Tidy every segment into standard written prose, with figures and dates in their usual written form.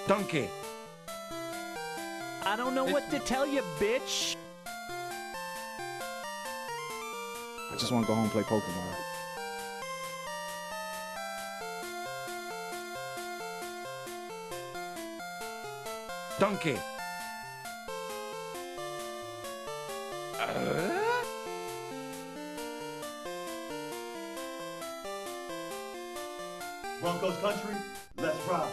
Donkey. I don't know what to tell you, bitch. I just want to go home and play Pokemon. Donkey. Broncos country, let's ride.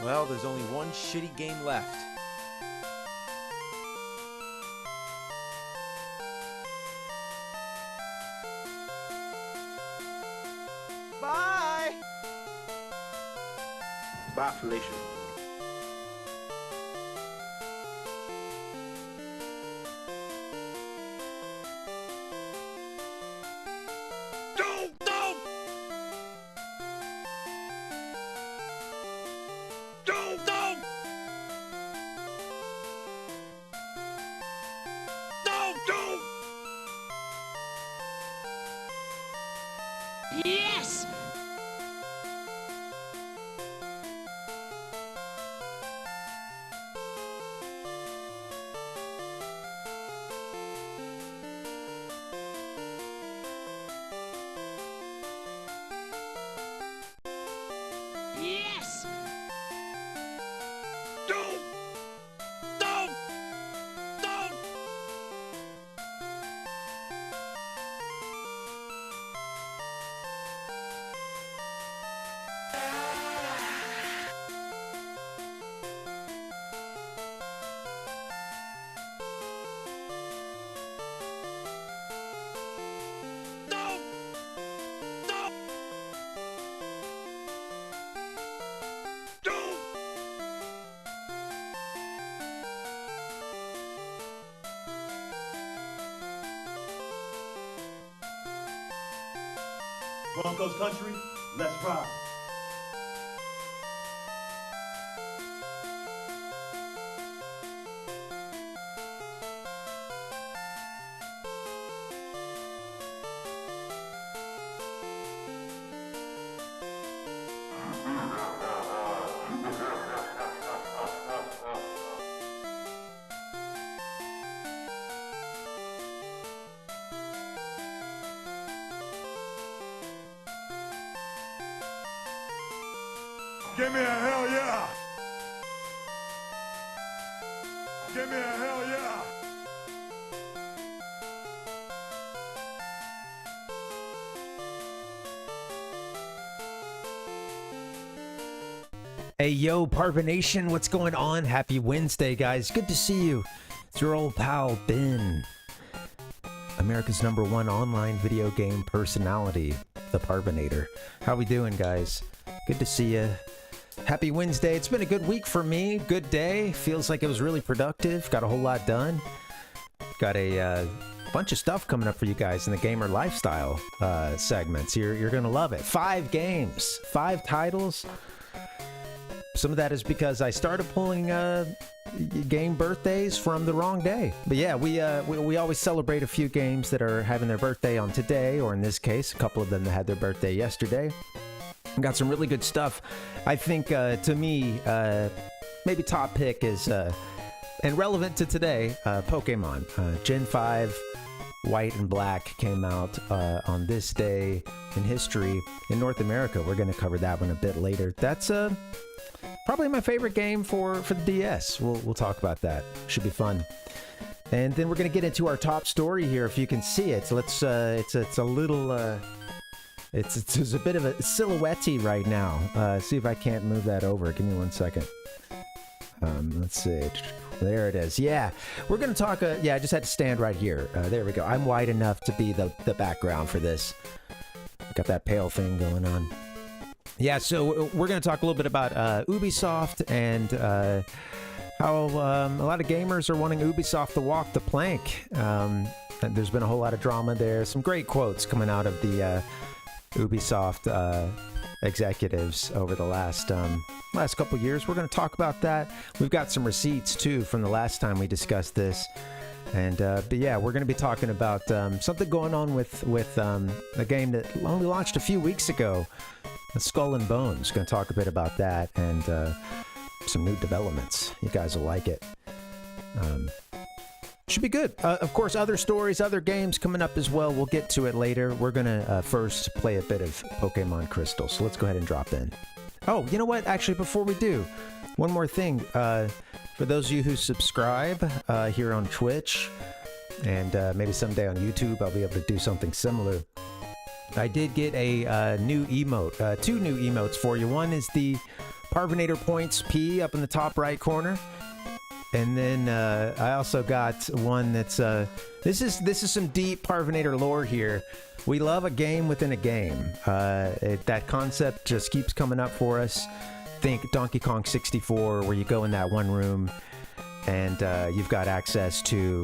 Well, there's only one shitty game left. Bye! Bye, Felicia. Yes! Yes! Broncos country, let's ride. Give me a hell yeah! Give me a hell yeah! Hey, yo, Parvination, what's going on? Happy Wednesday, guys. Good to see you. It's your old pal, Ben. America's #1 online video game personality, the Parvinator. How we doing, guys? Good to see you. Happy Wednesday. It's been a good week for me. Good day. Feels like it was really productive. Got a whole lot done. Got a bunch of stuff coming up for you guys in the gamer lifestyle segments. You're going to love it. 5 games, 5 titles. Some of that is because I started pulling game birthdays from the wrong day. But yeah, we always celebrate a few games that are having their birthday on today, or in this case, a couple of them that had their birthday yesterday. Got some really good stuff. I think, to me, maybe top pick is, and relevant to today, Pokemon. Gen 5, White and Black came out on this day in history in North America. We're going to cover that one a bit later. That's probably my favorite game for the DS. We'll talk about that. Should be fun. And then we're going to get into our top story here, if you can see it. Let's. It's a little. It's a bit of a silhouette-y right now. See if I can't move that over. Give me 1 second. Let's see. There it is. Yeah, we're going to talk. Yeah, I just had to stand right here. There we go. I'm wide enough to be the background for this. Got that pale thing going on. Yeah, so we're going to talk a little bit about Ubisoft and how a lot of gamers are wanting Ubisoft to walk the plank. There's been a whole lot of drama there. Some great quotes coming out of the Ubisoft executives over the last couple years. We're going to talk about that. We've got some receipts too from the last time we discussed this. And but yeah, we're going to be talking about something going on with a game that only launched a few weeks ago, Skull and Bones. Going to talk a bit about that and some new developments. You guys will like it. Should be good. Of course, other stories, other games coming up as well. We'll get to it later. We're going to first play a bit of Pokemon Crystal. So let's go ahead and drop in. Oh, you know what? Actually, before we do, one more thing. For those of you who subscribe here on Twitch, and maybe someday on YouTube, I'll be able to do something similar. I did get a new emote, two new emotes for you. One is the Parvinator Points P up in the top right corner. And then I also got one that's this is some deep Parvinator lore here. We love a game within a game. That concept just keeps coming up for us. Think Donkey Kong 64, where you go in that one room and you've got access to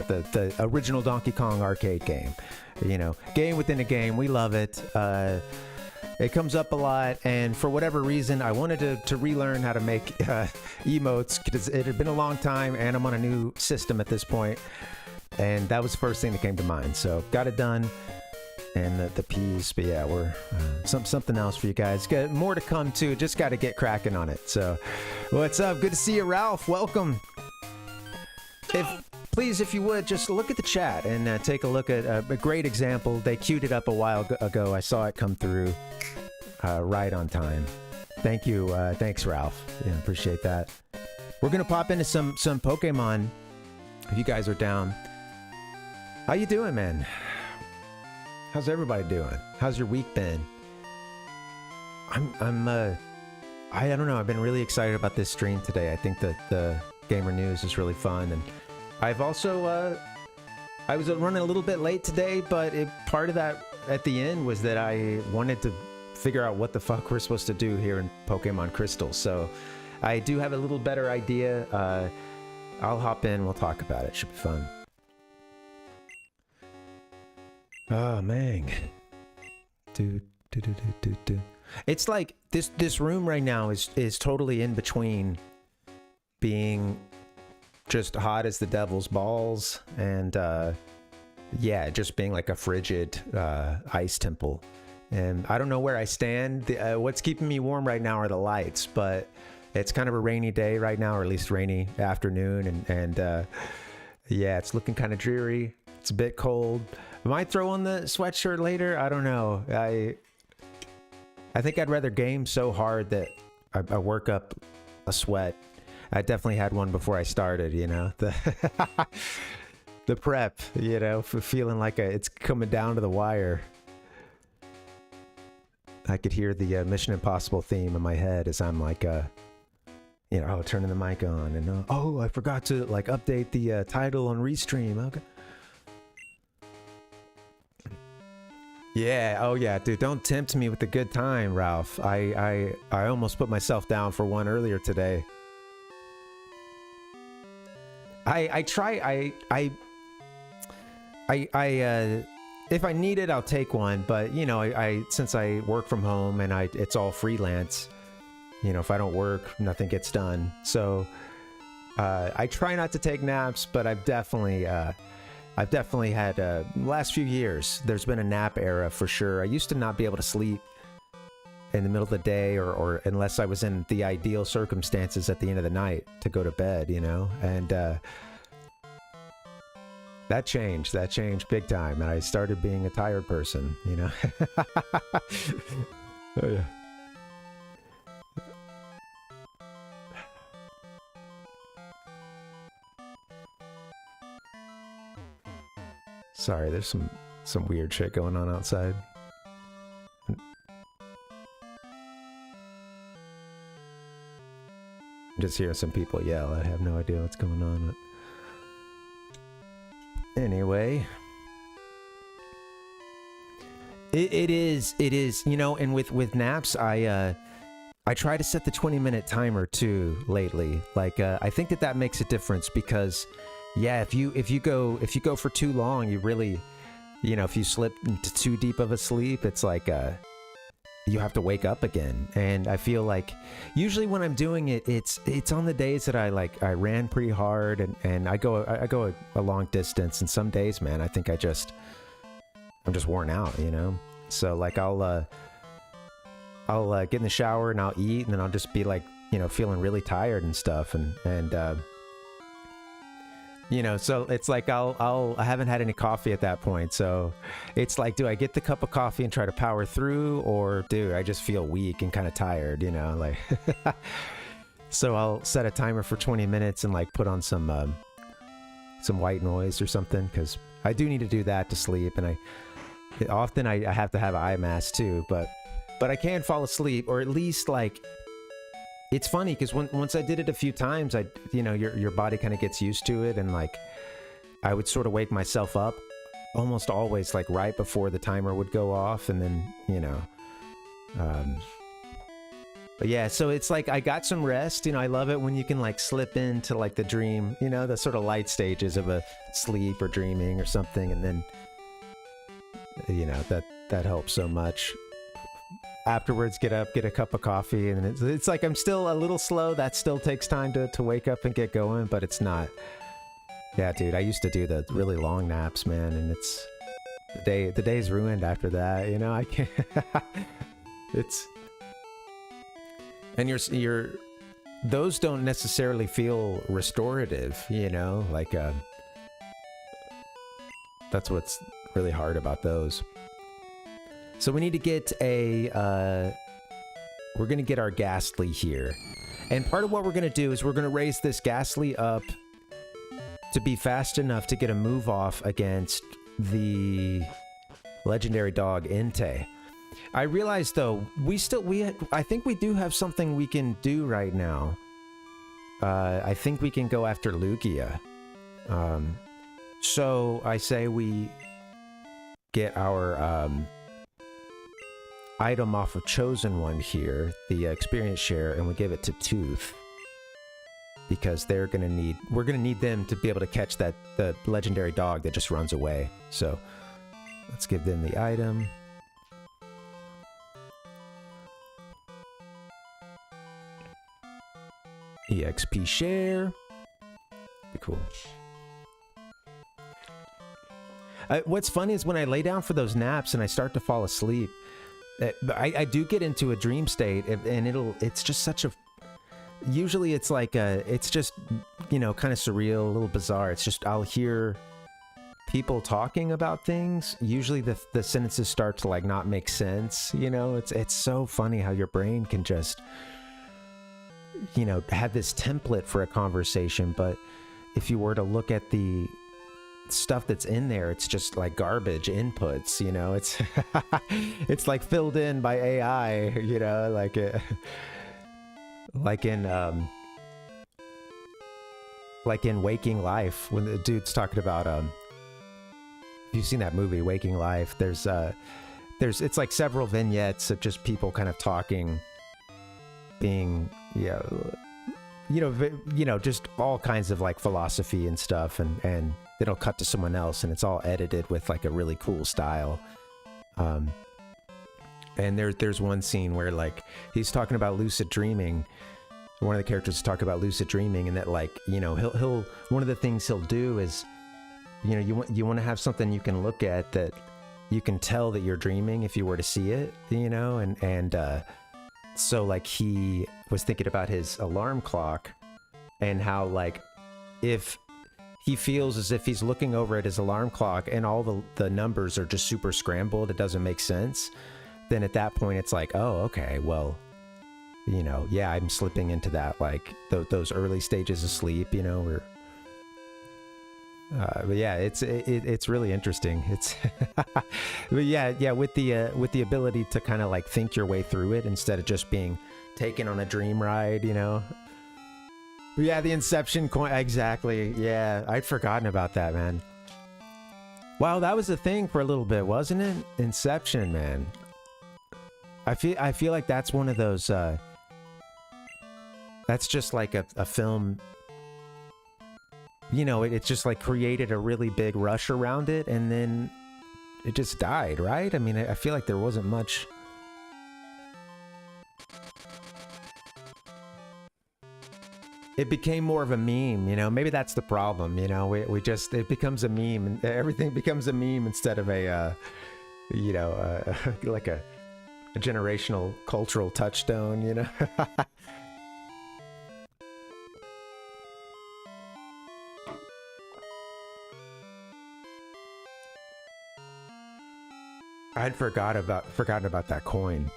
the original Donkey Kong arcade game. You know, game within a game. We love it. It comes up a lot, and for whatever reason, I wanted to relearn how to make emotes because it had been a long time, and I'm on a new system at this point, and that was the first thing that came to mind. So got it done, and the P's. But yeah, we're something else for you guys. Got more to come too. Just got to get cracking on it. So, what's up? Good to see you, Ralph. Welcome. Please, if you would, just look at the chat and take a look at a great example. They queued it up a while ago. I saw it come through right on time. Thank you. Thanks, Ralph. Yeah, appreciate that. We're going to pop into some Pokemon if you guys are down. How you doing, man? How's everybody doing? How's your week been? I don't know. I've been really excited about this stream today. I think that the Gamer News is really fun, and I've also, I was running a little bit late today, but part of that at the end was that I wanted to figure out what the fuck we're supposed to do here in Pokemon Crystal. So I do have a little better idea. I'll hop in. We'll talk about it. Should be fun. Oh, man. It's like this room right now is totally in between being just hot as the devil's balls and yeah, just being like a frigid ice temple. And I don't know where I stand. What's keeping me warm right now are the lights, but it's kind of a rainy day right now, or at least rainy afternoon, and yeah, it's looking kind of dreary. It's a bit cold. I might throw on the sweatshirt later. I don't know. I think I'd rather game so hard that I work up a sweat. I definitely had one before I started, you know, the prep, you know, for feeling like it's coming down to the wire. I could hear the Mission Impossible theme in my head as I'm like, you know, turning the mic on, and oh, I forgot to like update the title on Restream. Okay. Yeah, oh yeah, dude, don't tempt me with a good time, Ralph. I almost put myself down for one earlier today. If I need it, I'll take one, but you know, since I work from home and it's all freelance, you know, if I don't work, nothing gets done. So I try not to take naps, but I've definitely had last few years, there's been a nap era for sure. I used to not be able to sleep in the middle of the day or unless I was in the ideal circumstances at the end of the night to go to bed, you know, and that changed big time, and I started being a tired person, you know. Oh yeah. Sorry, there's some weird shit going on outside. I'm just hearing some people yell. I have no idea what's going on. But anyway, it is, you know, and with naps, I try to set the 20-minute timer too lately. Like, I think that makes a difference because, yeah, if you go for too long, you really, you know, if you slip into too deep of a sleep, it's like you have to wake up again. And I feel like usually when I'm doing it, it's on the days that I ran pretty hard and I go a long distance, and some days, man, I think I'm just worn out, you know? So like I'll get in the shower and I'll eat, and then I'll just be like, you know, feeling really tired and stuff, and you know, so it's like I haven't had any coffee at that point, so it's like, do I get the cup of coffee and try to power through, or do I just feel weak and kind of tired, you know, like so I'll set a timer for 20 minutes and like put on some white noise or something, because I do need to do that to sleep, and often I have to have eye mask too, but I can fall asleep, or at least like, it's funny because once I did it a few times, your body kind of gets used to it, and like I would sort of wake myself up almost always like right before the timer would go off, and then, you know, but yeah, so it's like I got some rest, you know. I love it when you can like slip into like the dream, you know, the sort of light stages of a sleep or dreaming or something, and then, you know, that helps so much. Afterwards, get up, get a cup of coffee, and it's like I'm still a little slow. That still takes time to wake up and get going, but it's not. Yeah, dude, I used to do the really long naps, man, and it's the day's ruined after that, you know. I can't. It's, and you're those don't necessarily feel restorative, you know, like that's what's really hard about those. So we need to get we're going to get our Ghastly here. And part of what we're going to do is we're going to raise this Ghastly up to be fast enough to get a move off against the legendary dog Inte. I realize though, I think we do have something we can do right now. I think we can go after Lugia. So I say we get our item off of Chosen One here, the experience share, and we give it to Tooth, because we're gonna need them to be able to catch the legendary dog that just runs away. So let's give them the item. EXP share. Be cool. What's funny is when I lay down for those naps and I start to fall asleep, I do get into a dream state, and it's just such a, usually it's like it's just, you know, kind of surreal, a little bizarre. It's just, I'll hear people talking about things. Usually the sentences start to like not make sense, you know. It's so funny how your brain can just, you know, have this template for a conversation, but if you were to look at the stuff that's in there, it's just like garbage inputs, you know. It's it's like filled in by AI, you know, like in Waking Life, when the dude's talking about if you've seen that movie Waking Life, there's it's like several vignettes of just people kind of talking, being, you know, just all kinds of like philosophy and stuff, and it'll cut to someone else, and it's all edited with like a really cool style. And there's one scene where like he's talking about lucid dreaming. One of the characters is talking about lucid dreaming, and that, like, you know, he'll one of the things he'll do is, you know, you want to have something you can look at that you can tell that you're dreaming if you were to see it, you know, and so like he was thinking about his alarm clock, and how like if he feels as if he's looking over at his alarm clock and all the numbers are just super scrambled, it doesn't make sense, then at that point it's like, oh, okay, well, you know, yeah, I'm slipping into that, like those early stages of sleep, you know, or but yeah, it's really interesting. It's but yeah, with the ability to kind of like think your way through it instead of just being taken on a dream ride, you know. Yeah, the Inception coin, exactly. Yeah, I'd forgotten about that, man. Wow, that was a thing for a little bit, wasn't it? Inception, man. I feel like that's one of those. That's just like a film. You know, it just like created a really big rush around it, and then it just died, right? I mean, I feel like there wasn't much it became more of a meme, you know. Maybe that's the problem, you know. We just, it becomes a meme, and everything becomes a meme instead of a you know, like a generational cultural touchstone, you know. I'd forgotten about that coin.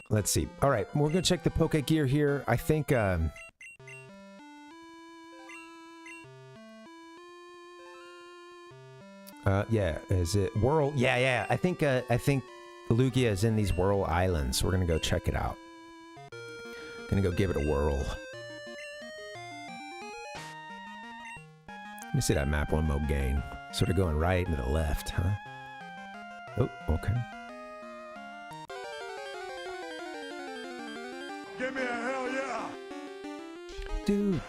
Let's see. All right, we're gonna check the Poke Gear here. I think yeah, is it Whirl? Yeah. I think Lugia is in these Whirl Islands. We're gonna go check it out. Gonna go give it a whirl. Let me see that map one more again. Sort of going right and to the left, huh? Oh, okay. Give me a hell yeah! Do.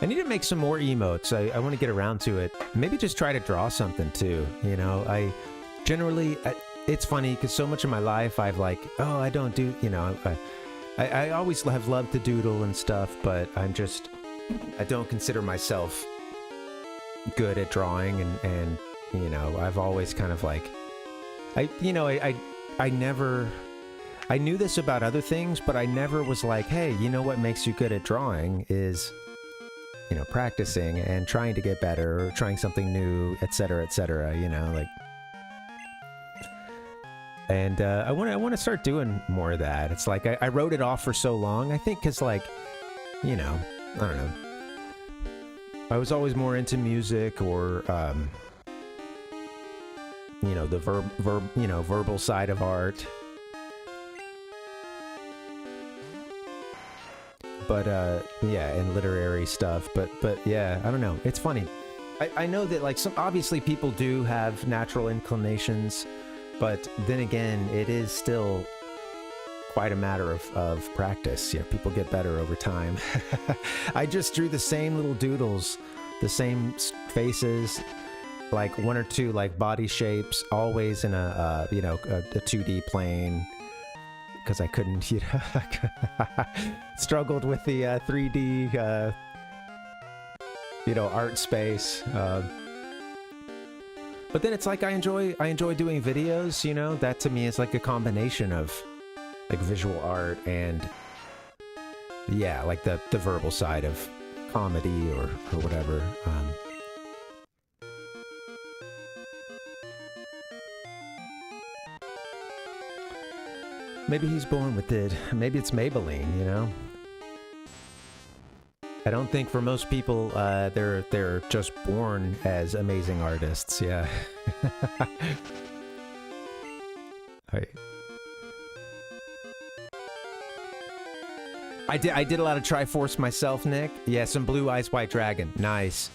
I need to make some more emotes. I want to get around to it. Maybe just try to draw something too. You know, I generally, it's funny because so much of my life I've like, oh, I don't do, you know, I always have loved to doodle and stuff, but I don't consider myself good at drawing, and you know, I've always kind of like, I knew this about other things, but I never was like, hey, you know what makes you good at drawing is, you know, practicing and trying to get better, or trying something new, etc., you know, like. And I want to start doing more of that. It's like I wrote it off for so long, I think, because, like, you know, I don't know. I was always more into music, or you know, the verbal side of art. But yeah, and literary stuff. But yeah, I don't know. It's funny. I know that, like, obviously people do have natural inclinations, but then again, it is still quite a matter of practice. Yeah, people get better over time. I just drew the same little doodles, the same faces, like one or two like body shapes, always in a 2D plane, because I couldn't, you know, struggled with the 3D art space. But then it's like I enjoy doing videos, you know. That to me is like a combination of like visual art and, yeah, like the verbal side of comedy or whatever. Maybe he's born with it. Maybe it's Maybelline, you know. I don't think for most people they're just born as amazing artists. Yeah. All right. I did a lot of Triforce myself, Nick. Yeah, some Blue Eyes White Dragon. Nice.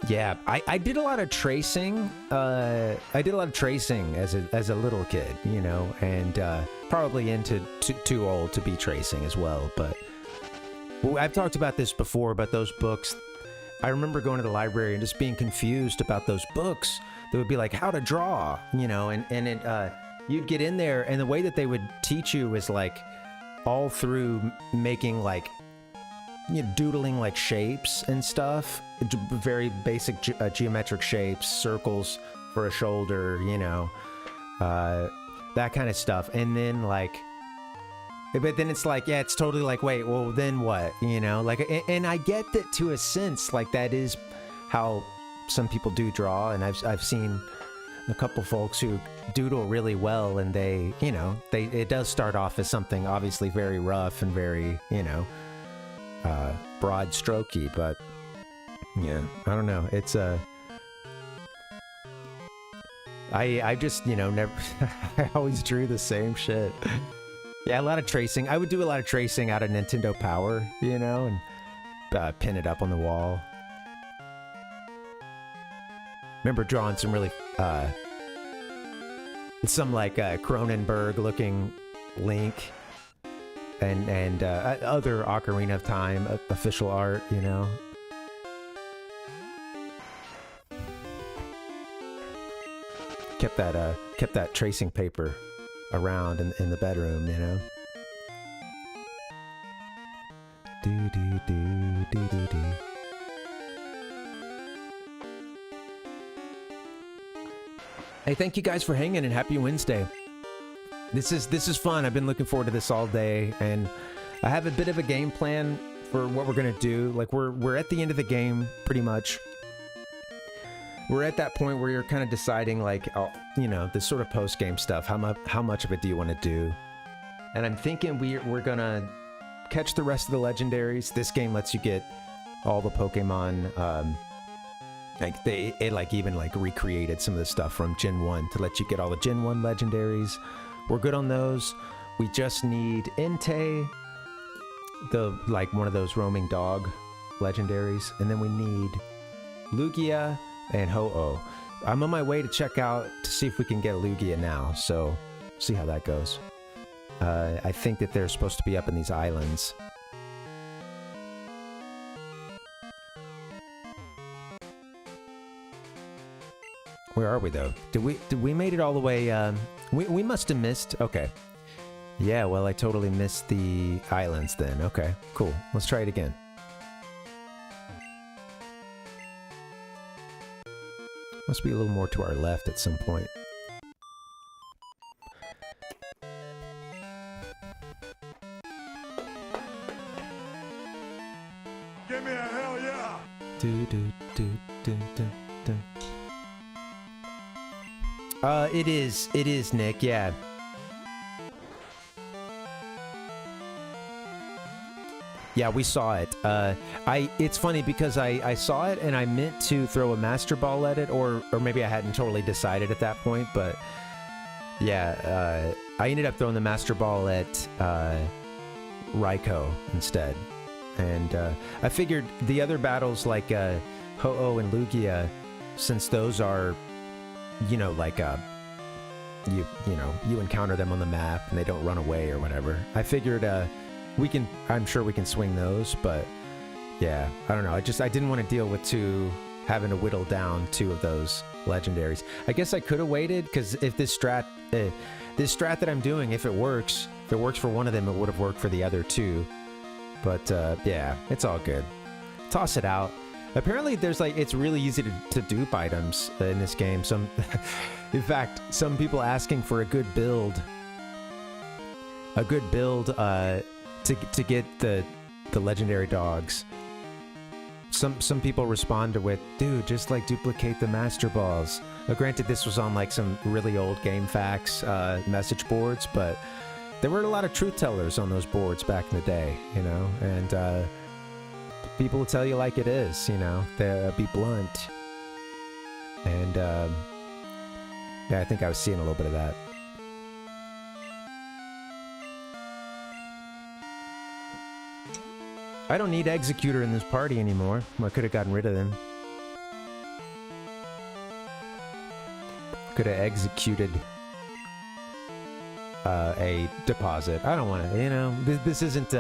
Yeah, I did a lot of tracing. I did a lot of tracing as a little kid, you know, and probably into too old to be tracing as well. But I've talked about this before, about those books. I remember going to the library and just being confused about those books. They would be like, how to draw, you know, and it, you'd get in there, and the way that they would teach you is like all through making like, you know, doodling like shapes and stuff, very basic geometric shapes, circles for a shoulder, you know, that kind of stuff. And then like, but then it's like, yeah, it's totally like, wait, well then what, you know, like, and I get that to a sense, like that is how some people do draw, and I've seen a couple folks who doodle really well, and they, you know, it does start off as something obviously very rough and very, you know, broad strokey, but yeah, I don't know. It's I just, you know, never I always drew the same shit. Yeah, a lot of tracing. I would do a lot of tracing out of Nintendo Power, you know, and pin it up on the wall. Remember drawing some really some like Cronenberg looking Link and other Ocarina of Time official art, you know. kept that tracing paper around in the bedroom, you know. Do do do do do do. Hey, thank you guys for hanging and happy Wednesday. This is fun. I've been looking forward to this all day, and I have a bit of a game plan for what we're gonna do. Like we're at the end of the game pretty much. We're at that point where you're kind of deciding, like, you know, this sort of post-game stuff. How much of it do you want to do? And I'm thinking we're gonna catch the rest of the legendaries. This game lets you get all the Pokemon. Like it even recreated some of the stuff from Gen 1 to let you get all the Gen 1 legendaries. We're good on those. We just need Entei, one of those roaming dog legendaries, and then we need Lugia and Ho-Oh. I'm on my way to check out to see if we can get a Lugia now, so see how that goes. I think that they're supposed to be up in these islands. Where are we though? Did we made it all the way? We must have missed. Okay. Yeah. Well, I totally missed the islands then. Okay. Cool. Let's try it again. Must be a little more to our left at some point. Give me a hell yeah! Do do do do do do. It is, Nick, yeah. Yeah, we saw it. It's funny because I saw it and I meant to throw a Master Ball at it, or maybe I hadn't totally decided at that point, but yeah, I ended up throwing the Master Ball at Raikou instead. And I figured the other battles like Ho-Oh and Lugia, since those are, you know, like you encounter them on the map and they don't run away or whatever. I figured I'm sure we can swing those, but yeah, I don't know. I didn't want to deal with having to whittle down 2 of those legendaries. I guess I could have waited, because if this strat that I'm doing, if it works for one of them, it would have worked for the other 2. But yeah, it's all good. Toss it out. Apparently there's it's really easy to dupe items in this game. In fact, some people asking for a good build to get the legendary dogs. Some people responded with, dude, just duplicate the Master Balls. Granted, this was on some really old GameFAQs message boards, but there were a lot of truth tellers on those boards back in the day, you know, and people will tell you like it is, you know, they'll be blunt. And yeah, I think I was seeing a little bit of that. I don't need Executor in this party anymore. I could have gotten rid of them. Could have executed a deposit. I don't want to, you know, this isn't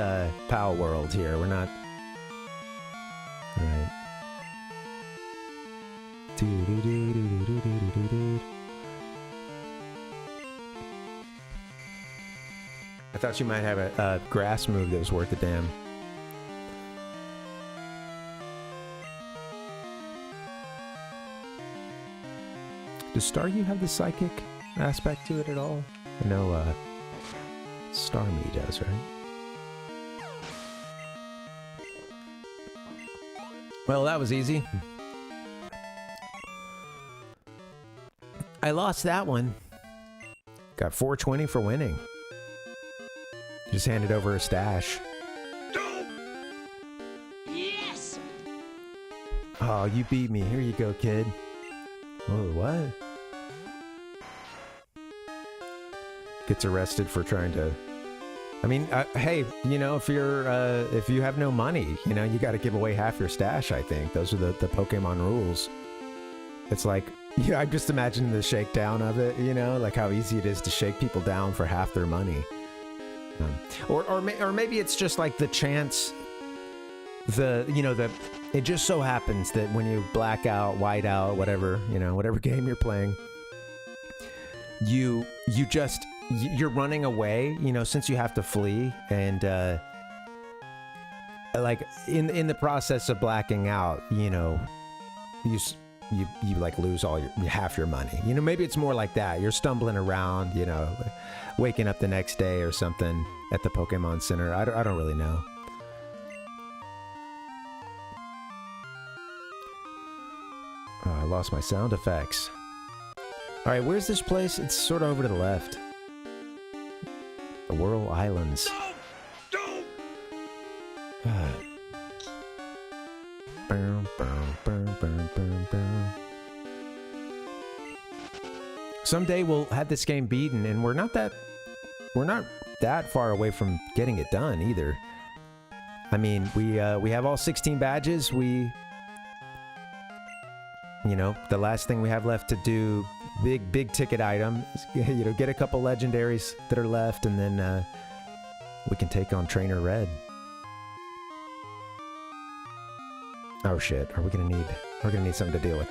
PAL world here. We're not. All right. I thought you might have a grass move that was worth a damn. Does Staryu have the psychic aspect to it at all? I know Starmie does, right? Well, that was easy. I lost that one. Got 420 for winning. Just handed over a stash. Yes! Oh, you beat me. Here you go, kid. Oh, what? Gets arrested for trying to... I mean, hey, you know, if you have no money, you know, you got to give away half your stash, I think. Those are the Pokemon rules. It's like, yeah, I'm just imagining the shakedown of it, you know, like how easy it is to shake people down for half their money. Or maybe it's just like the chance, it just so happens that when you black out, white out, whatever, you know, whatever game you're playing, you're running away, you know, since you have to flee, and like in the process of blacking out, you know, you like lose all half your money. You know, maybe it's more like that. You're stumbling around, you know, waking up the next day or something at the Pokemon Center. I don't really know. I lost my sound effects. All right, where's this place? It's sort of over to the left. The Whirl Islands. Someday we'll have this game beaten, and we're not that far away from getting it done either. I mean, we have all 16 badges. You know, the last thing we have left to do, big ticket item, is, you know, get a couple legendaries that are left, and then we can take on Trainer Red. Oh shit, we're gonna need something to deal with.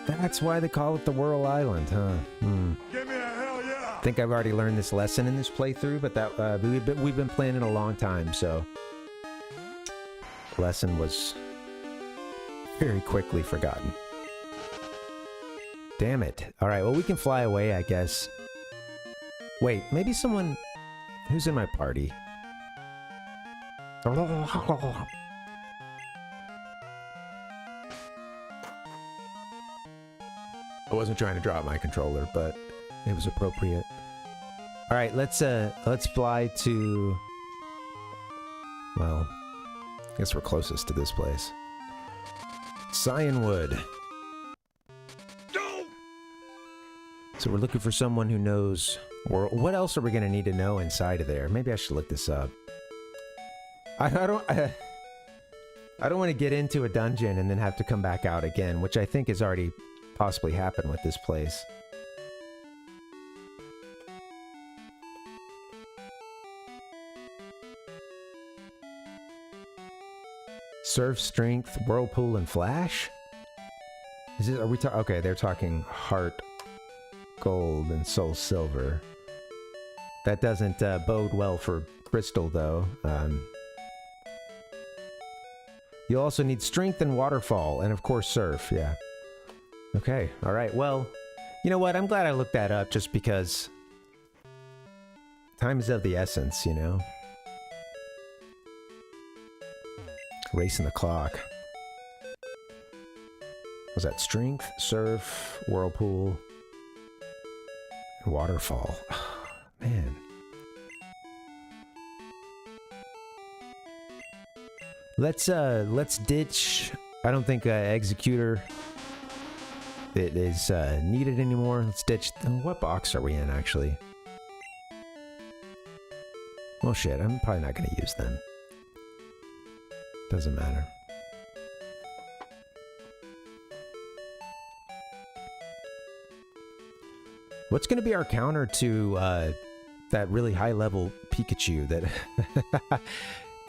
That's why they call it the Whirl Island, huh? Give me a hell yeah! I think I've already learned this lesson in this playthrough, but that we've been playing it a long time, so the lesson was very quickly forgotten. Damn it. Alright, well, we can fly away, I guess. Wait, maybe someone... Who's in my party? I wasn't trying to drop my controller, but it was appropriate. Alright, let's fly to... Well, I guess we're closest to this place. Cyanwood. So we're looking for someone who knows, or what else are we going to need to know inside of there? Maybe I should look this up. I don't want to get into a dungeon and then have to come back out again, which I think has already possibly happened with this place. Surf, Strength, Whirlpool, and Flash? Are we talking? Okay, they're talking Heart Gold and Soul Silver. That doesn't bode well for Crystal, though. You also need Strength and Waterfall, and of course Surf, yeah. Okay, alright, well, you know what, I'm glad I looked that up just because time is of the essence, you know? Racing the clock. Was that Strength, Surf, Whirlpool, and Waterfall? Man. Let's ditch. I don't think Executor it is needed anymore. Let's ditch. What box are we in, actually? Well, shit, I'm probably not going to use them. Doesn't matter. What's going to be our counter to that really high-level Pikachu that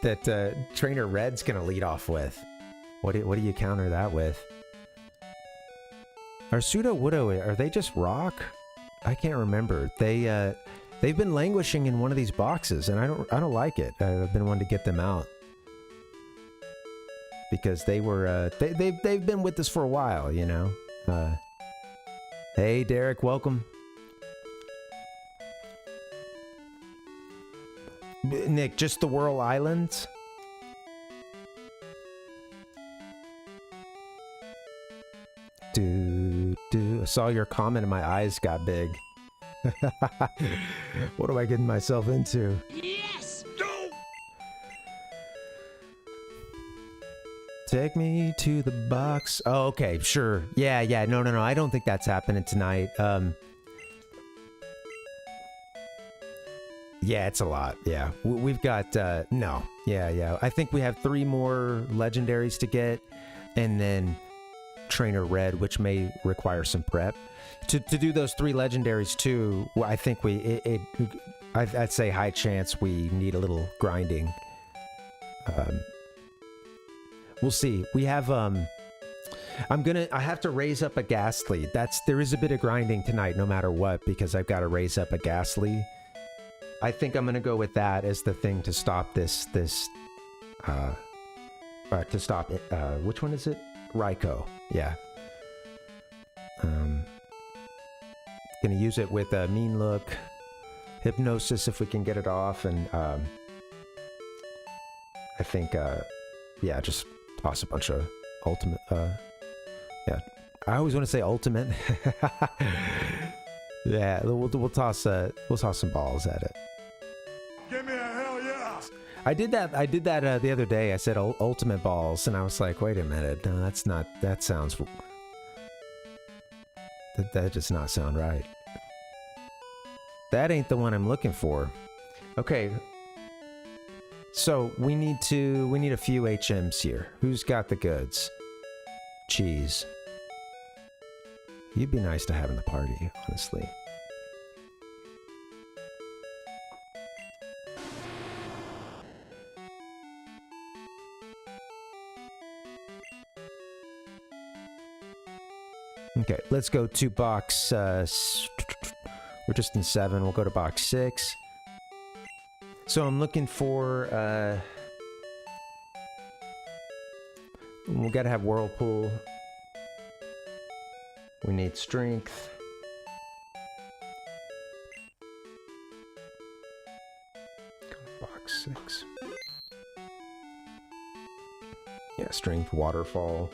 that Trainer Red's going to lead off with? What do you counter that with? Are Pseudo-Widow, are they just rock? I can't remember. They've been languishing in one of these boxes, and I don't like it. I've been wanting to get them out because they were they've been with us for a while, you know. Hey, Derek, welcome. Nick, just the Whirl Islands? I saw your comment and my eyes got big. What am I getting myself into? Yes! Take me to the box. Oh, okay, sure. Yeah, no, I don't think that's happening tonight. Yeah, it's a lot. Yeah, we've got, no. Yeah. I think we have 3 more legendaries to get, and then Trainer Red, which may require some prep. To do those 3 legendaries too, well, I think I'd say high chance we need a little grinding. We'll see. We have, I have to raise up a ghastly. There is a bit of grinding tonight no matter what, because I've got to raise up a ghastly. I think I'm gonna go with that as the thing to stop to stop it. Which one is it? Raiko. Yeah. Gonna use it with a mean look, hypnosis if we can get it off, and I think yeah, just toss a bunch of ultimate. Yeah, I always want to say ultimate. Yeah, we'll toss some balls at it. Give me a hell yeah! I did that the other day. I said ultimate balls, and I was like, wait a minute, no, that's not. That sounds. That does not sound right. That ain't the one I'm looking for. Okay. So we need a few HMs here. Who's got the goods? Cheese. You'd be nice to have in the party, honestly. Okay, let's go to box, we're just in 7, we'll go to box 6. So I'm looking for, we gotta have Whirlpool. We need Strength. Box 6. Yeah, Strength, Waterfall.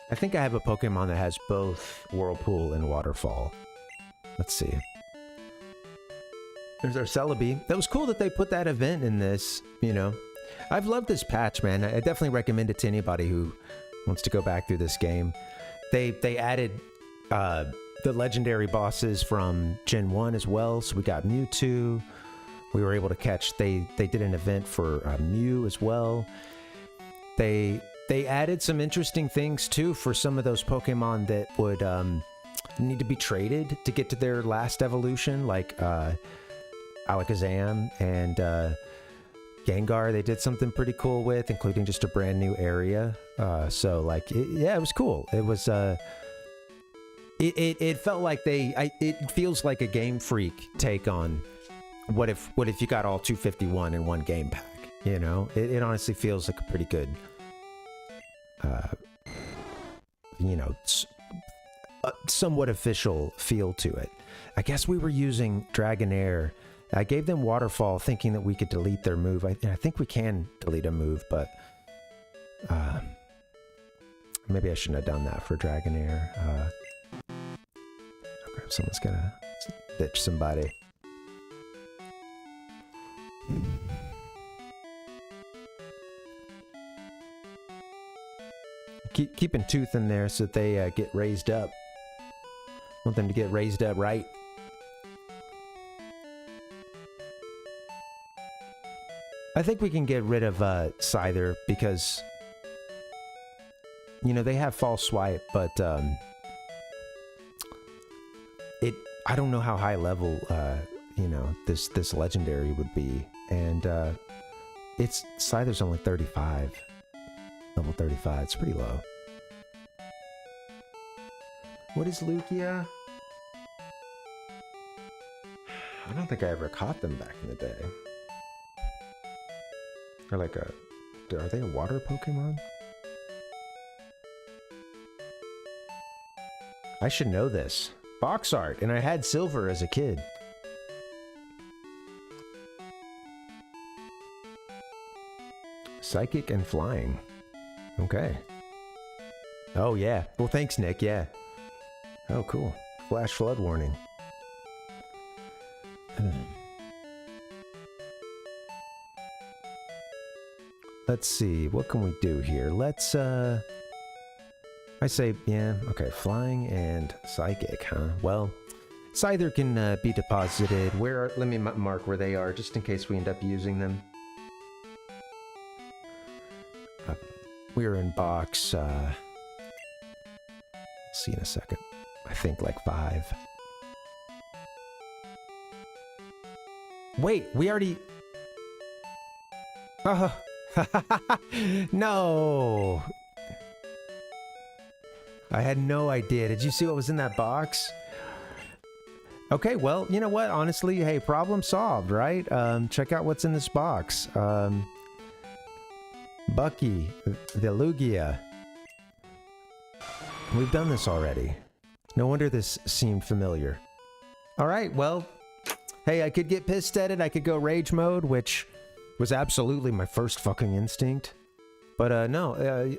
I think I have a Pokemon that has both Whirlpool and Waterfall. Let's see. There's our Celebi. That was cool that they put that event in this, you know. I've loved this patch, man. I definitely recommend it to anybody who wants to go back through this game. They added the legendary bosses from Gen 1 as well, so we got Mewtwo. We were able to catch, they did an event for Mew as well. They added some interesting things too for some of those Pokemon that would need to be traded to get to their last evolution, like Alakazam and Gengar. They did something pretty cool with, including just a brand new area. So like, yeah, it was cool. It was it felt like it feels like a Game Freak take on what if you got all 251 in one game pack, you know? It honestly feels like a pretty good you know, somewhat official feel to it. I guess we were using Dragonair. I gave them Waterfall thinking that we could delete their move. I think we can delete a move, but maybe I shouldn't have done that for Dragonair. Okay, someone's gonna ditch somebody. Keeping Tooth in there so that they get raised up. Want them to get raised up right. I think we can get rid of Scyther because, you know, they have False Swipe, but I don't know how high level you know, this legendary would be, and Scyther's only 35. Level 35, it's pretty low. What is Lugia? I don't think I ever caught them back in the day. They're like are they a water Pokemon? I should know this. Box art, and I had silver as a kid. Psychic and flying. Okay. Oh, yeah. Well, thanks, Nick. Yeah. Oh, cool. Flash flood warning. Let's see. What can we do here? Let's, I say, yeah. Okay. Flying and psychic, huh? Well, Scyther can be deposited. Let me mark where they are, just in case we end up using them. We're in box, see in a second. I think like 5. Wait, we already... Oh. No. I had no idea. Did you see what was in that box? Okay, well, you know what? Honestly, hey, problem solved, right? Check out what's in this box. Bucky, the Lugia. We've done this already. No wonder this seemed familiar. All right, well, hey, I could get pissed at it. I could go rage mode, which was absolutely my first fucking instinct. But no,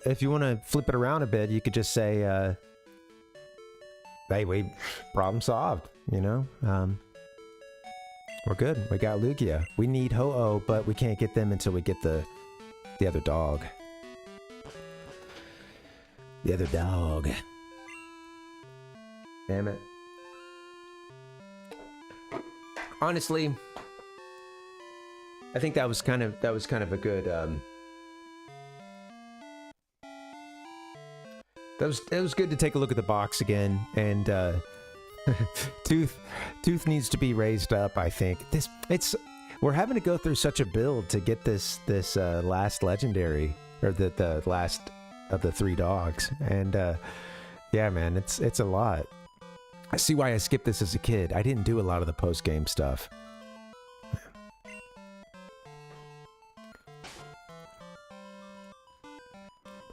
if you want to flip it around a bit, you could just say, hey, problem solved, you know? We're good. We got Lugia. We need Ho-Oh, but we can't get them until we get the other dog. The other dog. Damn it. Honestly, I think that was kind of a good it was good to take a look at the box again, and Tooth needs to be raised up, I think. We're having to go through such a build to get this last legendary, or the last of the 3 dogs, and yeah, man, it's a lot. I see why I skipped this as a kid. I didn't do a lot of the post-game stuff.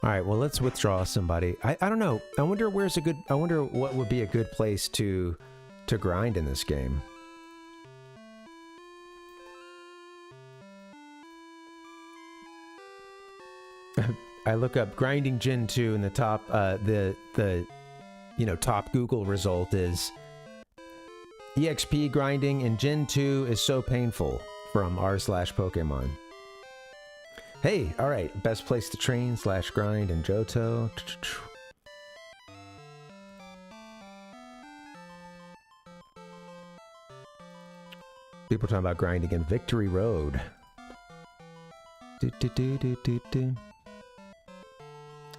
All right, well, let's withdraw somebody. I don't know. I wonder what would be a good place to grind in this game. I look up grinding Gen 2 in the top, the top Google result is EXP grinding in Gen 2 is so painful from r/Pokemon. Hey, all right, best place to train / grind in Johto. People talking about grinding in Victory Road.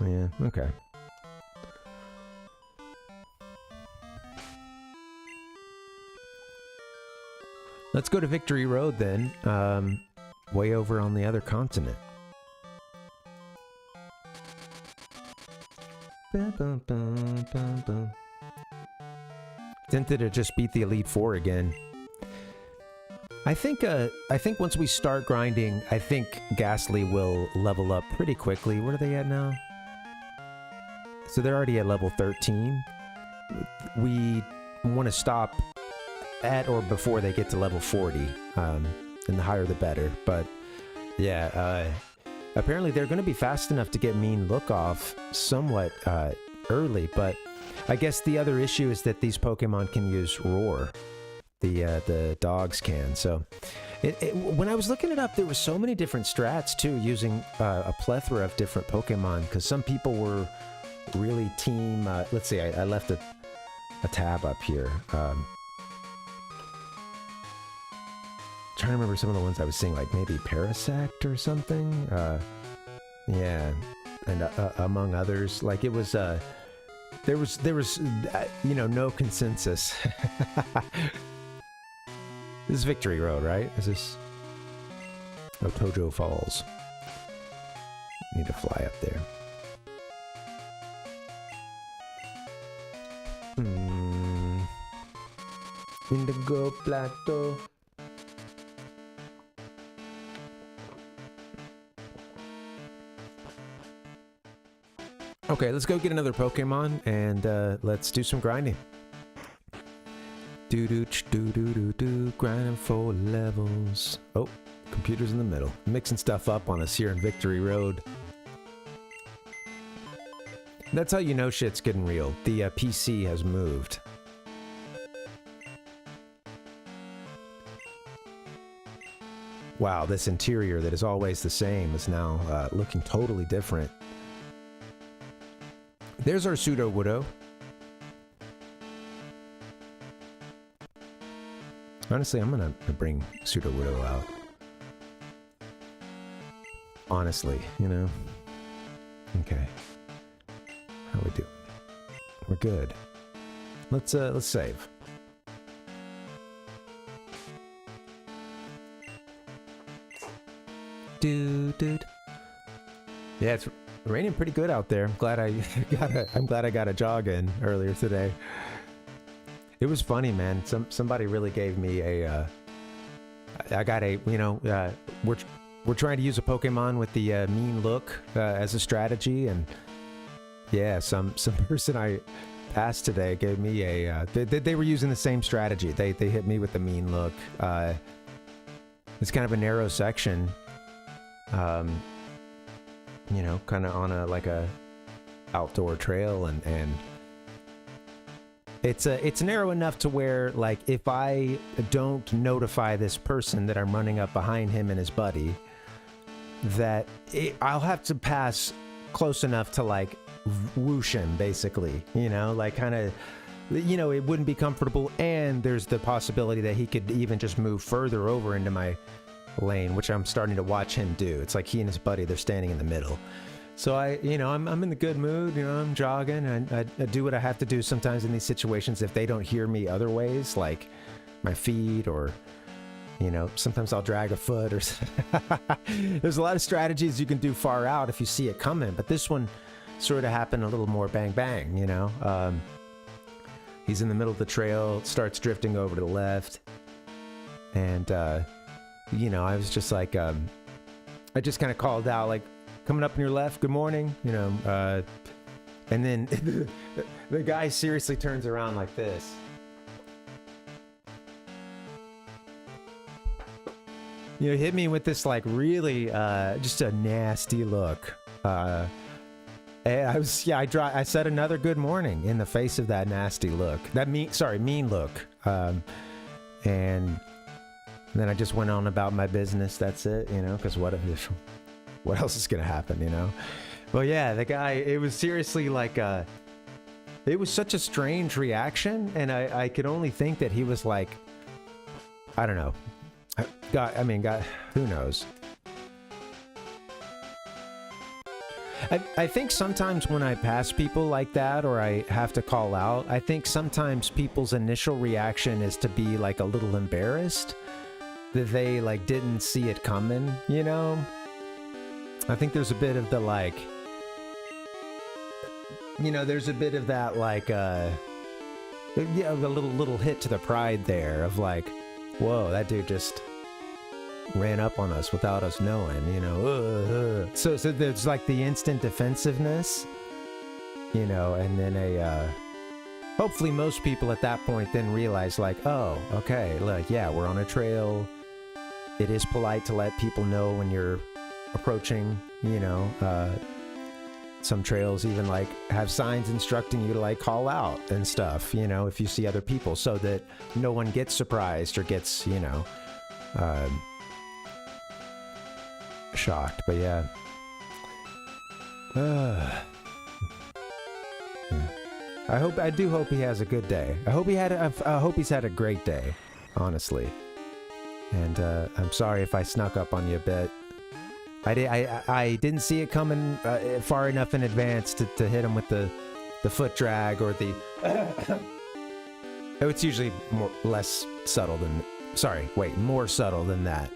Yeah, okay. Let's go to Victory Road then, way over on the other continent. Tempted to just beat the Elite Four again. I think once we start grinding, I think Ghastly will level up pretty quickly. What are they at now? So they're already at level 13. We want to stop at or before they get to level 40. And the higher the better. But yeah, apparently they're going to be fast enough to get Mean Look off somewhat early, but I guess the other issue is that these Pokemon can use Roar. The dogs can. So when I was looking it up, there were so many different strats too, using a plethora of different Pokemon, because some people were really team... let's see, I left a tab up here. Trying to remember some of the ones I was seeing, like maybe Parasect or something. Yeah, and among others, like it was there was no consensus. This is Victory Road, right? Is this Tojo Falls? Need to fly up there. Indigo Plateau. Okay, let's go get another Pokemon and let's do some grinding. Grinding for levels. Oh, computer's in the middle. Mixing stuff up on us here in Victory Road. That's how you know shit's getting real. The PC has moved. Wow, this interior that is always the same is now looking totally different. There's our Sudowoodo. Honestly, I'm gonna bring Sudowoodo out. Honestly, you know. Okay. How we do? We're good. Let's save. Dude. Yeah, it's raining pretty good out there. I'm glad I got a jog in earlier today. It was funny, man. Somebody really gave me a. I got a. We're trying to use a Pokemon with the mean look as a strategy, and yeah, some person I passed today gave me a. They were using the same strategy. They hit me with the mean look. It's kind of a narrow section. Kind of on a outdoor trail, and it's narrow enough to where, like, if I don't notify this person that I'm running up behind him and his buddy, that I'll have to pass close enough to, like, whoosh him, basically, like, kind of, it wouldn't be comfortable, and there's the possibility that he could even just move further over into my lane, which I'm starting to watch him do. It's like he and his buddy, they're standing in the middle. So I'm in the good mood, I'm jogging, and I do what I have to do sometimes in these situations if they don't hear me other ways, like my feet, or sometimes I'll drag a foot, or there's a lot of strategies you can do far out if you see it coming, but this one sort of happened a little more bang bang. He's in the middle of the trail, starts drifting over to the left, and I was just like, I just kind of called out, like, coming up on your left, good morning, and then the guy seriously turns around like this. Hit me with this, like, really, just a nasty look. And I said another good morning in the face of that nasty look. Mean look. And then I just went on about my business. That's it, because what else is going to happen, Well, yeah, the guy, it was seriously like, it was such a strange reaction. And I could only think that he was like, I don't know. God, who knows? I think sometimes when I pass people like that, or I have to call out, I think sometimes people's initial reaction is to be like a little embarrassed that they, like, didn't see it coming, I think there's a bit of the, like, there's a bit of that, like, a little hit to the pride there of, like, whoa, that dude just ran up on us without us knowing, So there's, like, the instant defensiveness, and then hopefully most people at that point then realize, like, oh, okay, like, yeah, we're on a trail. It is polite to let people know when you're approaching, some trails even, like, have signs instructing you to, like, call out and stuff, if you see other people, so that no one gets surprised or gets, shocked. But yeah. I do hope he has a good day. I hope he's had a great day, honestly. And I'm sorry if I snuck up on you a bit. I didn't see it coming far enough in advance to hit him with the foot drag or the. It's usually more subtle than that.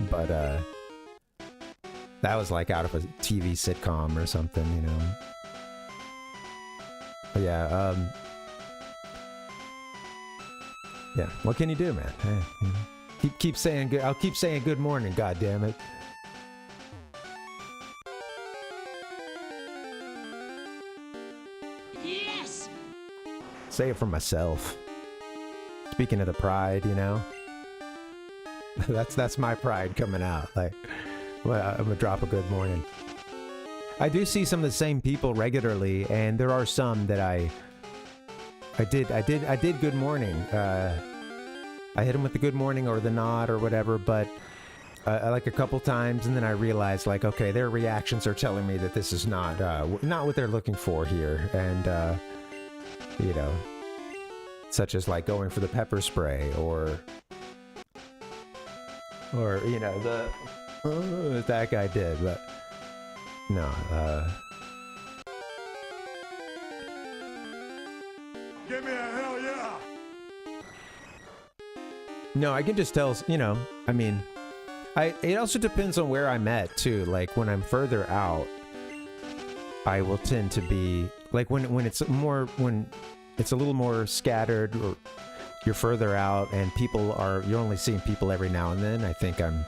But that was like out of a TV sitcom or something, But yeah, yeah. What can you do, man? Hey, keep saying good. I'll keep saying good morning. God damn it. Yes! Say it for myself. Speaking of the pride, that's my pride coming out. Like, well, I'm gonna drop a good morning. I do see some of the same people regularly, and there are some that I did good morning. I hit them with the good morning or the nod or whatever, but like a couple times, and then I realized, like, okay, their reactions are telling me that this is not what they're looking for here, and such as, like, going for the pepper spray or that guy did, but no. Give me a hell yeah! No, I can just tell, It also depends on where I'm at too. Like when I'm further out, I will tend to be like when it's a little more scattered, or you're further out and you're only seeing people every now and then. I think I'm,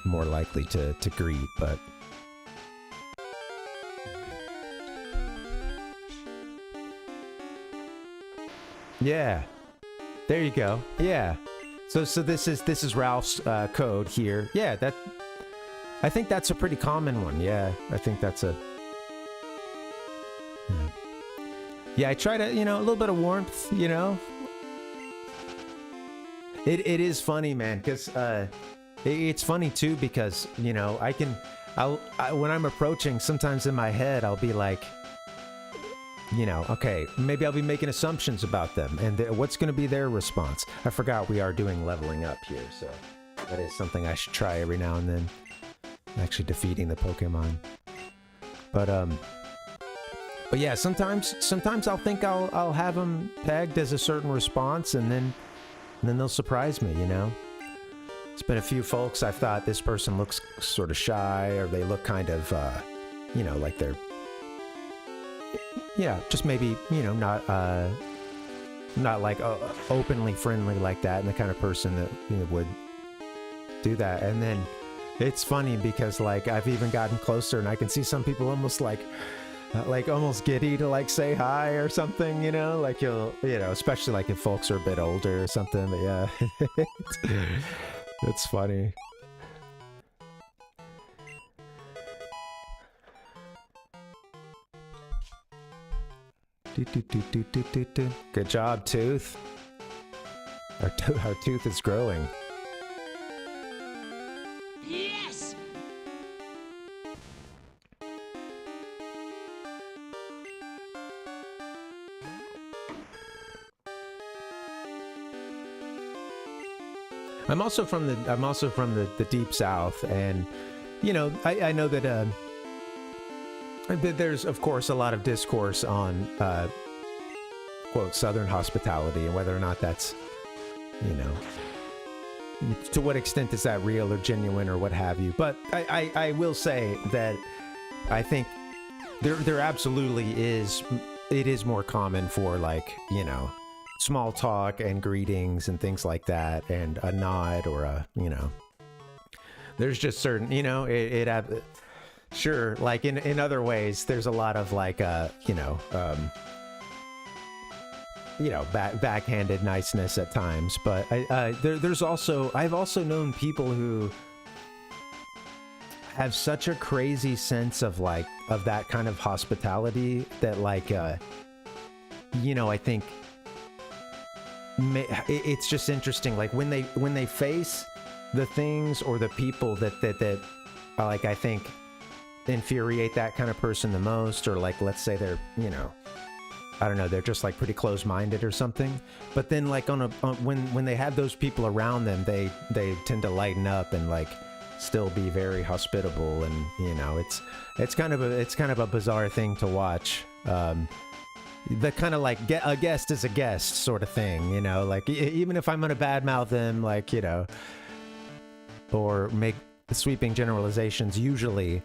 more likely to greet, but. Yeah, there you go. Yeah, so this is Ralph's code here. Yeah, I think that's a pretty common one. Yeah, I think that's a. Yeah, I try to, a little bit of warmth. It is funny, man, because it's funny too because when I'm approaching, sometimes in my head I'll be like. Okay, maybe I'll be making assumptions about them, and what's going to be their response? I forgot we are doing leveling up here, so that is something I should try every now and then. Actually defeating the Pokemon. But yeah, sometimes I'll think I'll have them pegged as a certain response, and then they'll surprise me, It's been a few folks I've thought this person looks sort of shy, or they look kind of, like they're. Yeah, just maybe, not like openly friendly like that, and the kind of person that would do that. And then it's funny because like I've even gotten closer, and I can see some people almost like almost giddy to like say hi or something, like especially like if folks are a bit older or something. But yeah, it's funny. Good job, Tooth. Our tooth is growing. Yes! I'm also from the deep south, and I know that there's, of course, a lot of discourse on, quote, Southern hospitality, and whether or not that's, to what extent is that real or genuine or what have you. But I will say that I think there absolutely is, it is more common for, like, small talk and greetings and things like that, and a nod or a, there's just certain, sure, like in other ways, there's a lot of like backhanded niceness at times, but there's also, I've also known people who have such a crazy sense of that kind of hospitality that I think it's just interesting, like when they face the things or the people that I think infuriate that kind of person the most, or like let's say they're I don't know, they're just like pretty close-minded or something, but then like when they have those people around them, they tend to lighten up and like still be very hospitable, and it's kind of a bizarre thing to watch. The kind of like a guest is a guest sort of thing, like even if I'm gonna badmouth them, like or make sweeping generalizations, usually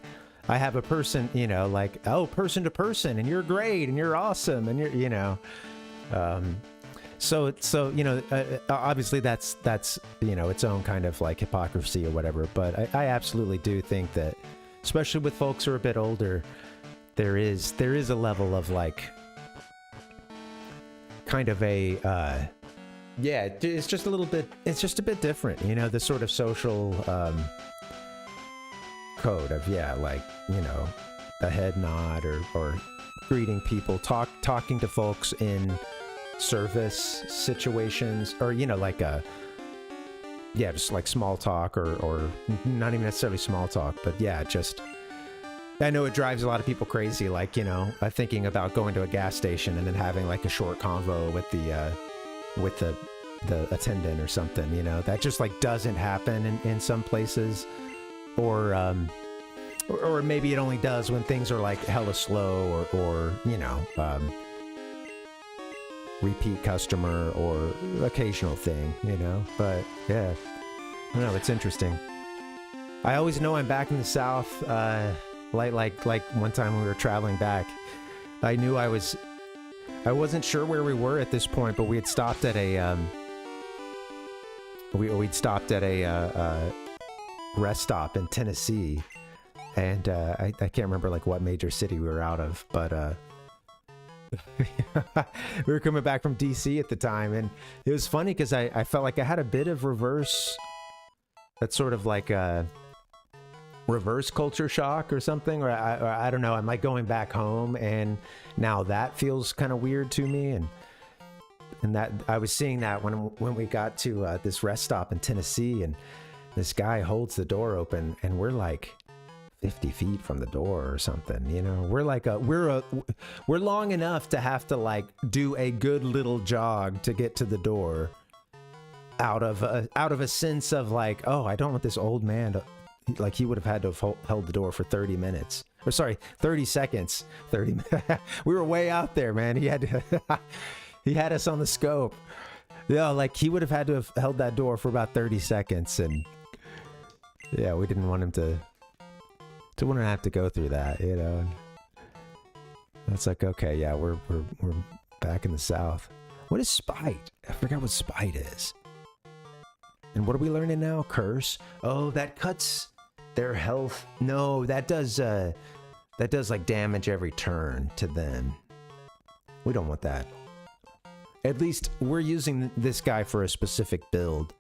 I have a person, like, oh, person to person, and you're great, and you're awesome, and you're, so obviously that's its own kind of like hypocrisy or whatever. But I absolutely do think that, especially with folks who are a bit older, there is a level of like, kind of a, yeah, it's just a little bit, it's just a bit different, the sort of social, code of, yeah, like, a head nod or greeting people, talking to folks in service situations, or like just like small talk, or not even necessarily small talk, but yeah, just, I know it drives a lot of people crazy, like, thinking about going to a gas station and then having like a short convo with the attendant or something, that just like doesn't happen in some places. Or maybe it only does when things are like hella slow, or repeat customer or occasional thing, but yeah, No, it's interesting. I always know I'm back in the South. Like one time we were traveling back, I knew I wasn't sure where we were at this point, but we had stopped at a we'd stopped at a rest stop in Tennessee, and I can't remember like what major city we were out of, but we were coming back from DC at the time, and it was funny because I felt like I had a bit of reverse, that's sort of like a reverse culture shock or something, or I don't know. I'm like going back home, and now that feels kind of weird to me, and that I was seeing that when we got to this rest stop in Tennessee, and this guy holds the door open, and we're like 50 feet from the door or something, you know. We're like we're long enough to have to like do a good little jog to get to the door, out of a sense of like, oh, I don't want this old man to, like, he would have had to have held the door for 30 minutes, or sorry, 30 seconds. 30 we were way out there, man. He had to, he had us on the scope. Yeah, like he would have had to have held that door for about 30 seconds, and yeah, we didn't want him to wouldn't have to go through that, you know. And that's like, okay, yeah, we're back in the South. What is spite? I forgot what spite is. And what are we learning now? Curse. Oh, that cuts their health. No, that does like damage every turn to them. We don't want that. At least we're using this guy for a specific build.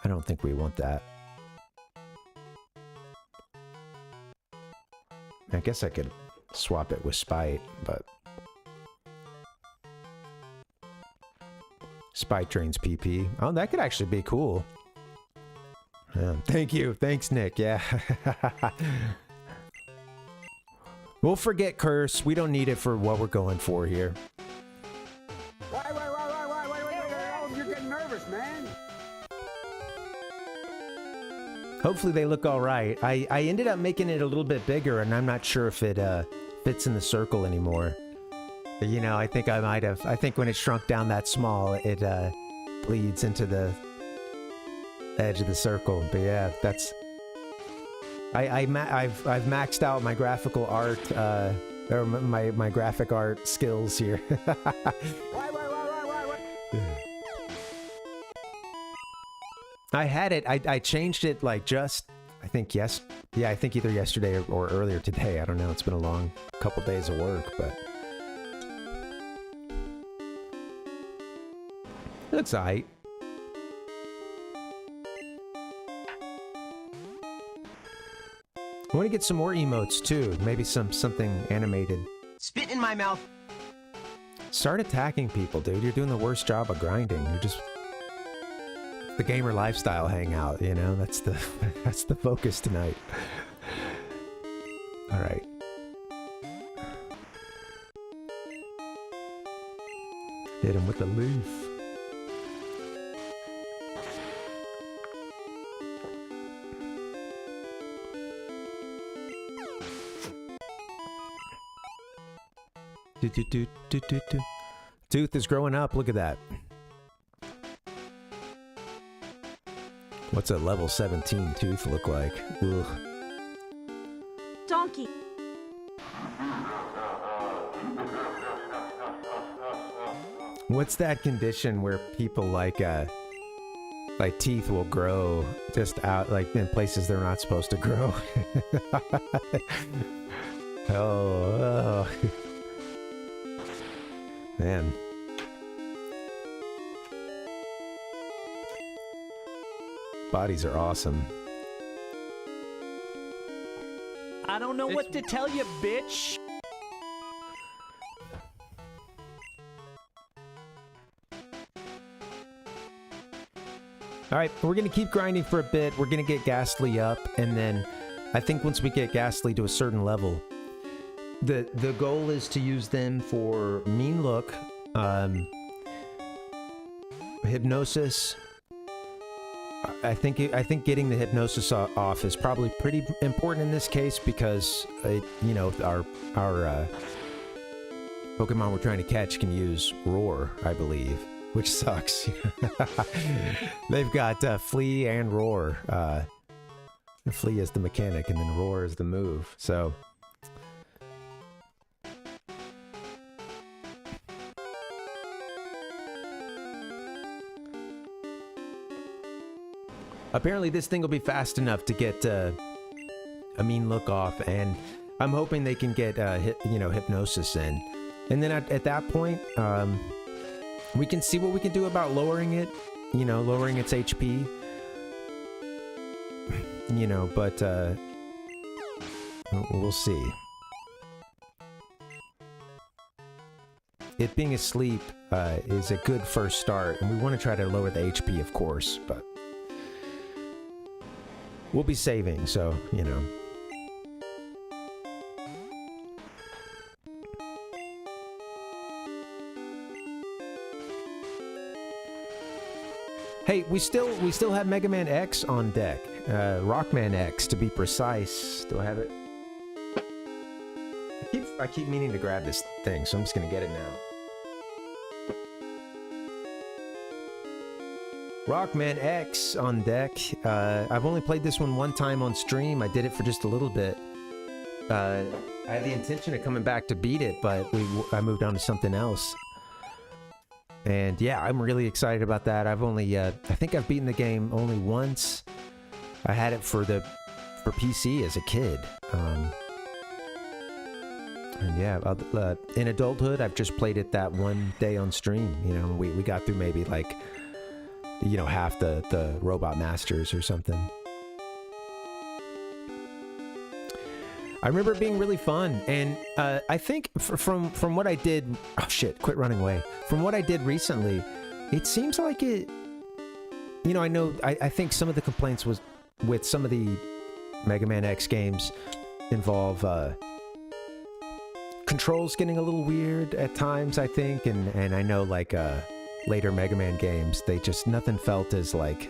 I don't think we want that. I guess I could swap it with spite, but spite drains PP. Oh, that could actually be cool. Thank you. Thanks, Nick. Yeah. We'll forget curse. We don't need it for what we're going for here. Wait, you're getting nervous, man. Hopefully they look all right. I ended up making it a little bit bigger, and I'm not sure if it fits in the circle anymore. You know, I think I might have. I think when it shrunk down that small, it bleeds into the edge of the circle. But yeah, that's. I've maxed out my graphical art, or my graphic art skills here. I had it. I changed it like just. I think I think either yesterday or earlier today. I don't know. It's been a long couple days of work, but. It looks alright. I want to get some more emotes too. Maybe something animated. Spit in my mouth. Start attacking people, dude. You're doing the worst job of grinding. You're just the gamer lifestyle hangout. You know, that's the focus tonight. All right. Hit him with the leaf. Tooth is growing up. Look at that. What's a level 17 tooth look like? Ugh. Donkey. What's that condition where people like teeth will grow just out like in places they're not supposed to grow? Oh. Man. Bodies are awesome. I don't know what to tell you, bitch. All right, we're going to keep grinding for a bit. We're going to get Ghastly up, and then I think once we get Ghastly to a certain level, the goal is to use them for mean look, hypnosis. I think getting the hypnosis off is probably pretty important in this case because you know, our Pokemon we're trying to catch can use Roar, I believe. which sucks. They've got Flea and Roar. Flea is the mechanic, and then Roar is the move. So apparently this thing will be fast enough to get a mean look off, and I'm hoping they can get hypnosis in, and then at that point we can see what we can do about lowering it, lowering its HP, but we'll see. It being asleep is a good first start, and we want to try to lower the HP, of course, but we'll be saving, so, Hey, we still have Mega Man X on deck. Rockman X, to be precise. Do I have it? I keep meaning to grab this thing, so I'm just gonna get it now. Rockman X on deck. I've only played this one time on stream. I did it for just a little bit. I had the intention of coming back to beat it, but I moved on to something else. And yeah, I'm really excited about that. I've only, I think I've beaten the game only once. I had it for PC as a kid. And yeah, in adulthood, I've just played it that one day on stream. We got through maybe like, half the Robot Masters or something. I remember it being really fun, and I think from what I did... Oh shit, quit running away. From what I did recently, it seems like it... I think some of the complaints was with some of the Mega Man X games involve controls getting a little weird at times, I think, and I know like later Mega Man games, nothing felt as like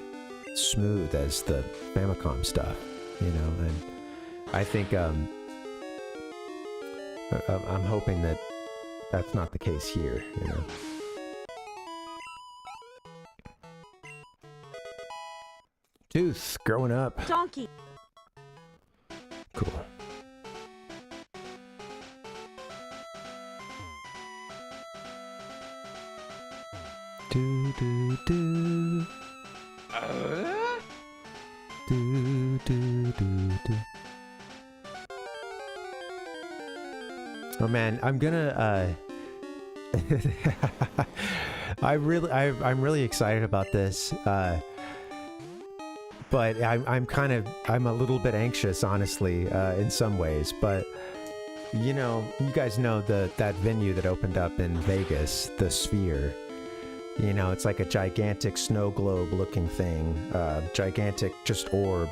smooth as the Famicom stuff, and I think I'm hoping that that's not the case here, Tooth, growing up. Donkey. Cool. Do do do. Do do do do. Oh man, I'm gonna I'm really excited about this, but I'm a little bit anxious, honestly, in some ways. But you guys know that venue that opened up in Vegas, the Sphere. It's like a gigantic snow globe looking thing, gigantic just orb.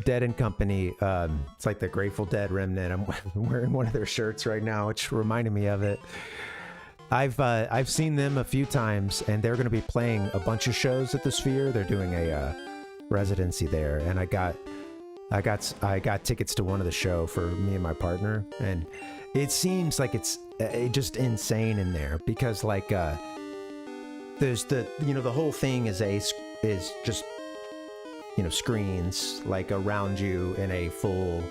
Dead and Company, it's like the Grateful Dead remnant. I'm wearing one of their shirts right now, which reminded me of it. I've seen them a few times, and they're going to be playing a bunch of shows at the Sphere. They're doing a residency there, and I got tickets to one of the show for me and my partner, and it seems like it's just insane in there because like there's the whole thing is just screens like around you in a full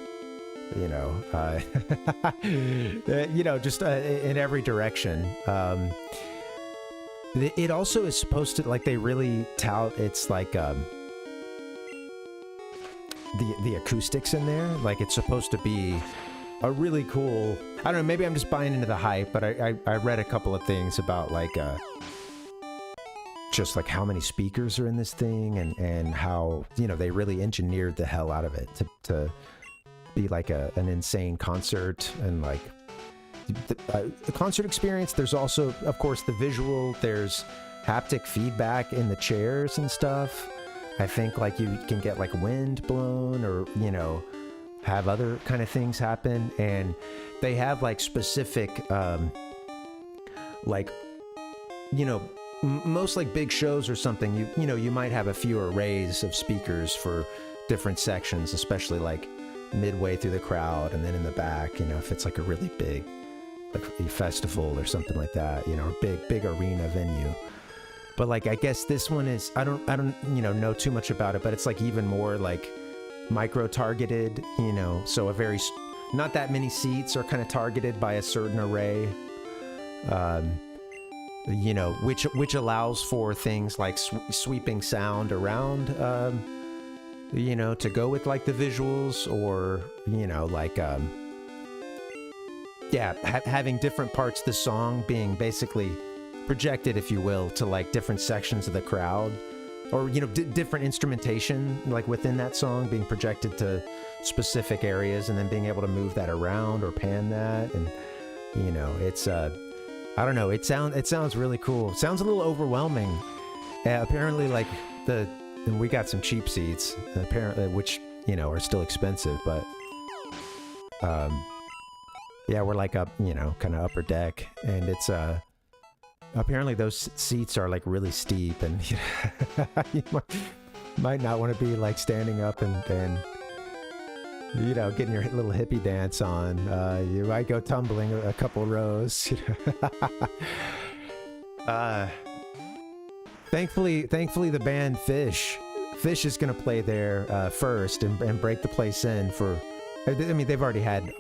just in every direction. It also is supposed to, like, they really tout it's like the acoustics in there, like it's supposed to be a really cool, I don't know, maybe I'm just buying into the hype, but I read a couple of things about like just like how many speakers are in this thing, and how they really engineered the hell out of it to be like an insane concert, and like the concert experience. There's also, of course, the visual. There's haptic feedback in the chairs and stuff. I think like you can get like wind blown, or have other kind of things happen, and they have like specific like most like big shows or something, you might have a few arrays of speakers for different sections, especially like midway through the crowd and then in the back, if it's like a really big like a festival or something like that, you know, big arena venue. But like, I guess this one is, I don't, you know too much about it, but it's like even more like micro targeted, you know, so not that many seats are kind of targeted by a certain array, you know, which allows for things like sweeping sound around, you know, to go with like the visuals, or, you know, like, yeah, having different parts of the song being basically projected, if you will, to like different sections of the crowd, or, you know, different instrumentation like within that song being projected to specific areas, and then being able to move that around or pan that. And, you know, it's I don't know, it sounds really cool. It sounds a little overwhelming. Apparently, like and we got some cheap seats, apparently, which, you know, are still expensive, but yeah, we're like up, you know, kind of upper deck, and it's apparently those seats are like really steep, and you know, you might not want to be like standing up and you know, getting your little hippie dance on. You might go tumbling a couple rows. Thankfully, the band Fish is gonna play there first and break the place in for. I mean, they've already had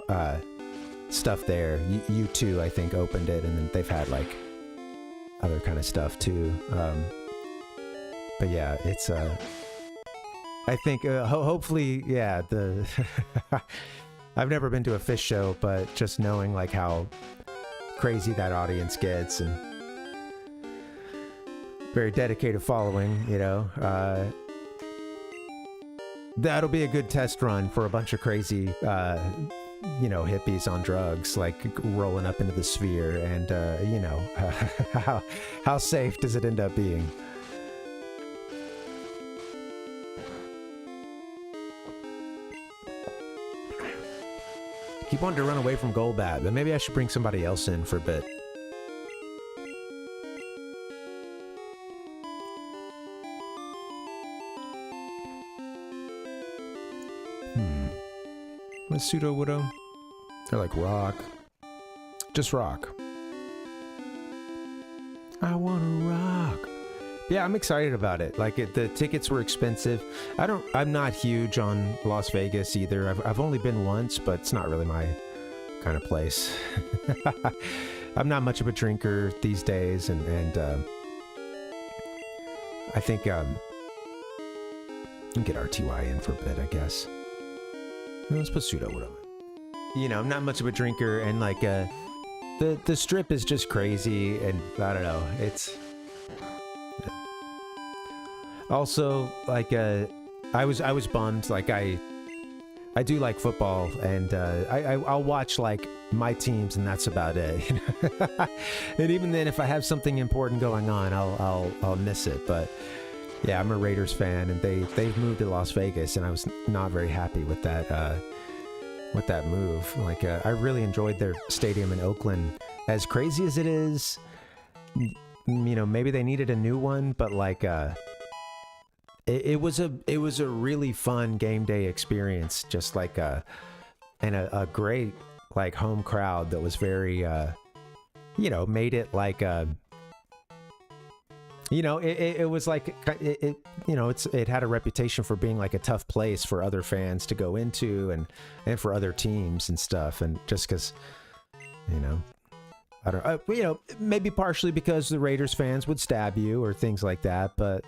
stuff there. U2, I think, opened it, and then they've had like other kind of stuff too. But yeah, it's I think hopefully, yeah, I've never been to a Fish show, but just knowing like how crazy that audience gets, and very dedicated following, you know, that'll be a good test run for a bunch of crazy you know, hippies on drugs, like rolling up into the sphere, and you know, how safe does it end up being? Keep wanting to run away from Golbat, but maybe I should bring somebody else in for a bit. What's Pseudo Widow? They're like rock. Just rock. I wanna rock. Yeah, I'm excited about it. Like, the tickets were expensive. I'm not huge on Las Vegas either. I've only been once, but it's not really my kind of place. I'm not much of a drinker these days, and I think I can get RTY in for a bit, I guess. Let's put Pseudo with him. You know, I'm not much of a drinker, and like the strip is just crazy, and I don't know. It's also like I was bummed. Like I do like football, and I'll watch like my teams, and that's about it. You know? And even then, if I have something important going on, I'll miss it. But yeah, I'm a Raiders fan, and they've moved to Las Vegas, and I was not very happy with that move. Like I really enjoyed their stadium in Oakland. As crazy as it is, you know, maybe they needed a new one, but like it was a really fun game day experience. Just like and a great like home crowd that was very you know, made it like you know, it was like it you know, it had a reputation for being like a tough place for other fans to go into, and for other teams and stuff. And just because, you know, I don't, you know, maybe partially because the Raiders fans would stab you or things like that, but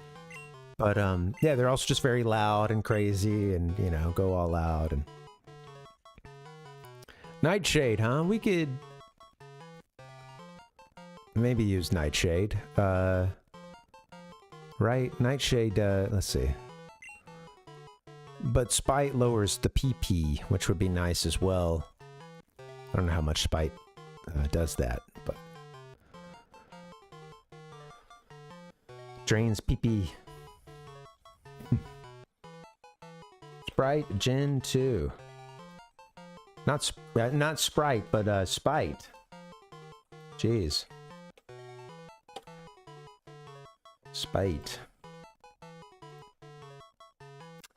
yeah, they're also just very loud and crazy, and, you know, go all out. And Nightshade, huh? We could maybe use Nightshade. Right? Nightshade, let's see. But Spite lowers the PP, which would be nice as well. I don't know how much Spite does that, but drains PP. Sprite Gen 2. Not Sprite, but Spite. Jeez. Spite.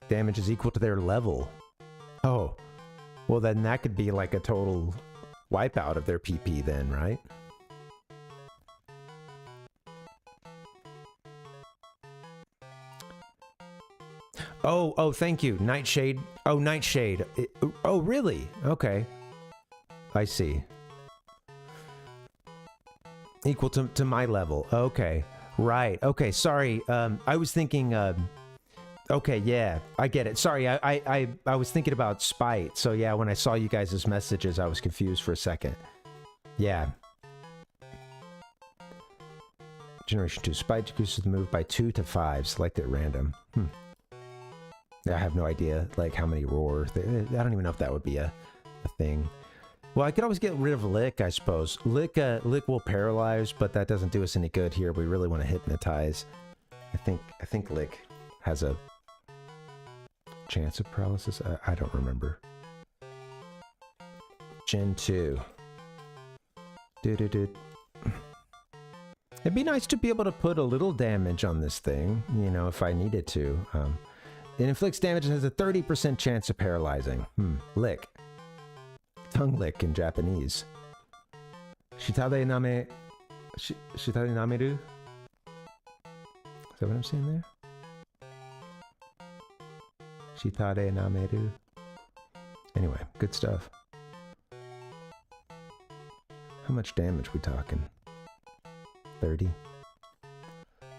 Damage is equal to their level. Oh. Well, then that could be like a total wipeout of their PP then, right? Oh, thank you. Nightshade. Oh, Nightshade. Oh, really? Okay. I see. Equal to my level. Okay. Right. Okay, sorry. I was thinking, okay, yeah, I get it. Sorry, I was thinking about Spite. So yeah, when I saw you guys' messages, I was confused for a second. Yeah. Generation 2. Spite decreases the move by 2 to 5. Select at random. I have no idea, like, how many roar. I don't even know if that would be a thing. Well, I could always get rid of Lick, I suppose. Lick will paralyze, but that doesn't do us any good here. We really want to hypnotize. I think Lick has a chance of paralysis. I don't remember. Gen 2. It'd be nice to be able to put a little damage on this thing, you know, if I needed to. It inflicts damage and has a 30% chance of paralyzing. Lick. Tongue lick in Japanese. Shitade name... Shitade nameru? Is that what I'm saying there? Shitade nameru. Anyway, good stuff. How much damage we talking? 30? Yeah.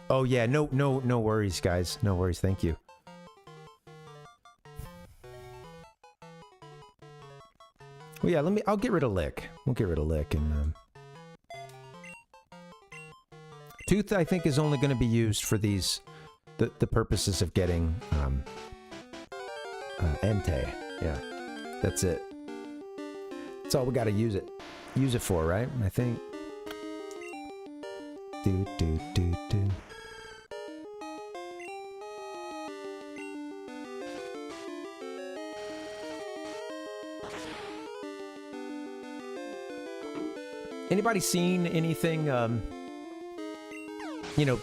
Oh yeah, no worries, guys. No worries, thank you. Well, yeah, I'll get rid of Lick. We'll get rid of Lick and, Tooth, I think, is only going to be used for these, the purposes of getting, Entei. Yeah, that's it. That's all we got to use it for, right? I think. Do. Anybody seen anything, you know,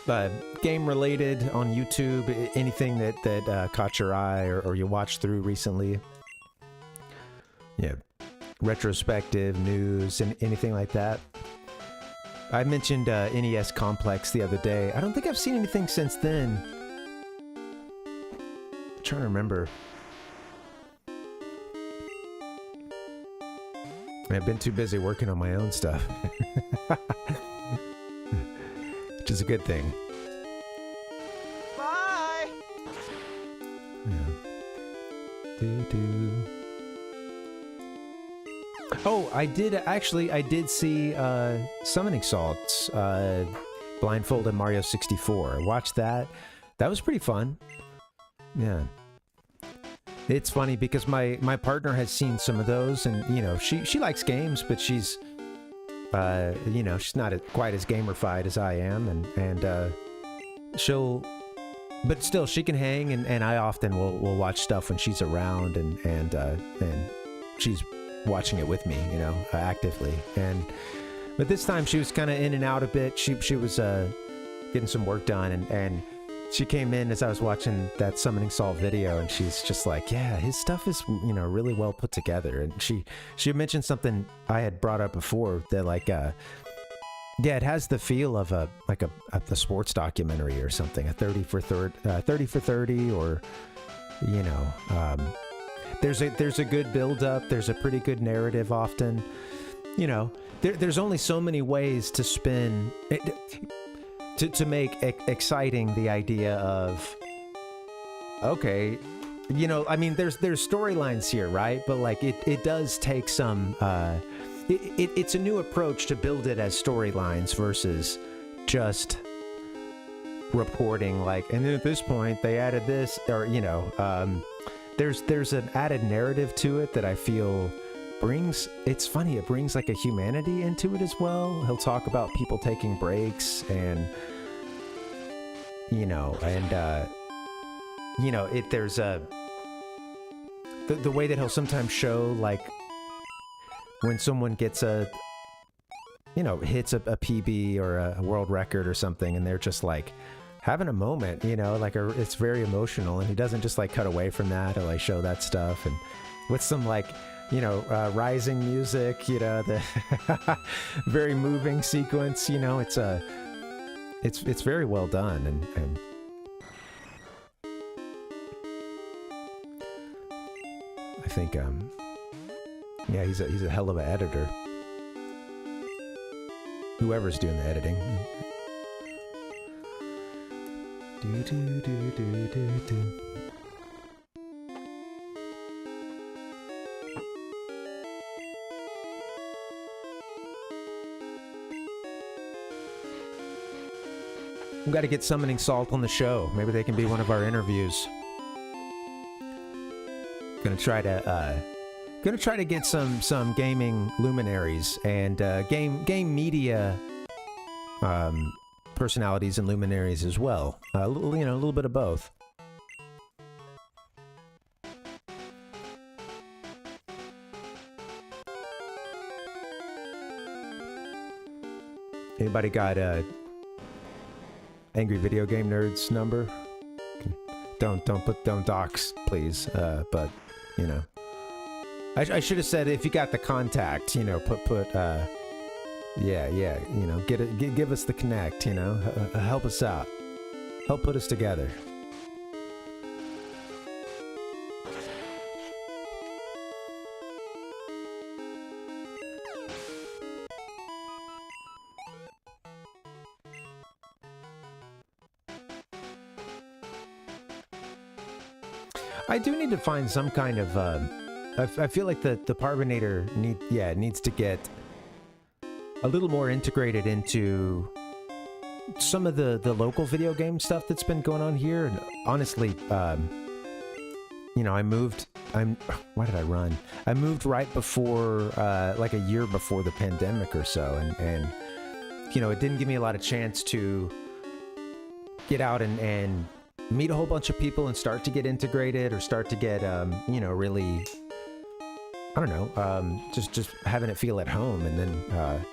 game related on YouTube? Anything that caught your eye or you watched through recently? Yeah, retrospective news and anything like that. I mentioned NES Complex the other day. I don't think I've seen anything since then. I'm trying to remember. I've been too busy working on my own stuff. Which is a good thing. Bye! Yeah. Oh, I did see Summoning Salts, Blindfolded Mario 64. I watched that. That was pretty fun. Yeah. It's funny because my partner has seen some of those, and you know she likes games, but she's you know, she's not quite as gamerfied as I am, and but still she can hang, and I often will watch stuff when she's around, and she's watching it with me, you know, actively. But this time she was kind of in and out a bit. She was getting some work done, and she came in as I was watching that Summoning Salt video, and she's just like, yeah, his stuff is, you know, really well put together. And she mentioned something I had brought up before, that like, yeah, it has the feel of a sports documentary or something, a 30 for 30, or, you know, there's a good build up. There's a pretty good narrative often, you know, there's only so many ways to spin it, to make exciting the idea of, okay, you know, I mean, there's storylines here, right? But like it does take some, it's a new approach to build it as storylines versus just reporting like, and then at this point they added this, or, you know, there's an added narrative to it that I feel brings, it's funny, it brings like a humanity into it as well. He'll talk about people taking breaks, and you know, and you know, there's a the way that he'll sometimes show like when someone gets hits a PB or a world record or something, and they're just like having a moment, you know, like it's very emotional, and he doesn't just like cut away from that or like show that stuff, and with some like rising music, the very moving sequence, it's very well done, and I think he's a hell of an editor. Whoever's doing the editing. We've got to get Summoning Salt on the show. Maybe they can be one of our interviews. Gonna try to get some gaming luminaries and game media personalities and luminaries as well. A little bit of both. Anybody got Angry Video Game Nerds number? Don't dox, please. But I should have said if you got the contact, give us the connect, help us out, help put us together. I do need to find some kind of I feel like the Parvinator needs to get a little more integrated into some of the local video game stuff that's been going on here. And honestly, why did I run? I moved right before, like a year before the pandemic or so. And it didn't give me a lot of chance to get out and meet a whole bunch of people and start to get integrated or start to get, really, I don't know, just having it feel at home. And then,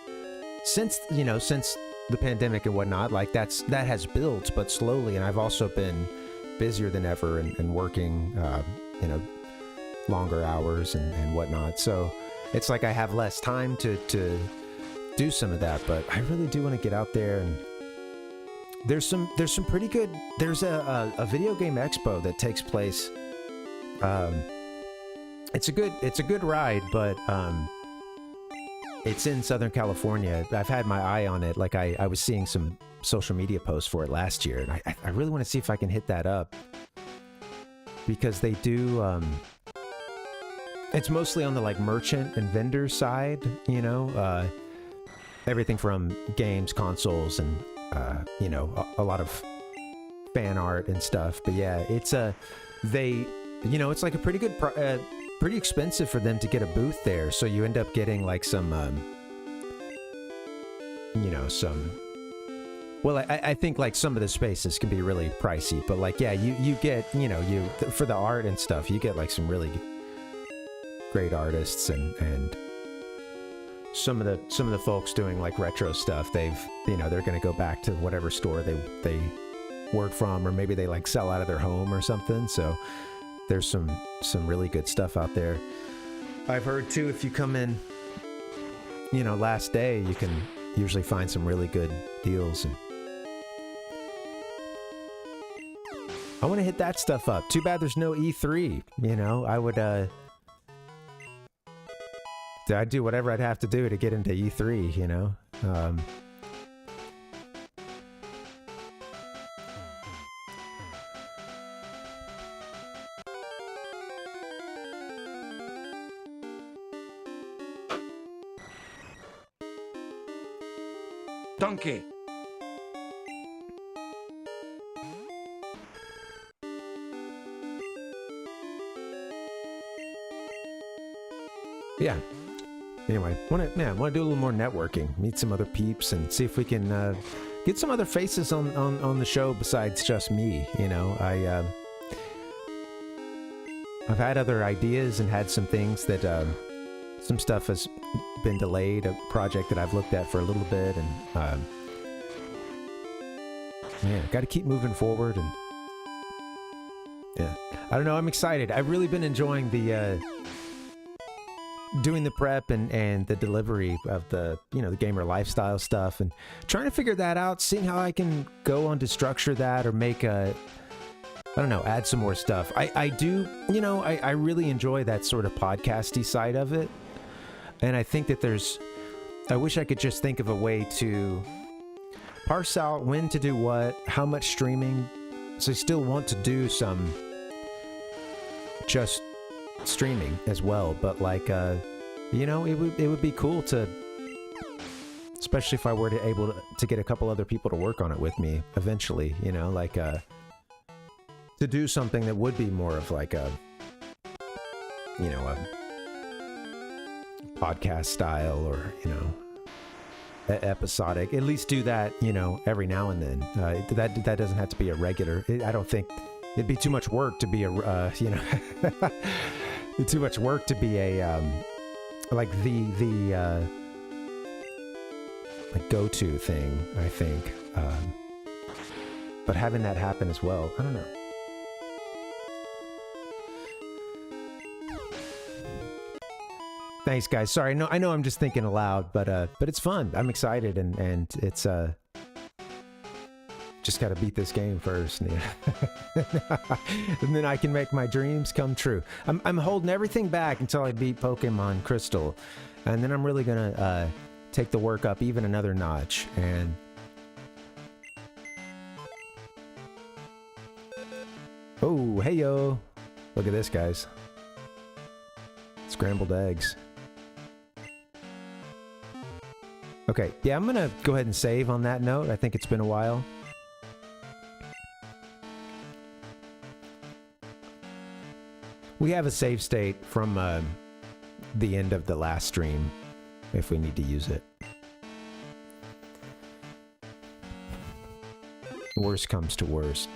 since the pandemic and whatnot, like that has built, but slowly. And I've also been busier than ever and working, longer hours and whatnot. So it's like I have less time to do some of that, but I really do want to get out there. And there's some pretty good, there's a video game expo that takes place. It's a good ride, but, it's in Southern California. I've had my eye on it. Like I was seeing some social media posts for it last year, and I really want to see if I can hit that up, because they do. It's mostly on the like merchant and vendor side, everything from games, consoles, and a lot of fan art and stuff. But yeah, it's it's like a pretty good. Pretty expensive for them to get a booth there, so you end up getting like some I think like some of the spaces can be really pricey, but like you get for the art and stuff, you get like some really great artists and some of the folks doing like retro stuff. They're gonna go back to whatever store they work from, or maybe they like sell out of their home or something. So there's some really good stuff out there. I've heard too, if you come in, last day, you can usually find some really good deals. And I want to hit that stuff up. Too bad there's no E3. I would, I'd do whatever I'd have to do to get into E3. Donkey. Yeah. Anyway, want to do a little more networking, meet some other peeps, and see if we can get some other faces on the show besides just me. I've had other ideas and had some things that some stuff has been delayed, a project that I've looked at for a little bit, and got to keep moving forward. And I don't know, I'm excited. I've really been enjoying the doing the prep and the delivery of the, you know, the gamer lifestyle stuff, and trying to figure that out, seeing how I can go on to structure that or make a, I don't know, add some more stuff. I do, you know, I really enjoy that sort of podcasty side of it. And I think that I wish I could just think of a way to parse out when to do what, how much streaming. So I still want to do some just streaming as well, but like, you know, it would be cool to, especially if I were able to get a couple other people to work on it with me eventually, you know, like, to do something that would be more of like a, you know, a podcast style, or, you know, episodic. At least do that, you know, every now and then. That doesn't have to be a regular. I don't think it'd be too much work to be a, you know, too much work to be a, like the like go-to thing, I think. But having that happen as well, I don't know. Thanks, guys. Sorry, I know I'm just thinking aloud, but it's fun. I'm excited, and it's just got to beat this game first, and then I can make my dreams come true. I'm holding everything back until I beat Pokemon Crystal, and then I'm really gonna take the work up even another notch. And oh, hey yo, look at this, guys. Scrambled eggs. Okay, yeah, I'm gonna go ahead and save on that note. I think it's been a while. We have a save state from the end of the last stream, if we need to use it. Worst comes to worst.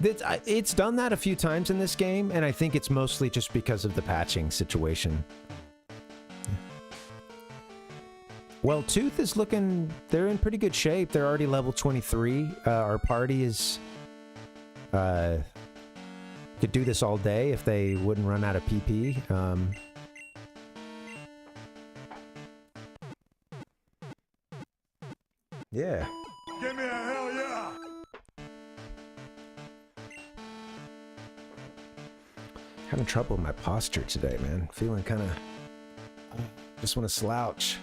It's done that a few times in this game, and I think it's mostly just because of the patching situation. Well, Tooth is looking, they're in pretty good shape. They're already level 23. Our party is, could do this all day if they wouldn't run out of PP. Yeah. Give me a hell yeah! Having trouble with my posture today, man. Feeling kind of, just want to slouch.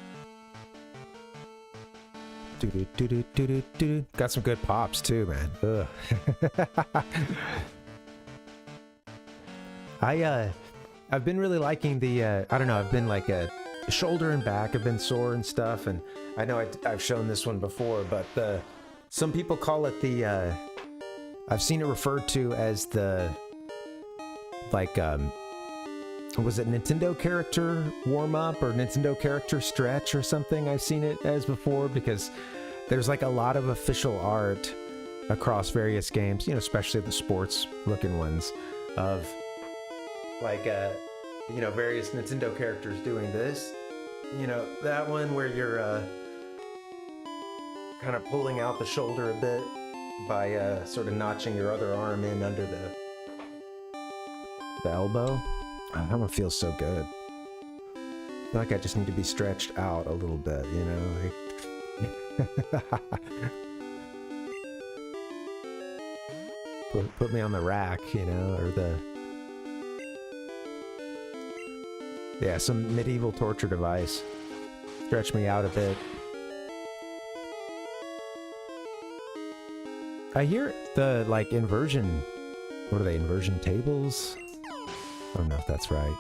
Got some good pops too, man. Ugh. I've been really liking the, I don't know, I've been like a shoulder and back have been sore and stuff, and I know I've shown this one before, but some people call it the, I've seen it referred to as the, like, was it Nintendo character warm-up or Nintendo character stretch or something? I've seen it as before, because there's like a lot of official art across various games, you know, especially the sports looking ones, of like, you know, various Nintendo characters doing this. You know, that one where you're kind of pulling out the shoulder a bit by sort of notching your other arm in under the elbow. Oh, that one feels so good. I feel like I just need to be stretched out a little bit, you know? Like put me on the rack, you know, or the... Yeah, some medieval torture device. Stretch me out a bit. I hear the, like, inversion... What are they, inversion tables? I don't know if that's right.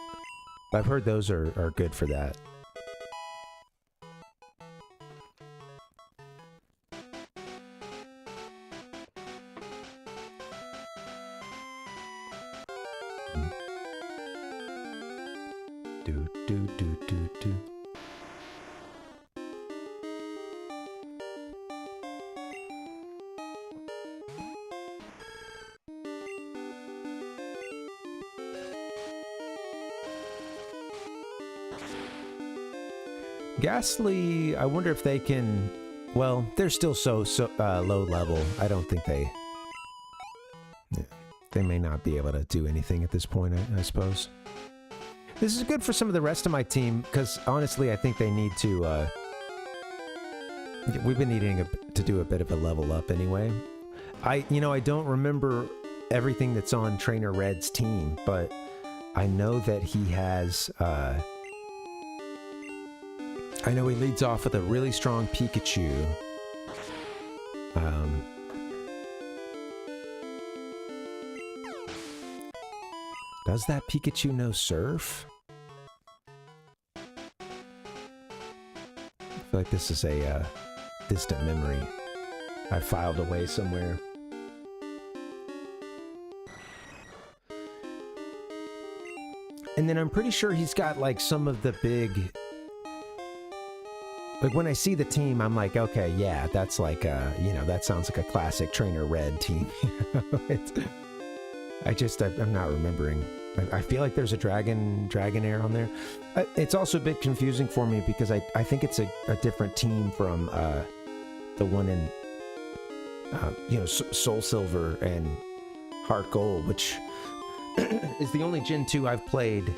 But I've heard those are good for that. Do. Ghastly, I wonder if they can... Well, they're still so low level. I don't think they... Yeah, they may not be able to do anything at this point, I suppose. This is good for some of the rest of my team, because honestly, I think they need to, we've been needing to do a bit of a level up anyway. I don't remember everything that's on Trainer Red's team, but I know that he has, I know he leads off with a really strong Pikachu. Does that Pikachu know Surf? I feel like this is a distant memory I filed away somewhere. And then I'm pretty sure he's got like some of the big... Like when I see the team, I'm like, okay, yeah, that's like, that sounds like a classic Trainer Red team. I'm not remembering. I feel like there's a Dragonair on there. It's also a bit confusing for me because I think it's a different team from the one in, Soul Silver and Heart Gold, which is the only Gen 2 I've played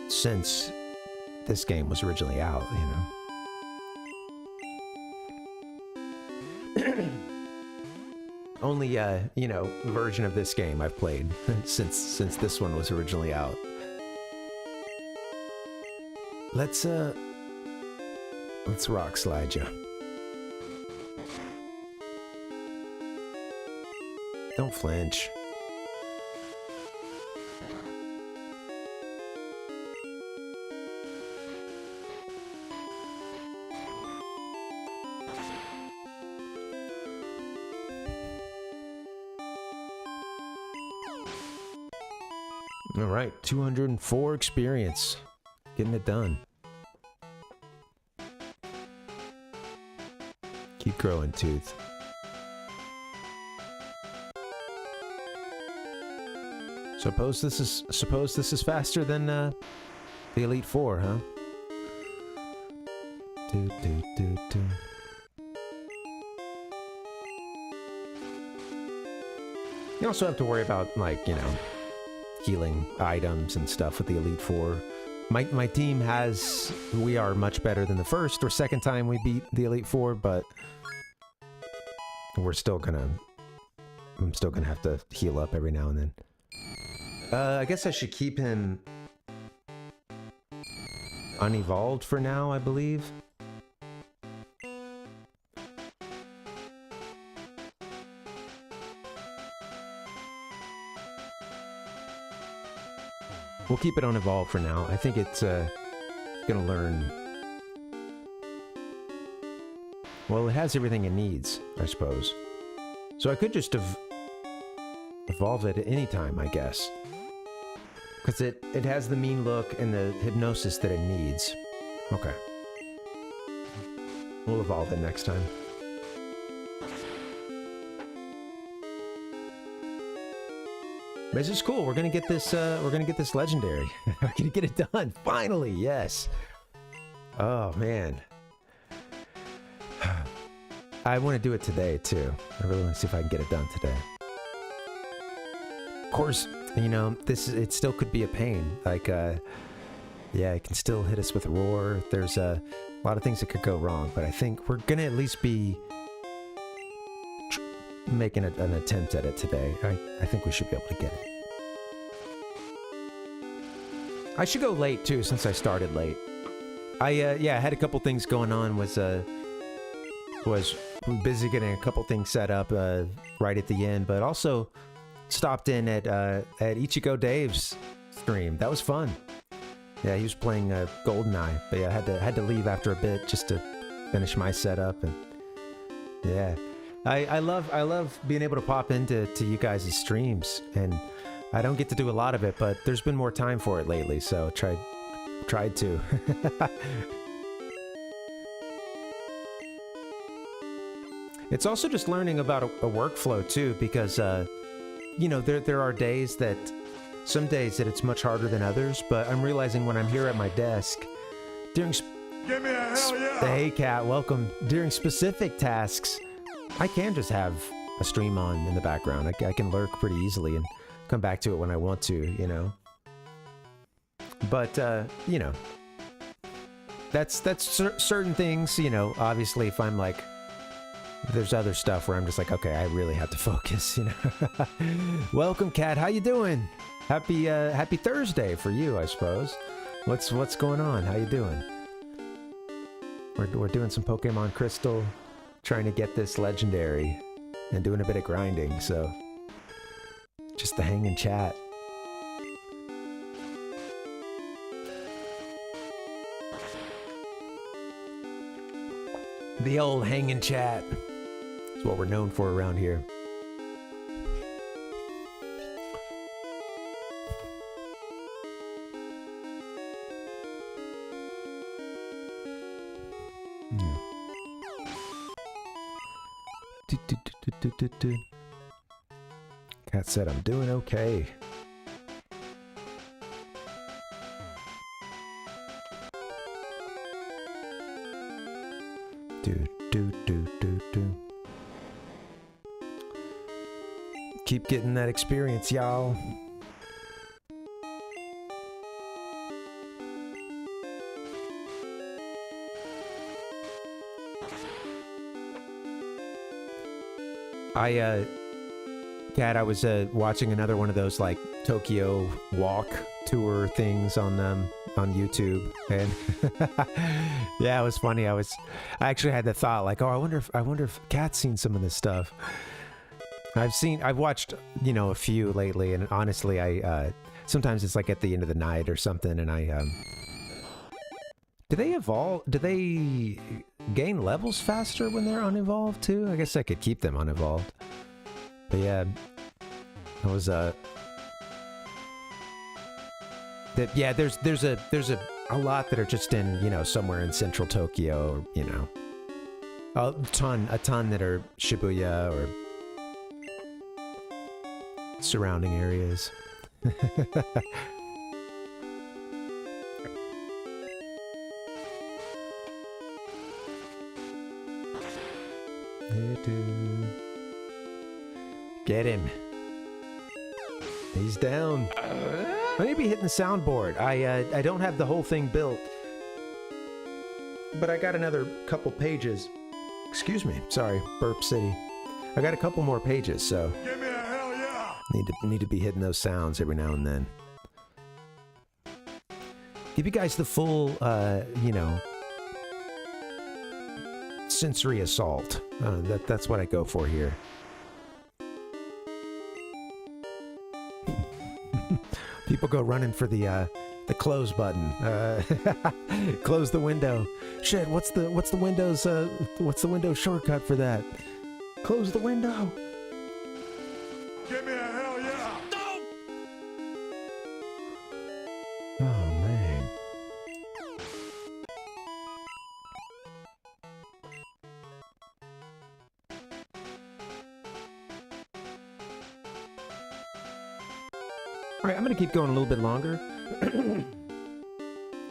since this game was originally out, Only, version of this game I've played since this one was originally out. Let's rock slide ya. Don't flinch. All right, 204 experience. Getting it done. Keep growing, Tooth. Suppose this is faster than the Elite Four, huh? You also have to worry about, like, healing items and stuff with the Elite Four. My team we are much better than the first or second time we beat the Elite Four, but I'm still gonna have to heal up every now and then. I guess I should keep him unevolved for now, I believe. We'll keep it unevolved for now. I think it's gonna learn. Well, it has everything it needs, I suppose. So I could just evolve it at any time, I guess. Because it has the mean look and the hypnosis that it needs. Okay. We'll evolve it next time. This is cool. We're gonna get this. We're gonna get this legendary. We're gonna get it done finally. Yes. Oh man. I want to do it today too. I really want to see if I can get it done today. Of course, it still could be a pain. Like, yeah, it can still hit us with a roar. There's a lot of things that could go wrong, but I think we're gonna at least be making an attempt at it today. I think we should be able to get it. I should go late too, since I started late. I had a couple things going on. Was busy getting a couple things set up right at the end, but also stopped in at Ichigo Dave's stream. That was fun. Yeah, he was playing GoldenEye, but yeah, I had to leave after a bit just to finish my setup, and yeah. I love being able to pop into you guys' streams, and I don't get to do a lot of it, but there's been more time for it lately, so tried to. It's also just learning about a workflow too, because there are days that some days that it's much harder than others, but I'm realizing when I'm here at my desk during Give me a hell yeah! the Hey Cat, welcome, during specific tasks, I can just have a stream on in the background. I can lurk pretty easily and come back to it when I want to, But, you know, that's certain things, you know, obviously if I'm like, there's other stuff where I'm just like, okay, I really have to focus, you know. Welcome, Kat. How you doing? Happy Thursday for you, I suppose. What's going on? How you doing? We're doing some Pokemon Crystal, trying to get this legendary, and doing a bit of grinding, so just the hang and chat. The old hang and chat. It's what we're known for around here. Cat said, I'm doing okay. Do. Keep getting that experience, y'all. Kat, I was watching another one of those like Tokyo walk tour things on YouTube, and yeah, it was funny. I actually had the thought like, oh, I wonder if Kat's seen some of this stuff. I've watched, you know, a few lately, and honestly, I sometimes it's like at the end of the night or something, and I do they evolve? Do they gain levels faster when they're unevolved too? I guess I could keep them unevolved. But yeah, I was there's a lot that are just in, you know, somewhere in central Tokyo, or, you know, a ton that are Shibuya or surrounding areas. Get him. He's down. I need to be hitting the soundboard. I don't have the whole thing built, but I got another couple pages. Excuse me. Sorry, Burp City. I got a couple more pages, so Give me a hell yeah! need to be hitting those sounds every now and then. Give you guys the full, you know, sensory assault. That's what I go for here. People go running for the close button. Close the window. Shit, what's the Windows shortcut for that? Close the window. Give me a hell yeah! Oh man. All right, I'm gonna keep going a little bit longer.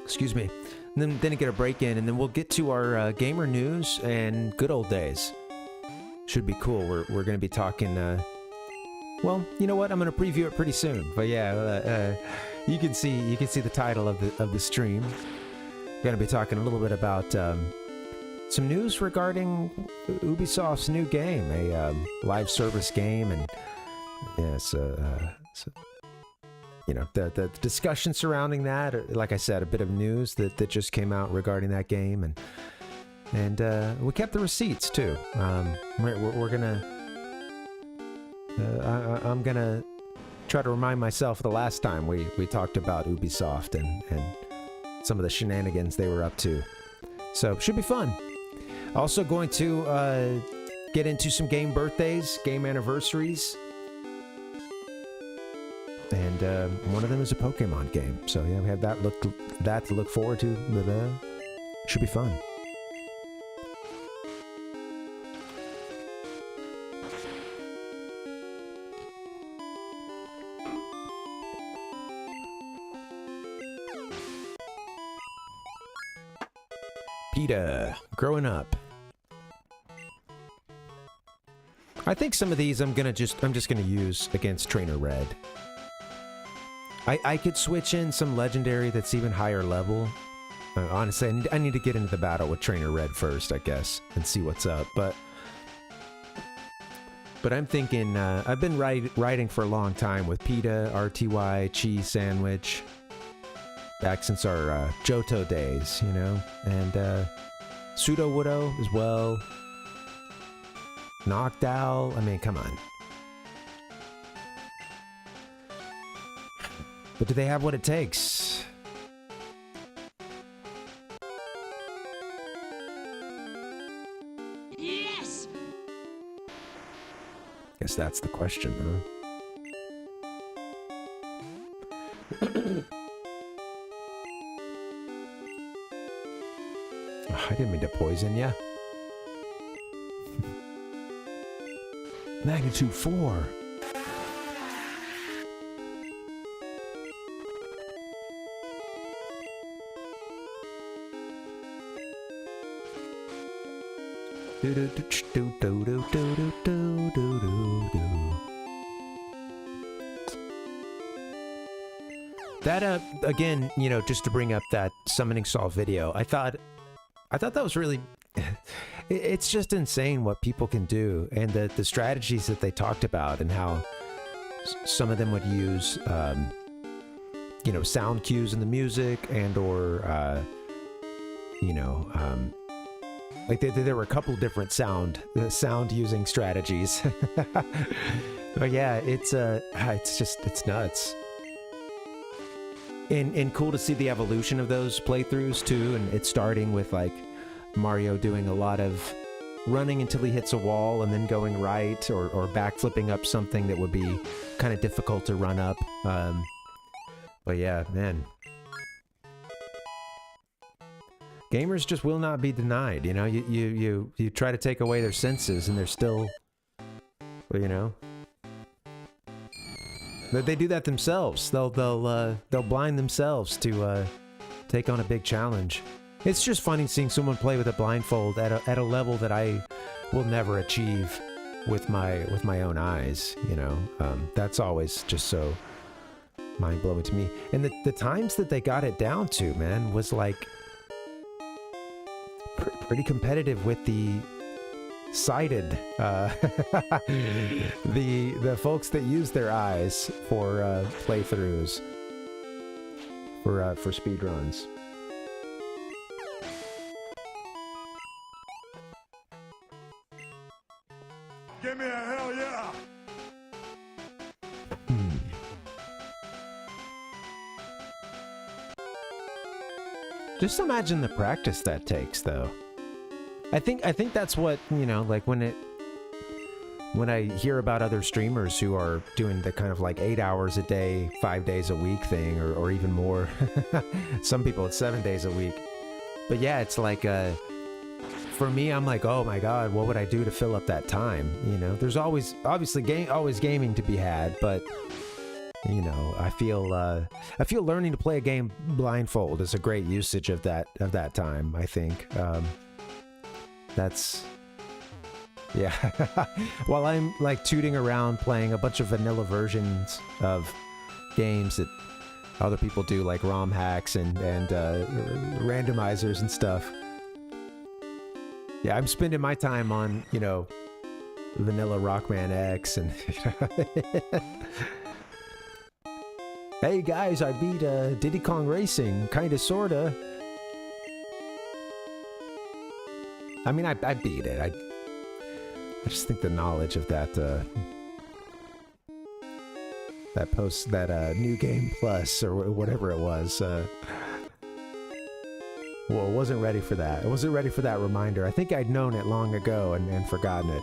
Excuse me. And then get a break in, and then we'll get to our gamer news and good old days. Should be cool. We're gonna be talking. Well, you know what? I'm gonna preview it pretty soon. But yeah, you can see the title of the stream. We're gonna be talking a little bit about some news regarding Ubisoft's new game, a live service game, and yes. You know, the discussion surrounding that, like I said, a bit of news that just came out regarding that game, and we kept the receipts too. We're gonna, I'm gonna try to remind myself of the last time we talked about Ubisoft and some of the shenanigans they were up to. So should be fun. Also going to get into some game birthdays, game anniversaries. And one of them is a Pokemon game, so yeah, we have that to look forward to. But should be fun. PETA, growing up. I think some of these I'm just gonna use against Trainer Red. I could switch in some legendary that's even higher level. Honestly, I need to get into the battle with Trainer Red first, I guess, and see what's up. But I'm thinking, I've been writing for a long time with PETA, RTY, Cheese Sandwich, back since our Johto days, you know, and Pseudo Widow as well. Noctowl, I mean, come on. But do they have what it takes? Yes! Guess that's the question, huh? Oh, I didn't mean to poison ya. Magnitude 4. That again, you know, just to bring up that summoning saw video, I thought that was really it's just insane what people can do, and the strategies that they talked about, and how some of them would use you know, sound cues in the music, and or you know, like there were a couple different sound using strategies. But yeah, it's nuts. And cool to see the evolution of those playthroughs too, and it's starting with like Mario doing a lot of running until he hits a wall and then going right, or backflipping up something that would be kind of difficult to run up. But yeah, man. Gamers just will not be denied, you know? You try to take away their senses and they're still, well, you know, they do that themselves. They'll blind themselves to take on a big challenge. It's just funny seeing someone play with a blindfold at a level that I will never achieve with my own eyes, you know? That's always just so mind-blowing to me. And the times that they got it down to, man, was like pretty competitive with the sighted, the folks that use their eyes for playthroughs, for speedruns. Give me a hell yeah! Just imagine the practice that takes, though. I think that's what, you know, like when I hear about other streamers who are doing the kind of like 8 hours a day, 5 days a week thing, or even more. Some people it's 7 days a week. But yeah, it's like, for me, I'm like, oh my God, what would I do to fill up that time? You know, there's obviously always gaming to be had, but you know, I feel learning to play a game blindfold is a great usage of that time, I think. That's, yeah. While I'm like tooting around playing a bunch of vanilla versions of games that other people do, like ROM hacks and randomizers and stuff. Yeah, I'm spending my time on, you know, vanilla Rockman X and hey guys, I beat Diddy Kong Racing, kinda sorta. I mean, I beat it. I just think the knowledge of that New Game Plus or whatever it was, well, it wasn't ready for that. It wasn't ready for that reminder. I think I'd known it long ago and forgotten it.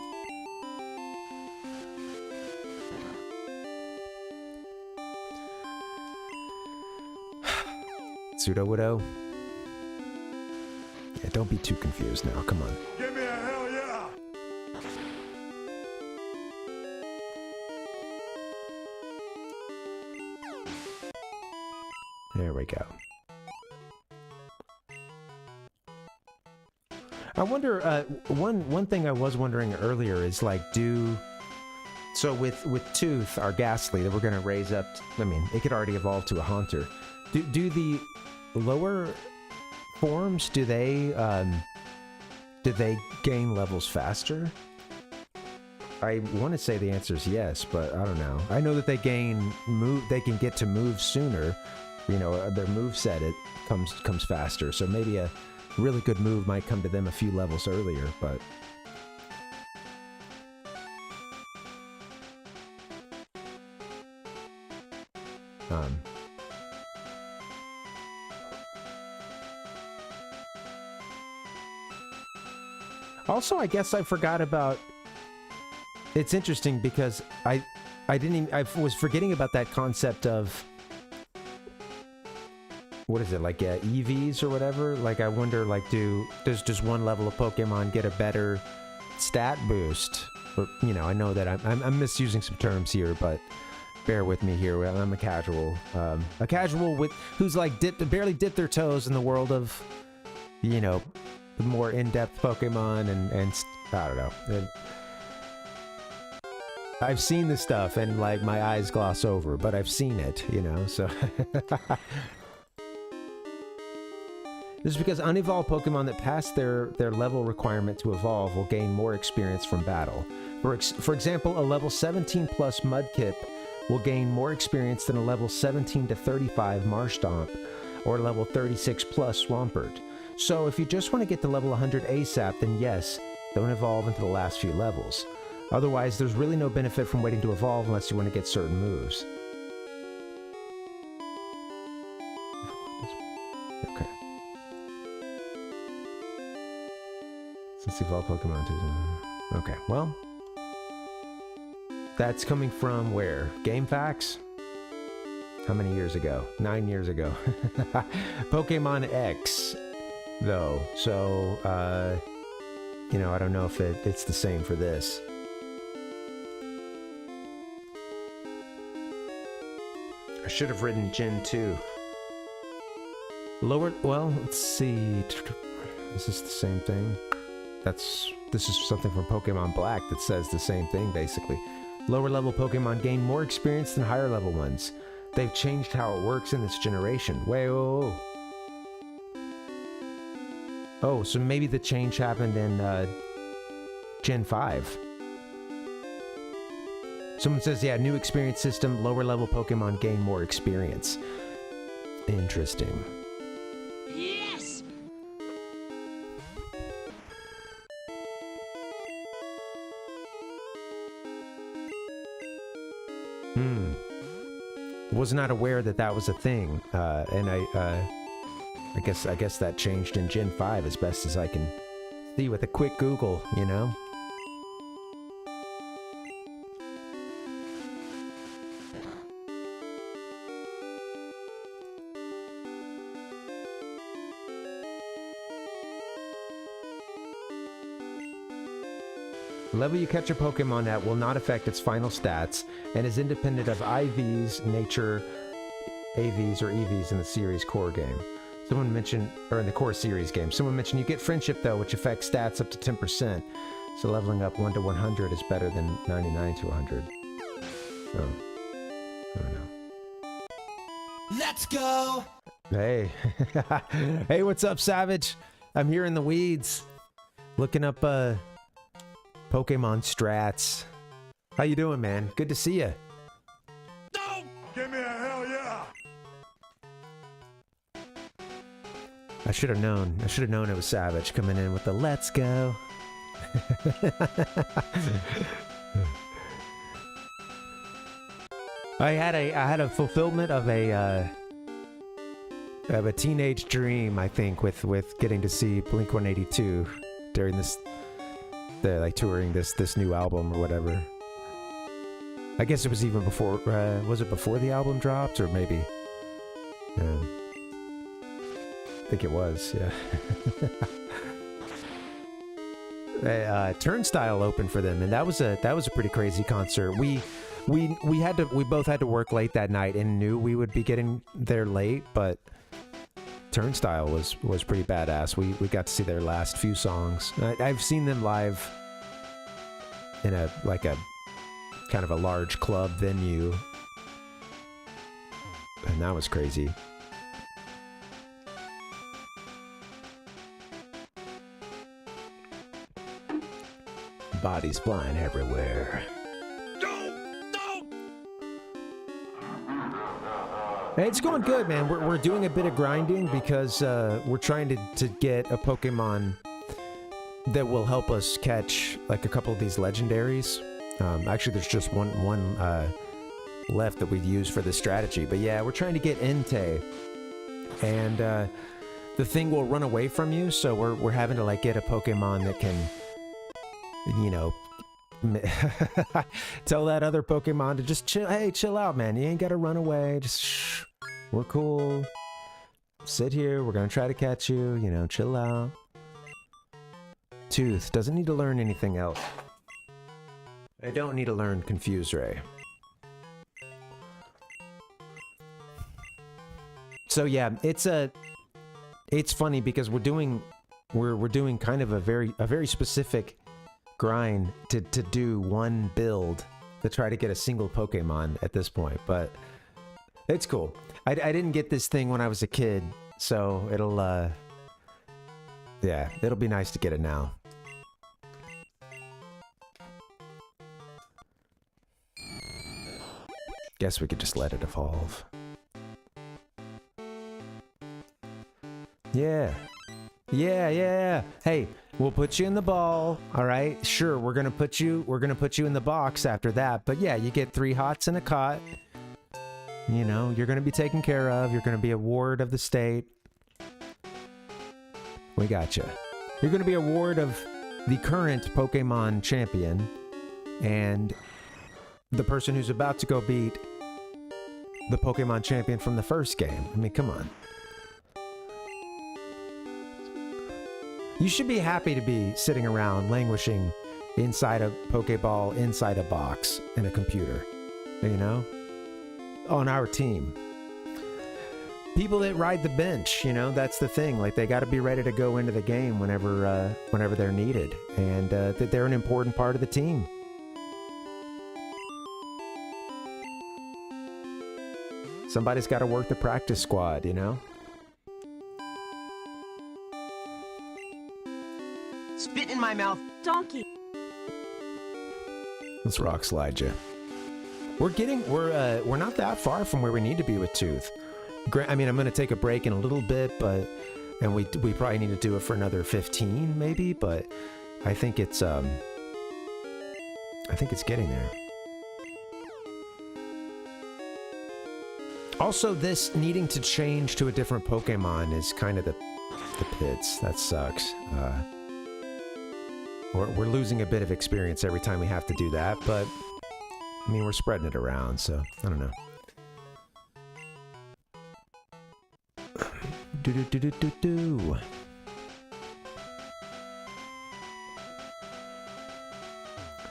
Pseudo Widow? Yeah, don't be too confused now. Come on. Give me a hell yeah! There we go. I wonder, one thing I was wondering earlier is like, so So with Tooth, our Ghastly, that we're going to raise up, I mean, it could already evolve to a Haunter. Do the lower forms, do they gain levels faster? I want to say the answer is yes, but I don't know. I know that they can get to move sooner. You know, their move set, it comes faster. So maybe a really good move might come to them a few levels earlier, but... Also, I guess I forgot about... It's interesting because I was forgetting about that concept of... What is it, like EVs or whatever? Like, I wonder, like, does just one level of Pokemon get a better stat boost? Or, you know, I know that I'm misusing some terms here, but bear with me here. I'm a casual who's like barely dipped their toes in the world of, you know, the more in-depth Pokemon and I don't know. I've seen the stuff and like my eyes gloss over, but I've seen it, you know, so. This is because unevolved Pokemon that pass their level requirement to evolve will gain more experience from battle. For example, a level 17 plus Mudkip will gain more experience than a level 17 to 35 Marshtomp or level 36 plus Swampert. So if you just want to get to level 100 ASAP, then yes, don't evolve into the last few levels. Otherwise, there's really no benefit from waiting to evolve unless you want to get certain moves. Okay. Since evolve Pokemon too. Okay, well. That's coming from where? GameFAQs? How many years ago? 9 years ago. Pokemon X, though. So, you know, I don't know if it's the same for this. I should have written Gen 2. Lower, well, let's see. Is this the same thing? This is something from Pokemon Black that says the same thing, basically. Lower level Pokemon gain more experience than higher level ones. They've changed how it works in this generation. Wait, whoa. Oh, so maybe the change happened in Gen 5. Someone says, yeah, new experience system, lower level Pokemon gain more experience. Interesting. Yes! Was not aware that was a thing, and I guess that changed in Gen 5 as best as I can see with a quick Google, you know? The level you catch a Pokemon at will not affect its final stats and is independent of IVs, nature, AVs, or EVs in the series core game. Someone mentioned, or in the core series game, someone mentioned you get friendship though, which affects stats up to 10%. So leveling up 1 to 100 is better than 99 to 100. Oh. I don't know. Let's go! Hey. Hey, what's up, Savage? I'm here in the weeds. Looking up, Pokemon strats. How you doing, man? Good to see you. No! Give me a hell yeah! I should have known. I should have known it was Savage coming in with the let's go. I had a fulfillment of a teenage dream, I think, with getting to see Blink-182 during this. They're like touring this new album or whatever. I guess it was even before. Was it before the album dropped, or maybe? I think it was. Yeah. Turnstile opened for them, and that was a pretty crazy concert. We both had to work late that night and knew we would be getting there late, but Turnstile was pretty badass. We got to see their last few songs. I've seen them live in a kind of a large club venue. And that was crazy. Bodies flying everywhere. Hey, it's going good, man. We're doing a bit of grinding because we're trying to get a Pokemon that will help us catch like a couple of these legendaries. Actually, there's just one left that we'd use for this strategy. But yeah, we're trying to get Entei, and the thing will run away from you. So we're having to like get a Pokemon that can, you know, tell that other Pokemon to just chill. Hey, chill out, man. You ain't got to run away. Just shh. We're cool. Sit here. We're gonna try to catch you. You know, chill out. Tooth doesn't need to learn anything else. I don't need to learn Confuse Ray. So yeah, it's funny because we're doing kind of a very specific grind to do one build to try to get a single Pokemon at this point, but it's cool. I didn't get this thing when I was a kid, so it'll yeah, it'll be nice to get it now. Guess we could just let it evolve. Yeah. Yeah. Hey, we'll put you in the ball. All right. Sure, we're gonna put you in the box after that. But yeah, you get 3 hots and a cot. You know, you're gonna be taken care of. You're gonna be a ward of the state. We got you. You're gonna be a ward of the current Pokemon champion and the person who's about to go beat the Pokemon champion from the first game. I mean, come on. You should be happy to be sitting around languishing inside a Pokeball, inside a box in a computer, you know? On our team. People that ride the bench, you know, that's the thing. Like, they got to be ready to go into the game whenever they're needed. And that they're an important part of the team. Somebody's got to work the practice squad, you know? Spit in my mouth. Donkey. Let's rock slide you. We're not that far from where we need to be with Tooth. I mean, I'm going to take a break in a little bit, and we probably need to do it for another 15 maybe, but I think it's getting there. Also, this needing to change to a different Pokemon is kind of the pits. That sucks. We're losing a bit of experience every time we have to do that, but I mean, we're spreading it around, so I don't know. Do.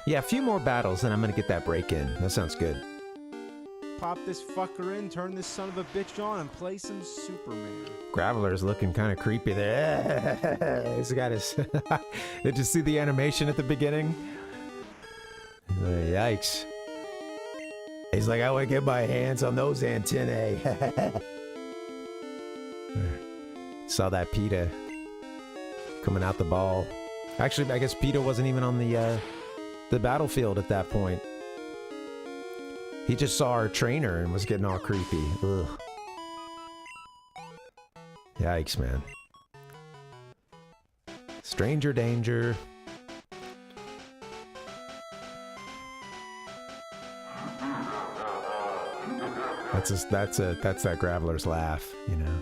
Yeah, a few more battles, and I'm gonna get that break in. That sounds good. Pop this fucker in, turn this son of a bitch on, and play some Superman. Graveler's looking kind of creepy there. He's got his... Did you see the animation at the beginning? Yikes. He's like, I want to get my hands on those antennae. Saw that PETA coming out the ball. Actually, I guess PETA wasn't even on the battlefield at that point. He just saw our trainer and was getting all creepy. Ugh. Yikes, man. Stranger danger. That's that Graveler's laugh, you know.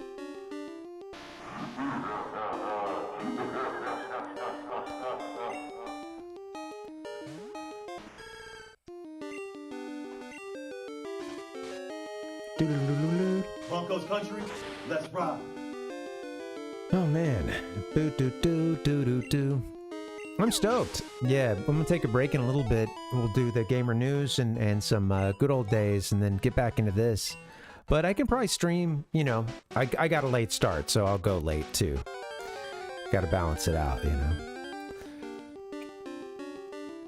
Broncos country, let's rock. Oh man. Boo doo doo doo doo doo. I'm stoked. Yeah, I'm gonna take a break in a little bit. We'll do the gamer news and some good old days and then get back into this. But I can probably stream, you know, I got a late start, so I'll go late too. Gotta balance it out, you know.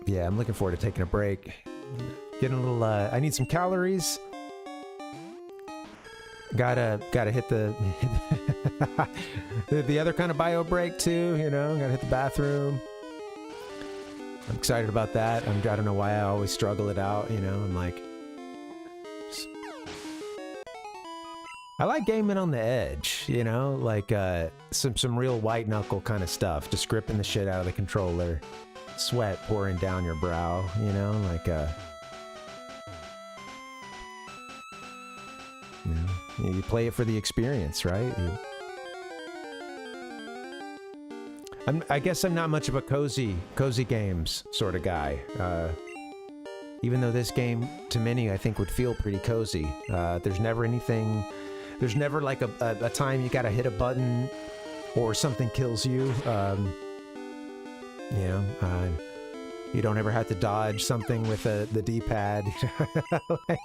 Yeah, I'm looking forward to taking a break. Getting a little, I need some calories. Gotta hit the the other kind of bio break too, you know, gotta hit the bathroom. I'm excited about that. I don't know why I always struggle it out, you know, I'm like... I like gaming on the edge, you know, like some real white knuckle kind of stuff, just gripping the shit out of the controller, sweat pouring down your brow, you know, like you know, you play it for the experience, right? I guess I'm not much of a cozy games sort of guy, even though this game to many I think would feel pretty cozy. There's never anything. There's never like a time you gotta hit a button or something kills you. You know, you don't ever have to dodge something with the D-pad. Like,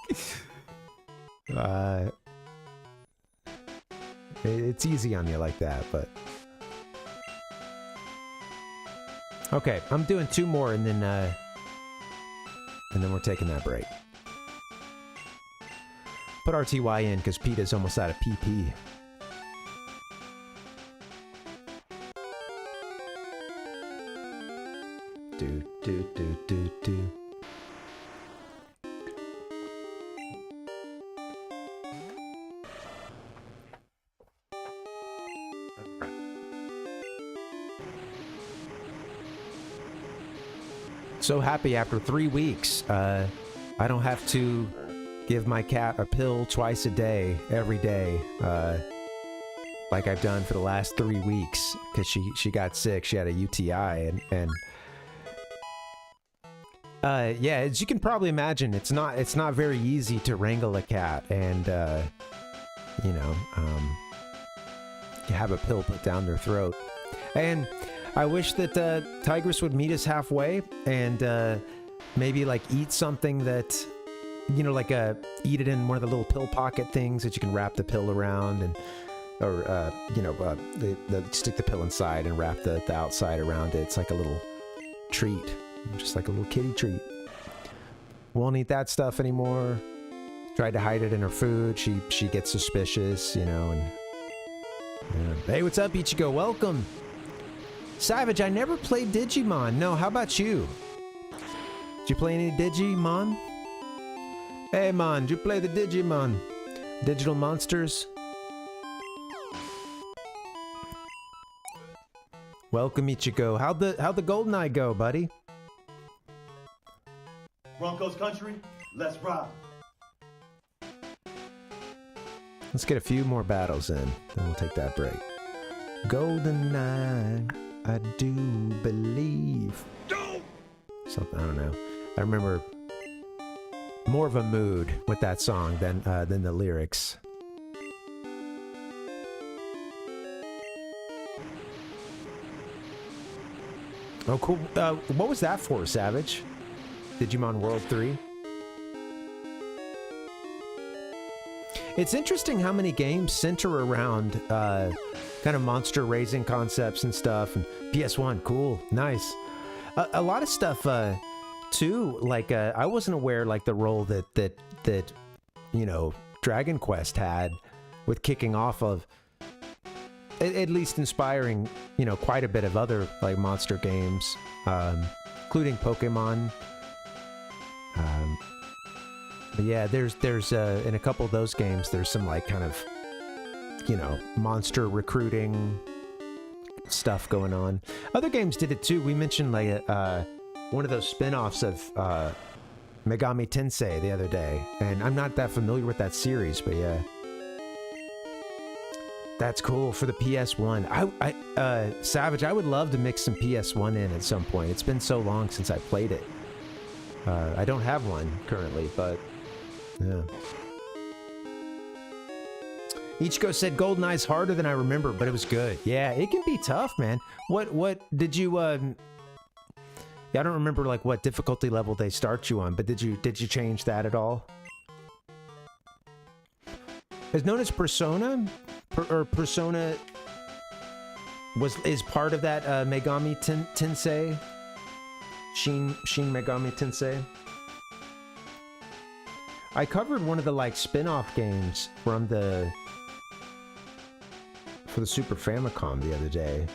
it's easy on you like that, but... Okay, I'm doing 2 more and then we're taking that break. Put RTY in because PETA's almost out of PP. Do. So happy after 3 weeks. I don't have to give my cat a pill twice a day, every day, like I've done for the last 3 weeks, because she got sick. She had a UTI, and yeah, as you can probably imagine, it's not very easy to wrangle a cat, and you know, you have a pill put down their throat, and I wish that Tigress would meet us halfway and maybe like eat something that, you know, like eat it in one of the little pill pocket things that you can wrap the pill around, and or you know, stick the pill inside and wrap the outside around it. It's like a little treat, just like a little kitty treat. Won't eat that stuff anymore. Tried to hide it in her food. She gets suspicious, you know. And yeah. Hey, what's up, Ichigo? Welcome. Savage, I never played Digimon. No, how about you? Did you play any Digimon? Hey, man, did you play the Digimon? Digital Monsters? Welcome, Ichigo. How'd the GoldenEye go, buddy? Broncos country, let's ride. Let's get a few more battles in, then we'll take that break. GoldenEye, I do believe. Something, I don't know. I remember more of a mood with that song than the lyrics. Oh, cool. What was that for, Savage? Digimon World 3? It's interesting how many games center around kind of monster raising concepts and stuff. And PS1, cool, nice. A lot of stuff too. Like I wasn't aware like the role that you know Dragon Quest had with kicking off of at least inspiring, you know, quite a bit of other like monster games, including Pokemon. But yeah, there's in a couple of those games, there's some like kind of, you know, monster recruiting stuff going on. Other games did it too. We mentioned like one of those spin-offs of Megami Tensei the other day, and I'm not that familiar with that series, but yeah. That's cool for the PS1. Savage, I would love to mix some PS1 in at some point. It's been so long since I played it. I don't have one currently, but yeah. Ichigo said GoldenEye's harder than I remember, but it was good. Yeah, it can be tough, man. What did you yeah, I don't remember like what difficulty level they start you on, but did you change that at all? It's known as Persona, or Persona is part of that Megami Tensei, Shin Megami Tensei. I covered one of the like spin-off games from the for the Super Famicom the other day.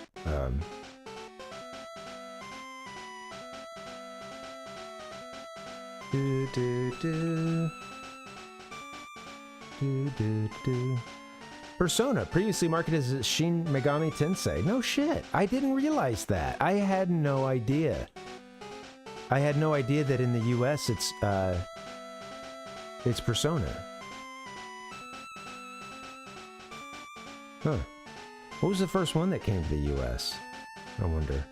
Persona, previously marketed as Shin Megami Tensei. No shit, I didn't realize that. I had no idea. I had no idea that in the US it's Persona. Huh. What was the first one that came to the US? I wonder.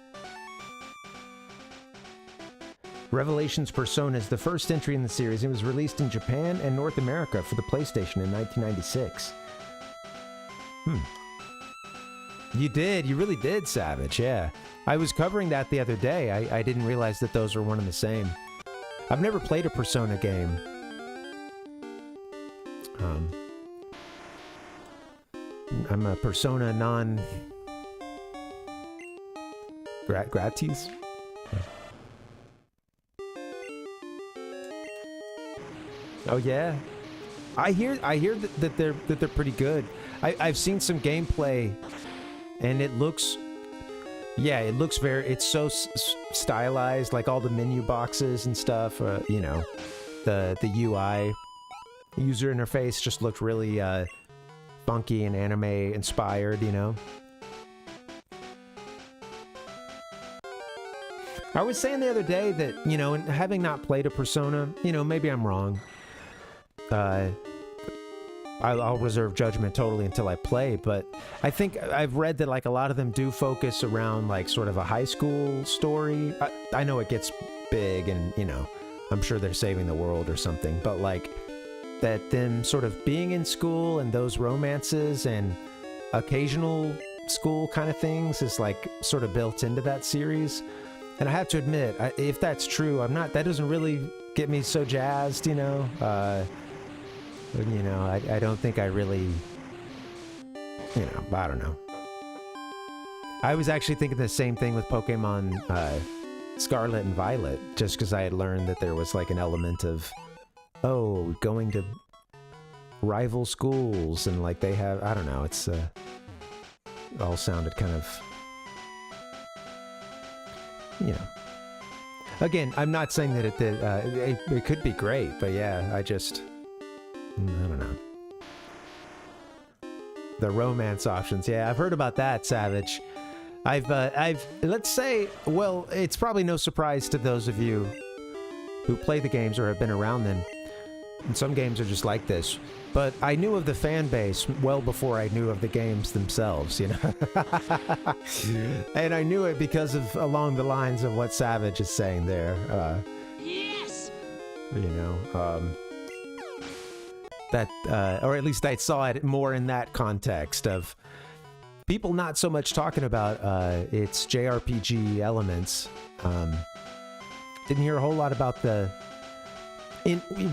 Revelations Persona is the first entry in the series. It was released in Japan and North America for the PlayStation in 1996. You did. You really did, Savage. Yeah. I was covering that the other day. I didn't realize that those were one and the same. I've never played a Persona game. I'm a Persona non... gratis? Oh yeah, I hear that they're pretty good. I've seen some gameplay, and it looks, yeah, it looks it's so stylized, like all the menu boxes and stuff. You know, the UI user interface just looked really funky and anime inspired. You know. I was saying the other day that, you know, and having not played a Persona, you know, maybe I'm wrong. I'll reserve judgment totally until I play, but I think I've read that like a lot of them do focus around like sort of a high school story. I know it gets big and, you know, I'm sure they're saving the world or something, but like that them sort of being in school and those romances and occasional school kind of things is like sort of built into that series. And I have to admit, if that's true, that doesn't really get me so jazzed, you know. You know, I don't think I really, you know, I don't know. I was actually thinking the same thing with Pokemon Scarlet and Violet, just because I had learned that there was like an element of, oh, going to rival schools, and like they have, I don't know, it's all sounded kind of, you know. Again, I'm not saying that it could be great, but yeah, I don't know. The romance options, yeah, I've heard about that, Savage. I've let's say, well, it's probably no surprise to those of you who play the games or have been around them. And some games are just like this. But I knew of the fan base well before I knew of the games themselves, you know? And I knew it because of along the lines of what Savage is saying there. Yes! You know, that, or at least I saw it more in that context of people not so much talking about its JRPG elements. Didn't hear a whole lot about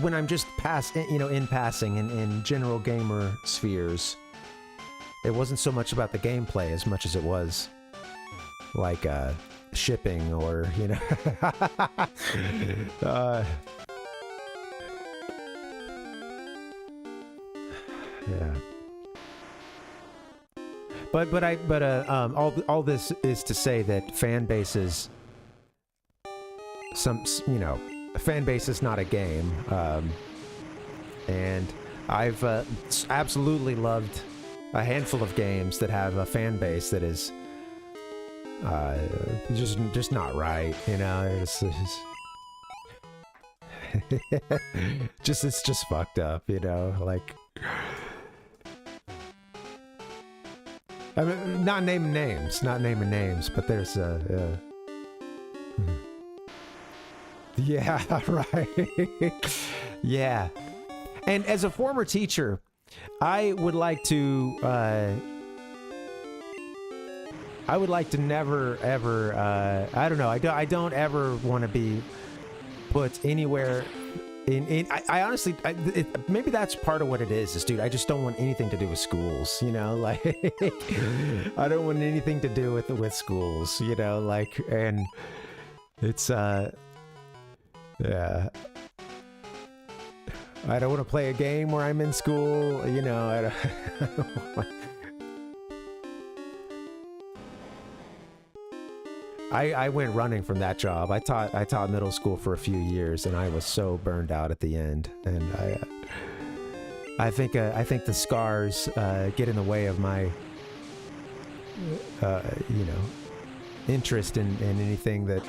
when I'm just in passing in general gamer spheres. It wasn't so much about the gameplay as much as it was like shipping or, you know. Yeah. But all this is to say that fan bases, you know, a fan base is not a game, and I've absolutely loved a handful of games that have a fan base that is just not right, you know. It's just fucked up, you know. Like, I mean, not naming names, but there's yeah, right. Yeah. And as a former teacher, I would like to never ever I don't know, I don't ever want to be put anywhere I honestly, maybe that's part of what it is, dude, I just don't want anything to do with schools, you know, like, I don't want anything to do with schools, you know, like, and it's, yeah. I don't want to play a game where I'm in school. You know, I don't I went running from that job. I taught middle school for a few years, and I was so burned out at the end. And I think the scars get in the way of my interest in anything that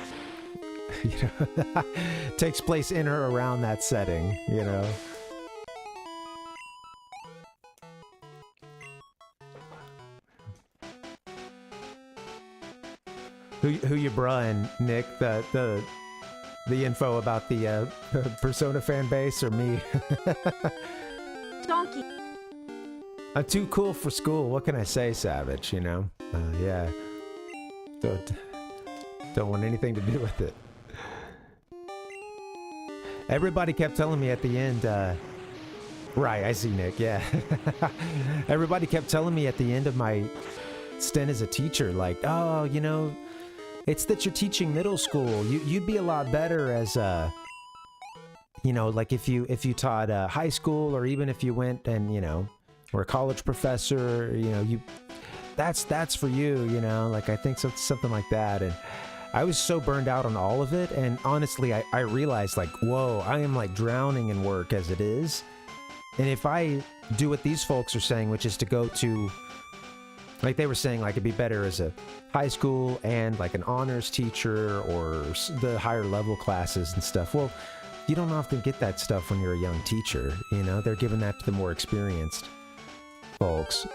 takes place in or around that setting. You know. Who you bruhin, Nick? The info about the Persona fan base or me? Donkey. I'm too cool for school. What can I say, Savage? You know? Yeah. Don't want anything to do with it. Everybody kept telling me at the end. Right, I see, Nick. Yeah. Everybody kept telling me at the end of my stint as a teacher, like, oh, you know. It's that you're teaching middle school. You'd be a lot better as like if you taught high school, or even if you went and were a college professor. That's for you. Like I think something like that. And I was so burned out on all of it. And honestly, I realized like, whoa, I am like drowning in work as it is. And if I do what these folks are saying, which is to go to, like they were saying, like it'd be better as a high school and like an honors teacher or the higher level classes and stuff. Well, you don't often get that stuff when you're a young teacher. They're giving that to the more experienced folks.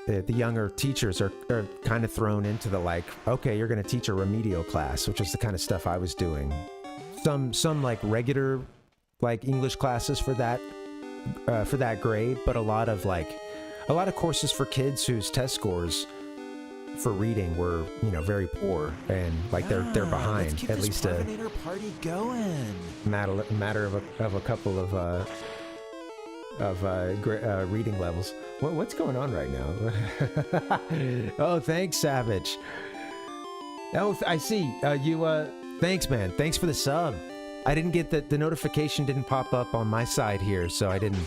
The younger teachers are kind of thrown into the like, okay, you're going to teach a remedial class, which is the kind of stuff I was doing. Some like regular like English classes for that grade, but a lot of courses for kids whose test scores for reading were, very poor, and like they're behind. Let's keep at this least Parvinator party going. Matter of a couple of reading levels. What's going on right now? Oh, thanks, Savage. Oh, I see. Thanks, man. Thanks for the sub. I didn't get the notification didn't pop up on my side here, so I didn't.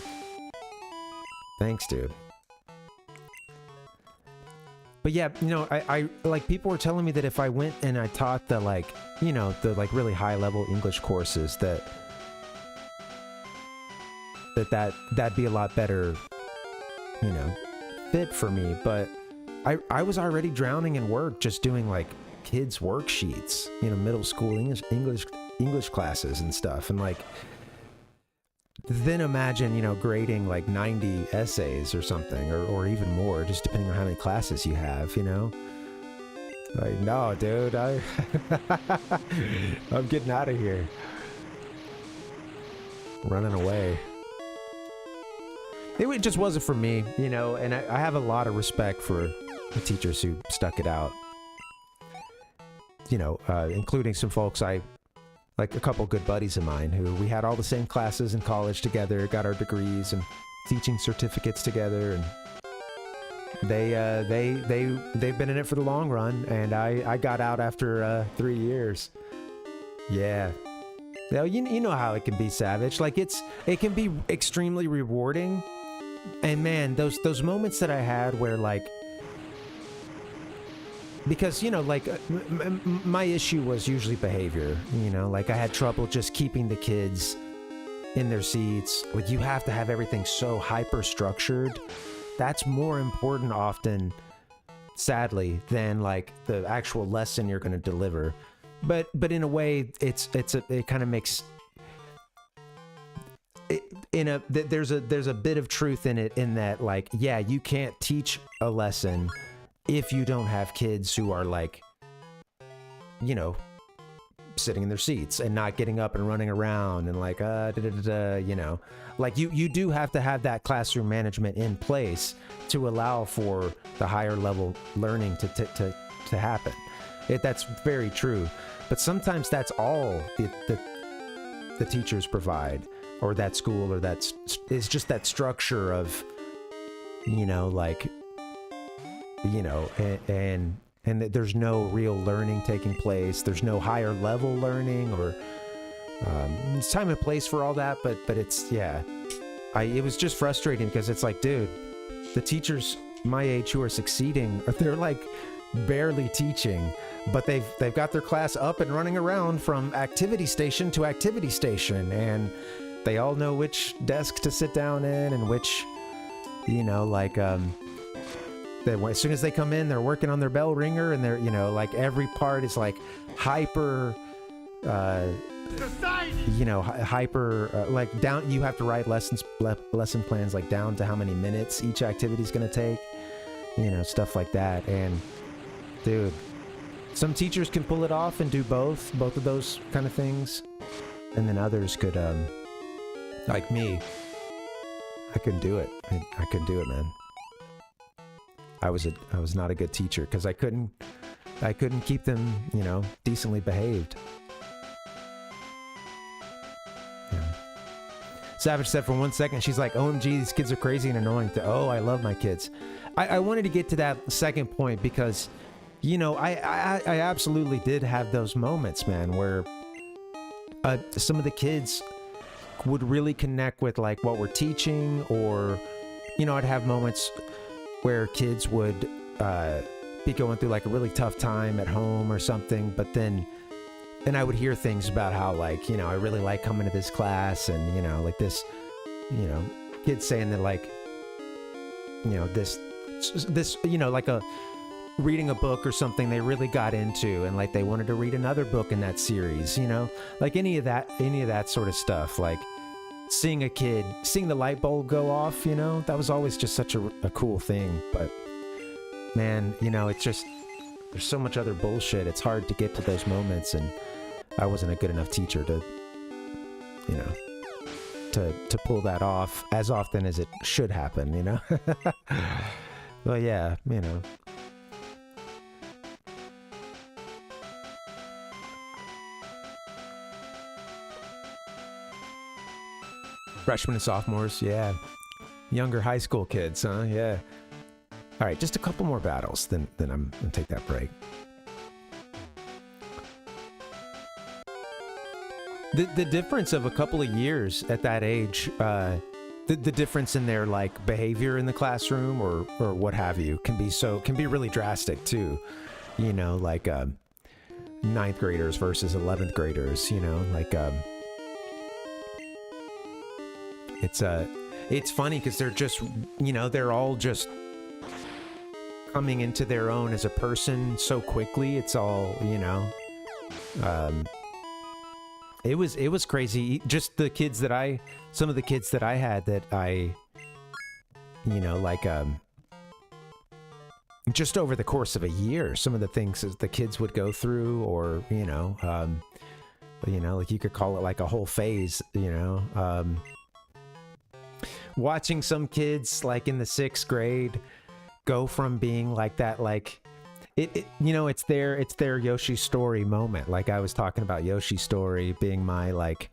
Thanks, dude. But yeah, I like people were telling me that if I went and I taught the really high level English courses that'd be a lot better, fit for me. But I was already drowning in work just doing like kids worksheets, middle school English classes and stuff, and like then imagine, grading like 90 essays or something, or even more, just depending on how many classes you have, Like, no, dude, I'm getting out of here. Running away. It just wasn't for me, and I have a lot of respect for the teachers who stuck it out. Including some folks like a couple good buddies of mine who we had all the same classes in college together, got our degrees and teaching certificates together, and they've been in it for the long run, and I got out after 3 years. Yeah. Now you know how it can be, Savage. Like it can be extremely rewarding, and man, those moments that I had where like. Because, my issue was usually behavior, like I had trouble just keeping the kids in their seats. Like you have to have everything so hyper structured. That's more important often, sadly, than like the actual lesson you're going to deliver. But in a way, it kind of makes it there's a bit of truth in it, in that like, yeah, you can't teach a lesson if you don't have kids who are like, sitting in their seats and not getting up and running around and like, like you do have to have that classroom management in place to allow for the higher level learning to happen. That's very true. But sometimes that's all the teachers provide, or that school, or it's just that structure of, and there's no real learning taking place. There's no higher level learning, or It's time and place for all that, but it's, yeah. It was just frustrating because it's like, dude, the teachers my age who are succeeding, they're like barely teaching, but they've got their class up and running around from activity station to activity station, and they all know which desk to sit down in and which, you know, like, as soon as they come in, they're working on their bell ringer, and they're, you know, like every part is like hyper, you know, hyper, like down, you have to write lesson plans like down to how many minutes each activity is going to take, you know, stuff like that. And dude, some teachers can pull it off and do both of those kind of things, and then others could, like me, I couldn't do it. I couldn't do it, man. I was not a good teacher because I couldn't keep them, you know, decently behaved. Yeah. Savage said for 1 second, she's like, OMG, these kids are crazy and annoying. Oh, I love my kids. I wanted to get to that second point because, you know, I absolutely did have those moments, man, where some of the kids would really connect with like what we're teaching, or, you know, I'd have moments where kids would be going through like a really tough time at home or something, but then I would hear things about how, like, you know, I really like coming to this class, and, you know, like this, you know, kids saying that, like, you know, this, you know, like reading a book or something they really got into, and like they wanted to read another book in that series, you know, like any of that sort of stuff, like seeing the light bulb go off, you know, that was always just such a cool thing. But man, you know, it's just, there's so much other bullshit, it's hard to get to those moments, and I wasn't a good enough teacher to, you know, to pull that off as often as it should happen, you know. Well, yeah, you know. Freshmen and sophomores, yeah. Younger high school kids, huh? Yeah. All right, just a couple more battles, then I'm gonna take that break. The difference of a couple of years at that age, the difference in their like behavior in the classroom or what have you can be really drastic too. You know, like 9th graders versus 11th graders. You know, like it's funny because they're just, you know, they're all just coming into their own as a person so quickly. It's all, you know, it was crazy. Just some of the kids that I had that I, you know, like, just over the course of a year, some of the things that the kids would go through, or, you know, like you could call it like a whole phase, you know, watching some kids like in the 6th grade go from being like that, like it you know, it's their Yoshi Story moment. Like I was talking about Yoshi Story being my like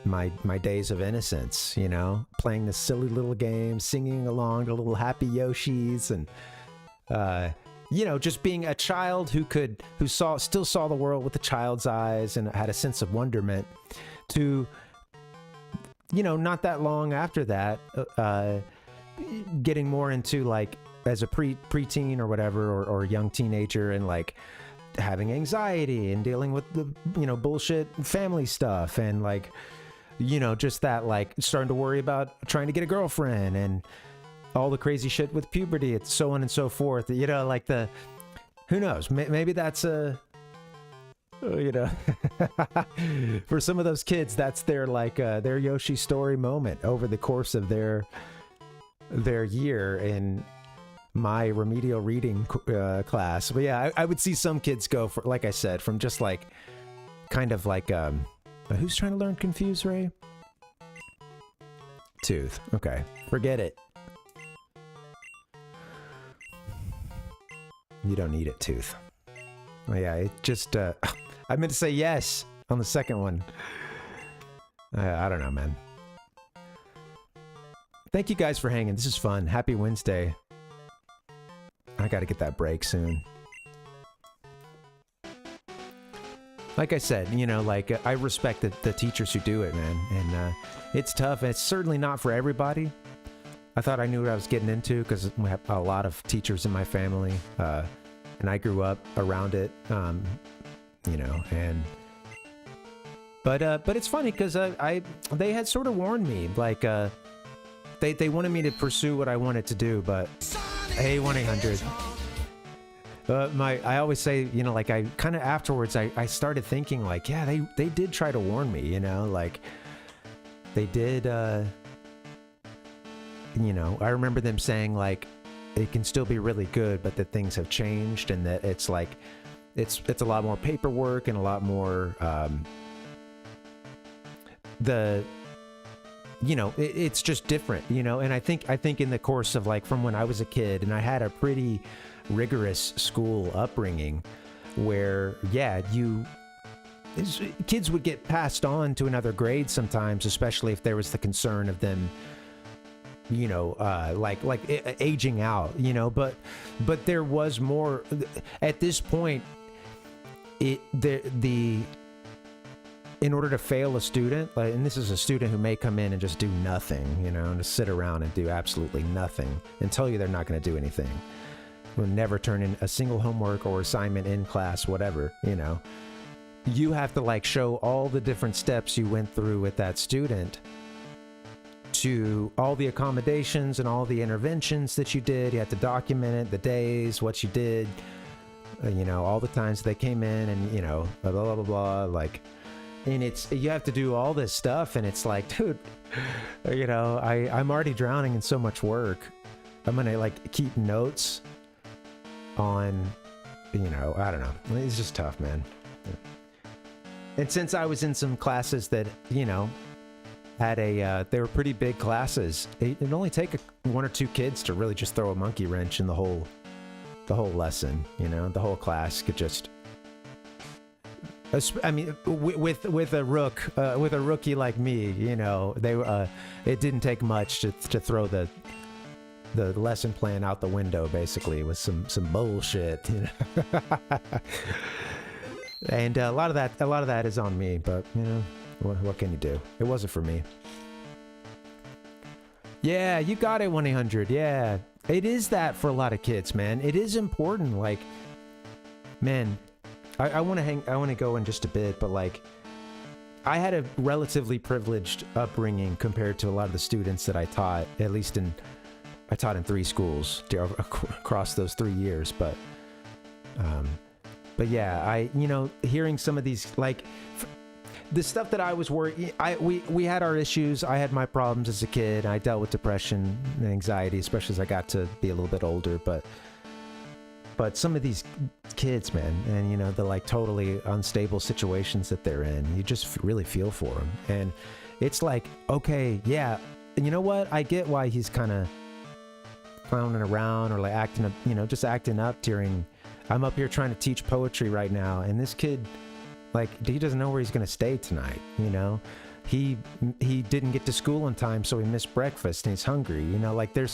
my days of innocence, you know, playing this silly little game, singing along to little happy Yoshis, and you know, just being a child who still saw the world with a child's eyes and had a sense of wonderment, to, you know, not that long after that, getting more into like as a preteen or whatever, or a young teenager, and like having anxiety and dealing with the, you know, bullshit family stuff, and like, you know, just that, like starting to worry about trying to get a girlfriend and all the crazy shit with puberty and so on and so forth, you know, like who knows, maybe that's you know, for some of those kids, that's their like their Yoshi Story moment over the course of their year in my remedial reading class. But yeah, I would see some kids go for, like I said, from just like kind of like who's trying to learn Confuse, Ray? Tooth. Okay, forget it. You don't need it, Tooth. Oh yeah, it just I meant to say yes on the second one. I don't know, man. Thank you guys for hanging. This is fun. Happy Wednesday. I gotta get that break soon. like I said, you know, like I respect the teachers who do it, man. And it's tough. And it's certainly not for everybody. I thought I knew what I was getting into because we have a lot of teachers in my family. And I grew up around it, you know, and... But it's funny because they had sort of warned me, like, they wanted me to pursue what I wanted to do, but hey, 1-800. I always say, you know, like I kind of afterwards, I started thinking like, yeah, they did try to warn me, you know, like they did, you know, I remember them saying like, it can still be really good, but that things have changed and that it's like, it's a lot more paperwork and a lot more, you know, it's just different, you know, and I think in the course of like from when I was a kid and I had a pretty rigorous school upbringing where, yeah, kids would get passed on to another grade sometimes, especially if there was the concern of them, you know, like aging out, you know, but there was more at this point. In order to fail a student, like, and this is a student who may come in and just do nothing, you know, and just sit around and do absolutely nothing and tell you they're not going to do anything. Will never turn in a single homework or assignment in class, whatever, you know. You have to like show all the different steps you went through with that student, to all the accommodations and all the interventions that you did. You have to document it, the days, what you did, you know, all the times they came in and, you know, blah, blah, blah, blah, like, and you have to do all this stuff and it's like, dude, you know, I'm already drowning in so much work. I'm going to like keep notes on, you know, I don't know. It's just tough, man. And since I was in some classes that, you know, had they were pretty big classes, it'd only take one or two kids to really just throw a monkey wrench in the whole lesson, you know, the whole class could just, I mean, with a rookie like me, you know, it didn't take much to throw the lesson plan out the window, basically, with some bullshit, you know. And a lot of that is on me, but you know, what can you do? It wasn't for me. Yeah, you got it, 1-800. Yeah, it is that for a lot of kids, man. It is important. Like, man, I want to go in just a bit, but like, I had a relatively privileged upbringing compared to a lot of the students that I taught. At least I taught in 3 schools across those 3 years, but yeah, you know, hearing some of these, like, the stuff that I was worried, we had our issues. I had my problems as a kid. I dealt with depression and anxiety, especially as I got to be a little bit older, but some of these kids, man, and you know, the like totally unstable situations that they're in, you just really feel for them. And it's like, okay, yeah, you know what? I get why he's kind of clowning around or like acting up, you know, just acting up during, I'm up here trying to teach poetry right now. And this kid, like, he doesn't know where he's going to stay tonight. You know, he didn't get to school in time, so he missed breakfast and he's hungry. You know, like there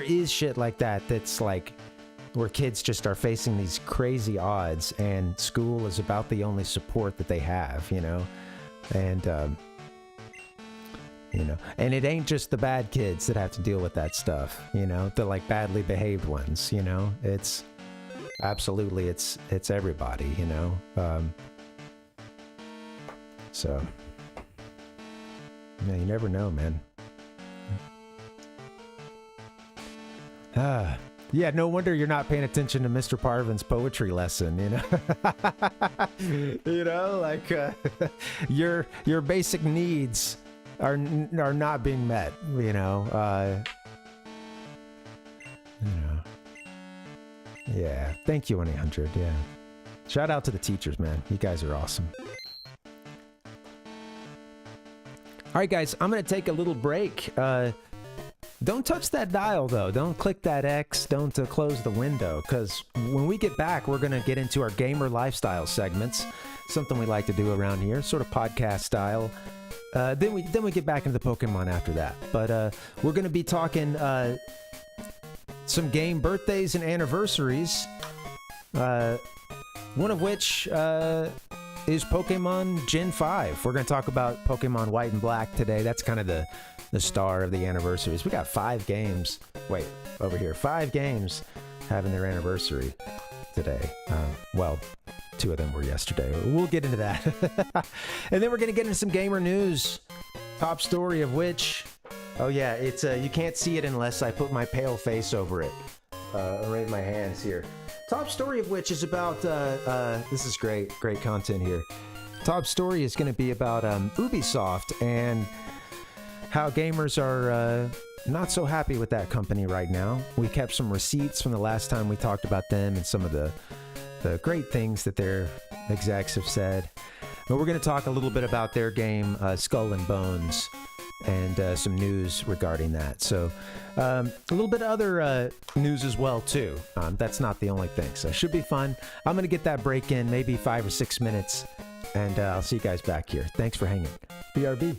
is shit like that. That's like, where kids just are facing these crazy odds and school is about the only support that they have, you know, and, you know, and it ain't just the bad kids that have to deal with that stuff, you know, the like badly behaved ones, you know, it's absolutely, it's everybody, you know, so, yeah, you never know, man. Yeah, no wonder you're not paying attention to Mr. Parvin's poetry lesson, you know? You know, like, your basic needs are not being met, you know? You know. Yeah, thank you, 1-800, yeah. Shout out to the teachers, man. You guys are awesome. All right, guys, I'm going to take a little break. Don't touch that dial, though. Don't click that X. Don't close the window, because when we get back, we're going to get into our gamer lifestyle segments, something we like to do around here, sort of podcast style. Then we get back into the Pokemon after that. But we're going to be talking some game birthdays and anniversaries, one of which is Pokemon Gen 5. We're going to talk about Pokemon White and Black today. That's kind of the star of the anniversaries. We got 5 games. Wait, over here. 5 games having their anniversary today. Well, 2 of them were yesterday. We'll get into that. And then we're going to get into some gamer news. Top story of which, oh yeah, it's you can't see it unless I put my pale face over it. Arrange my hands here. Top story of which is about, this is great content here. Top story is going to be about Ubisoft and how gamers are not so happy with that company right now. We kept some receipts from the last time we talked about them and some of the great things that their execs have said. But we're going to talk a little bit about their game, Skull and Bones, and some news regarding that. So a little bit of other news as well, too. That's not the only thing. So it should be fun. I'm going to get that break in, maybe 5 or 6 minutes, and I'll see you guys back here. Thanks for hanging. BRB.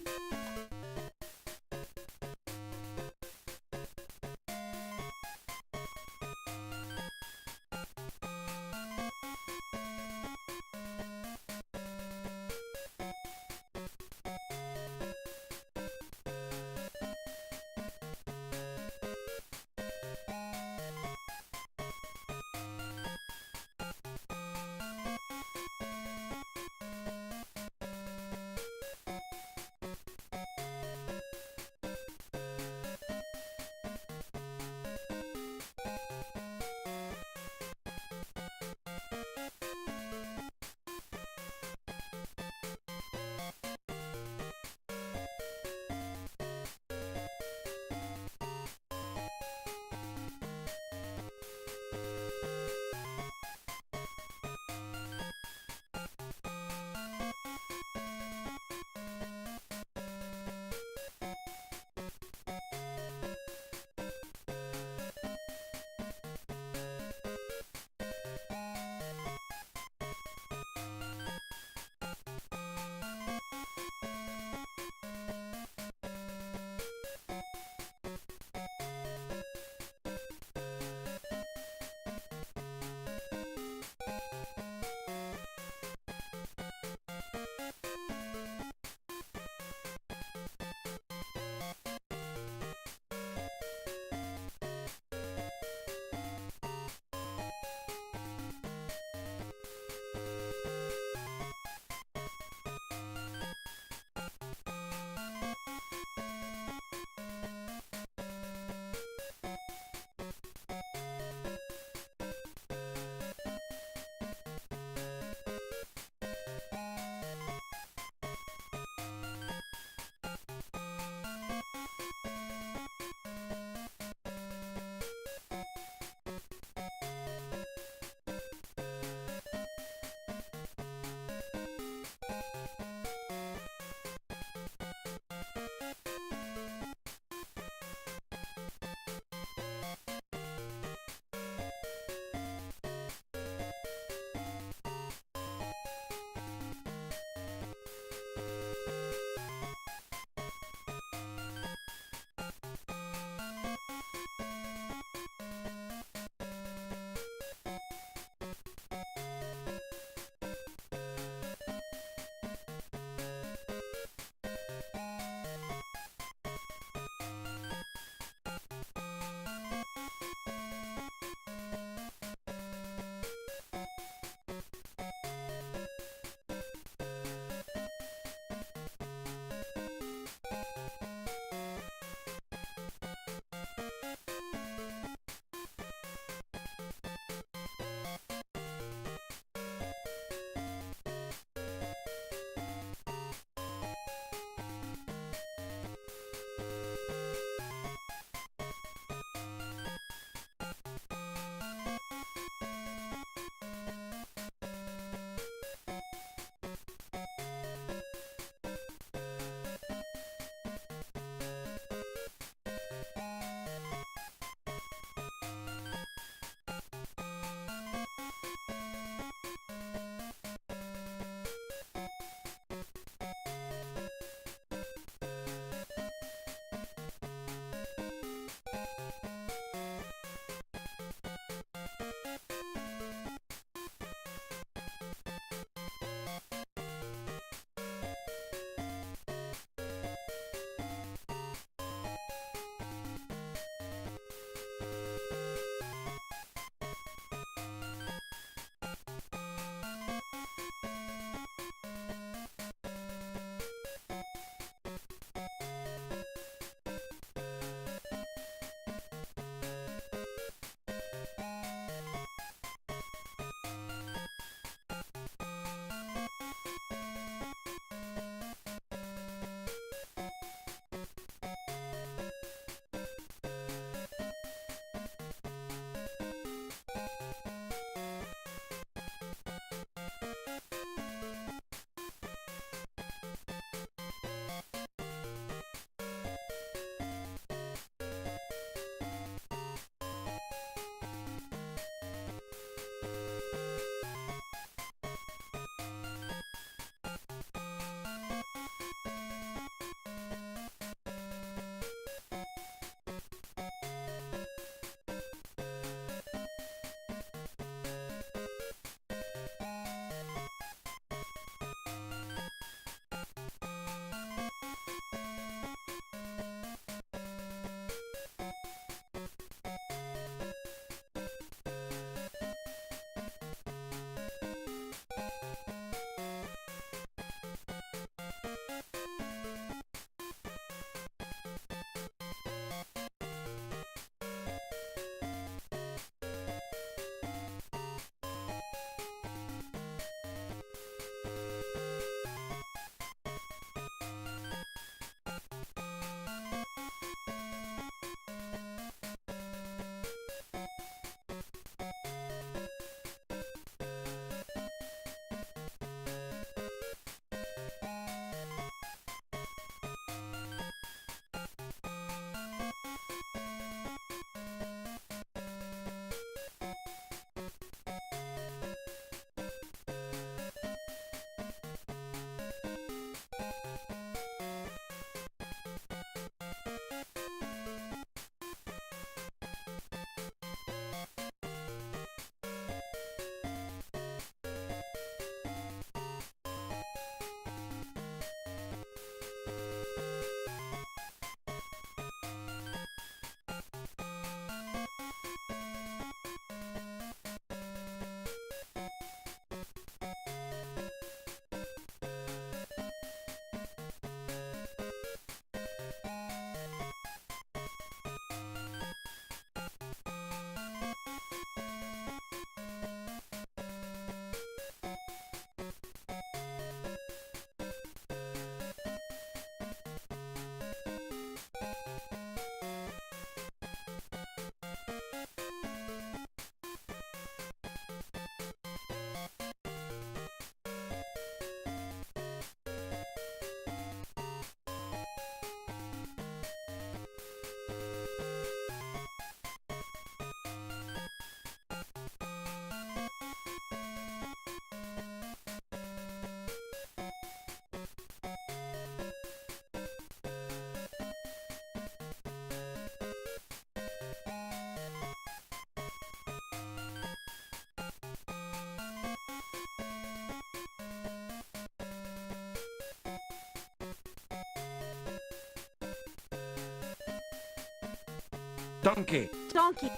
Donkey. Donkey.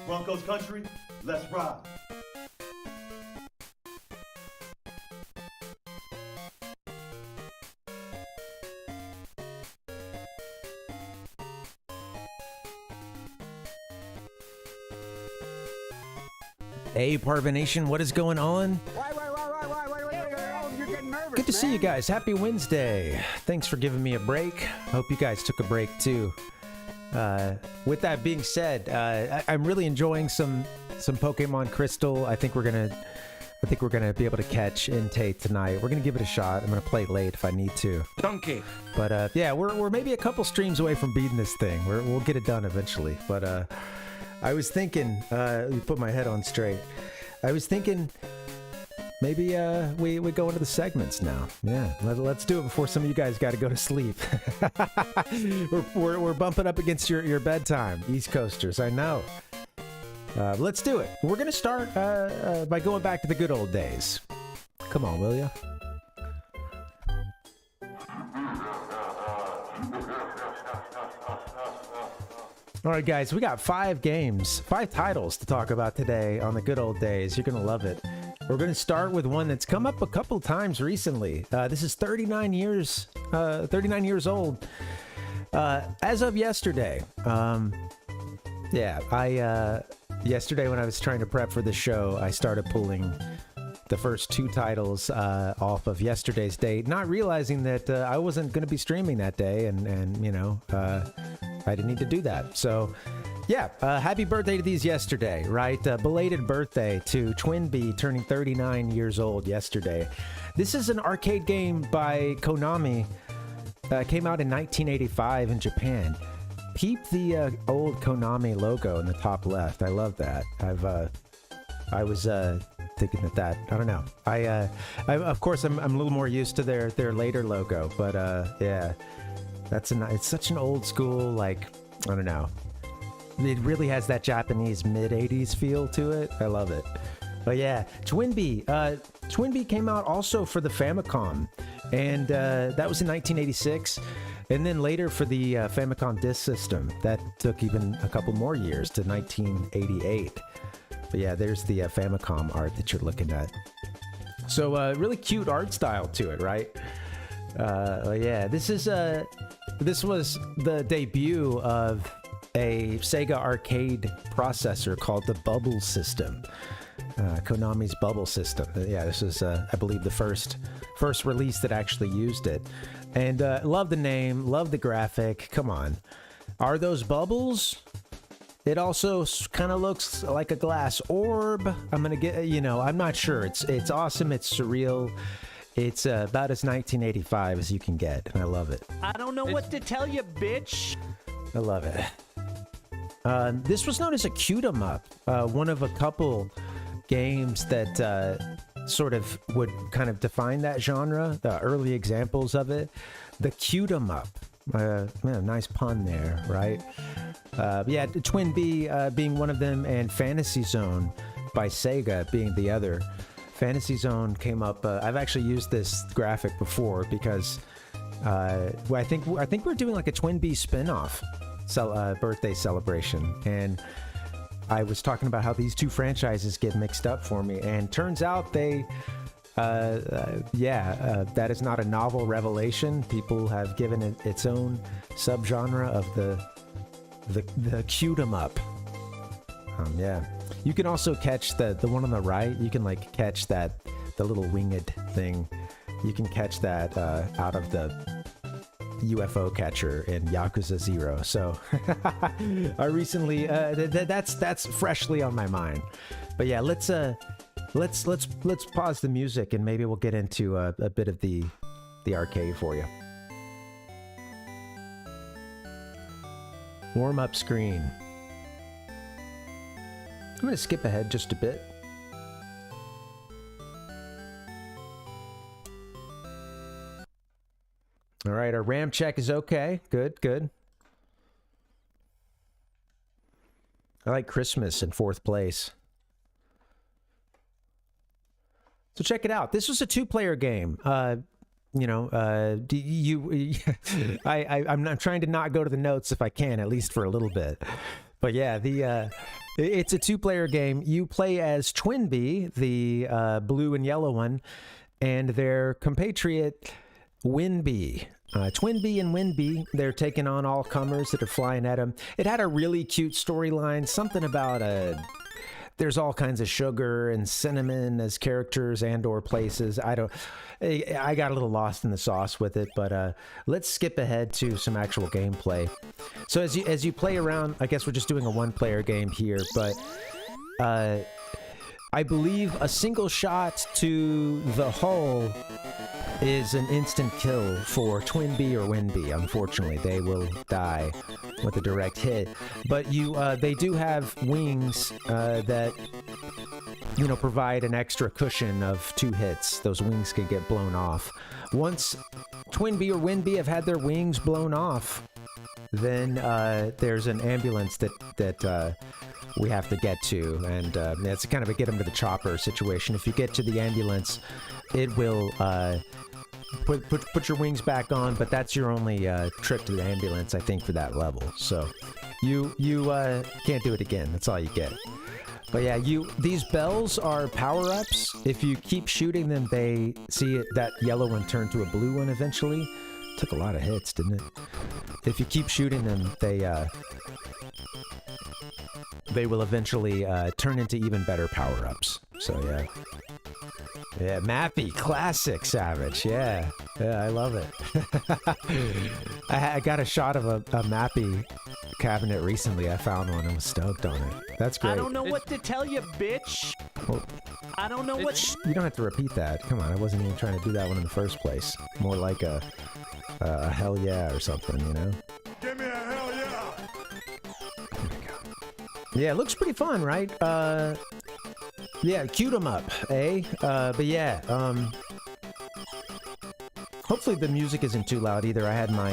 Broncos country, let's ride. Hey, Parvination, what is going on? Why, you're getting nervous, Good to see man. you guys. Happy Wednesday. Thanks for giving me a break. Hope you guys took a break too. With that being said, I'm really enjoying some Pokemon Crystal. I think we're gonna be able to catch Entei tonight. We're gonna give it a shot. I'm gonna play late if I need to. Donkey. But yeah, we're maybe a couple streams away from beating this thing. We'll get it done eventually. But I was thinking, let me put my head on straight. I was thinking maybe we go into the segments now. Yeah, let's do it before some of you guys got to go to sleep. we're bumping up against your bedtime, East Coasters. I know. Let's do it. We're gonna start by going back to the good old days. Come on, will ya? All right, guys, we got 5 titles to talk about today on the good old days. You're gonna love it. We're gonna start with one that's come up a couple times recently. This is 39 years old. As of yesterday. Yesterday when I was trying to prep for the show, I started pulling the first 2 titles off of yesterday's date, not realizing that I wasn't going to be streaming that day, and you know, I didn't need to do that. So, yeah, happy birthday to these yesterday, right? Belated birthday to Twinbee, turning 39 years old yesterday. This is an arcade game by Konami. Came out in 1985 in Japan. Peep the old Konami logo in the top left. I love that. I was thinking that I don't know. I of course I'm a little more used to their later logo, but yeah, it's such an old school, like, I don't know. It really has that Japanese mid 80s feel to it. I love it. But yeah, Twinbee. Twinbee came out also for the Famicom, and that was in 1986. And then later for the Famicom Disk System. That took even a couple more years to 1988. But yeah, there's the Famicom art that you're looking at. So really cute art style to it, right? Yeah, this was the debut of a Sega arcade processor called the Bubble System. Konami's Bubble System. Yeah, this was, I believe, the first release that actually used it. And love the name, love the graphic. Come on. Are those bubbles? It also kind of looks like a glass orb. I'm going to get, I'm not sure. It's awesome. It's surreal. It's about as 1985 as you can get. And I love it. I don't know what to tell you, bitch. I love it. This was known as a Q-'em up. One of a couple games that sort of would kind of define that genre. The early examples of it. The Q-'em up. Nice pun there, right? Yeah, Twinbee being one of them, and Fantasy Zone by Sega being the other. Fantasy Zone came up. I've actually used this graphic before because I think we're doing like a Twinbee spin-off birthday celebration, and I was talking about how these 2 franchises get mixed up for me, and turns out they that is not a novel revelation. People have given it its own subgenre of the Q-'em up. Yeah, you can also catch the one on the right. You can like catch the little winged thing. You can catch that out of the UFO catcher in Yakuza 0. So I recently that's freshly on my mind. But yeah, let's pause the music and maybe we'll get into a bit of the arcade for you. Warm up screen. I'm going to skip ahead just a bit. All right, our RAM check is okay. Good. I like Christmas in 4th place. So check it out. This was a 2-player game. you know, I'm not trying to not go to the notes if I can, at least for a little bit. But yeah, it's a 2-player game. You play as Twinbee, the blue and yellow one, and their compatriot Winbee. Twinbee and Winbee, they're taking on all comers that are flying at them. It had a really cute storyline, something about there's all kinds of sugar and cinnamon as characters and or places. I got a little lost in the sauce with it, but let's skip ahead to some actual gameplay. So as you play around, I guess we're just doing a 1-player game here, but I believe a single shot to the hull is an instant kill for Twinbee or Winbee. Unfortunately, they will die with a direct hit. But they do have wings that, you know, provide an extra cushion of 2 hits. Those wings can get blown off. Once Twinbee or Winbee have had their wings blown off, then there's an ambulance that we have to get to, and it's kind of a get them to the chopper situation. If you get to the ambulance, it will put your wings back on, but that's your only trip to the ambulance, I think, for that level. So you can't do it again. That's all you get. But yeah, these bells are power-ups. If you keep shooting them, they see that yellow one turn to a blue one eventually. Took a lot of hits, didn't it? If you keep shooting them, they will eventually turn into even better power-ups. So yeah. Yeah, Mappy, classic Savage. Yeah, I love it. I got a shot of a Mappy cabinet recently. I found one and was stoked on it. That's great. I don't know what to tell you, bitch. Well, I don't know what... You don't have to repeat that. Come on, I wasn't even trying to do that one in the first place. More like a hell yeah or something, you know? Give me a hell yeah! There we go. Yeah, it looks pretty fun, right? Yeah, queued them up, eh? But yeah, hopefully the music isn't too loud either. I had my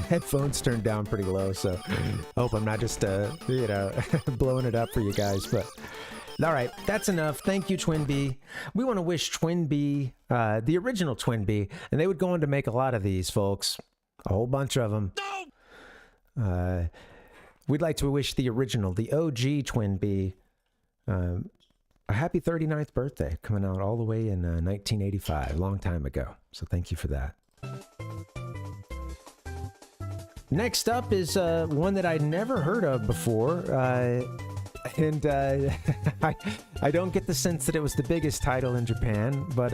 headphones turned down pretty low, so I hope I'm not just, you know, blowing it up for you guys. But all right, that's enough. Thank you, Twinbee. We want to wish Twinbee, the original Twinbee, and they would go on to make a lot of these, folks. A whole bunch of them. We'd like to wish the original, the OG Twinbee, a happy 39th birthday, coming out all the way in 1985, a long time ago. So thank you for that. Next up is one that I'd never heard of before, and I don't get the sense that it was the biggest title in Japan, but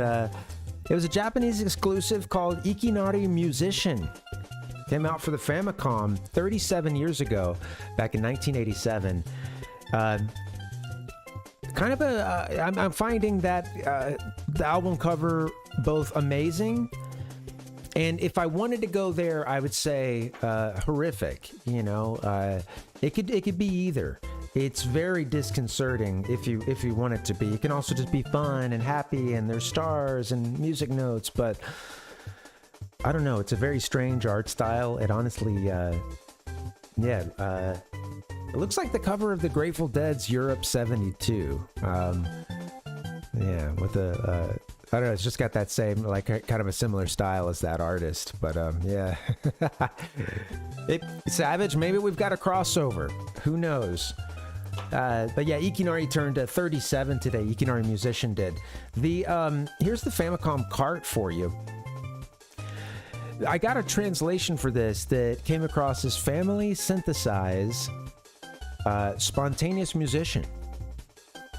it was a Japanese exclusive called Ikinari Musician. Came out for the Famicom 37 years ago, back in 1987. Kind of I'm finding that the album cover both amazing, and if I wanted to go there, I would say horrific. You know, it could be either. It's very disconcerting if you want it to be. It can also just be fun and happy, and there's stars and music notes, but I don't know. It's a very strange art style. It honestly, it looks like the cover of the Grateful Dead's Europe 72. Yeah, with a, I don't know, it's just got that same, like, kind of a similar style as that artist. But, yeah. Savage, maybe we've got a crossover. Who knows? But yeah, Ikinari turned 37 today. Ikinari Musician did. Here's the Famicom cart for you. I got a translation for this that came across as family synthesize spontaneous musician,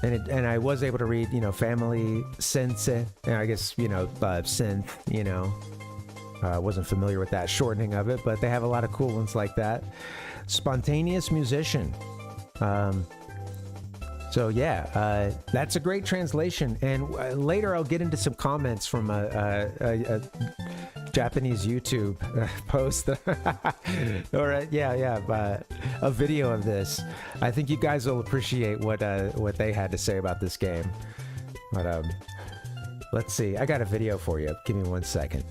and I was able to read, you know, family synth, and I guess, you know, synth, you know, wasn't familiar with that shortening of it, but they have a lot of cool ones like that. Spontaneous musician. So yeah, that's a great translation, and later I'll get into some comments from a Japanese YouTube post or a video of this. I think you guys will appreciate what they had to say about this game. But let's see. I got a video for you. Give me 1 second.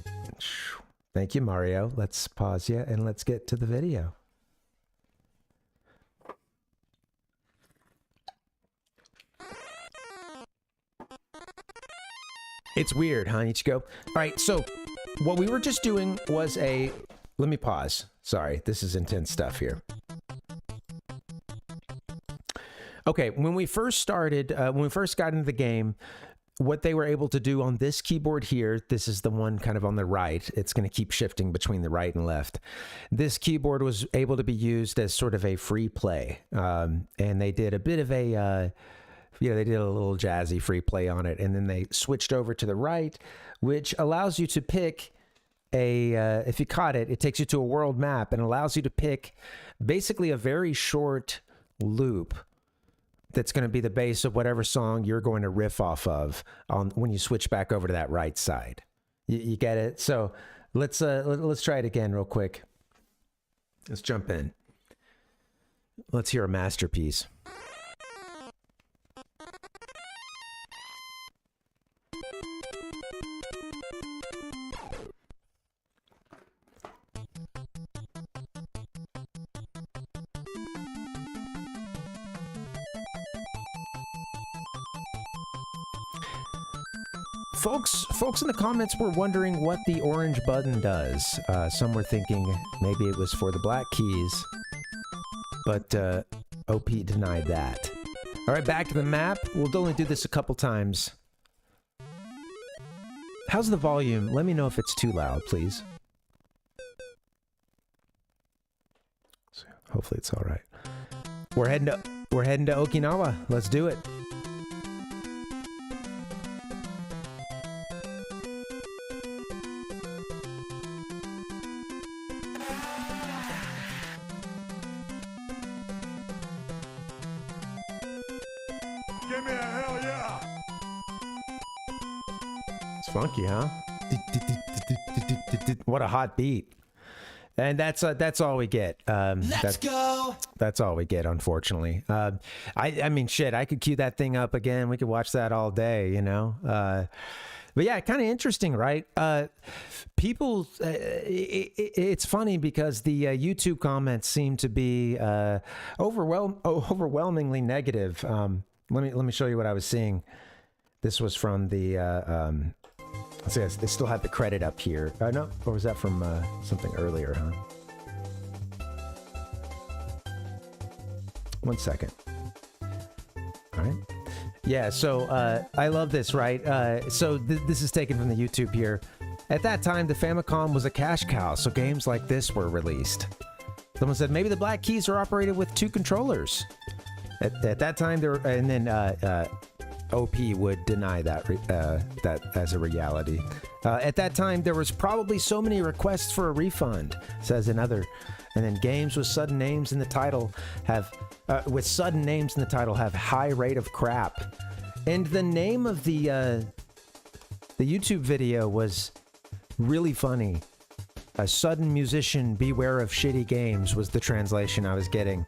Thank you, Mario. Let's pause you and let's get to the video. It's weird, huh, Ichigo? All right, so what we were just doing was a... Let me pause. Sorry, this is intense stuff here. Okay, when we first started, when we first got into the game, what they were able to do on this keyboard here, this is the one kind of on the right. It's going to keep shifting between the right and left. This keyboard was able to be used as sort of a free play. And they did a bit of a... they did a little jazzy free play on it, and then they switched over to the right, which allows you to pick a, if you caught it, it takes you to a world map and allows you to pick basically a very short loop that's going to be the base of whatever song you're going to riff off of on when you switch back over to that right side. You get it? So let's try it again real quick. Let's jump in. Let's hear a masterpiece. Folks in the comments were wondering what the orange button does. Some were thinking maybe it was for the black keys, but OP denied that. All right, back to the map. We'll only do this a couple times. How's the volume? Let me know if it's too loud, please. So hopefully it's all right. We're heading to Okinawa. Let's do it. Give me a hell yeah! It's funky, huh? What a hot beat. And that's all we get. Let's go. That's all we get, unfortunately. I mean, shit, I could cue that thing up again. We could watch that all day, you know? But yeah, kind of interesting, right? People, it's funny because the YouTube comments seem to be overwhelmingly negative. Let me show you what I was seeing. This was from the let's see, they still have the credit up here. No, or was that from something earlier, huh? 1 second. All right. Yeah, so I love this, right? So this is taken from the YouTube here. At that time, the Famicom was a cash cow, so games like this were released. Someone said maybe the black keys are operated with 2 controllers. At that time, there were, and then OP would deny that that as a reality. At that time, there was probably so many requests for a refund, says another. And then games with sudden names in the title have high rate of crap. And the name of the YouTube video was really funny. A sudden musician, beware of shitty games was the translation I was getting.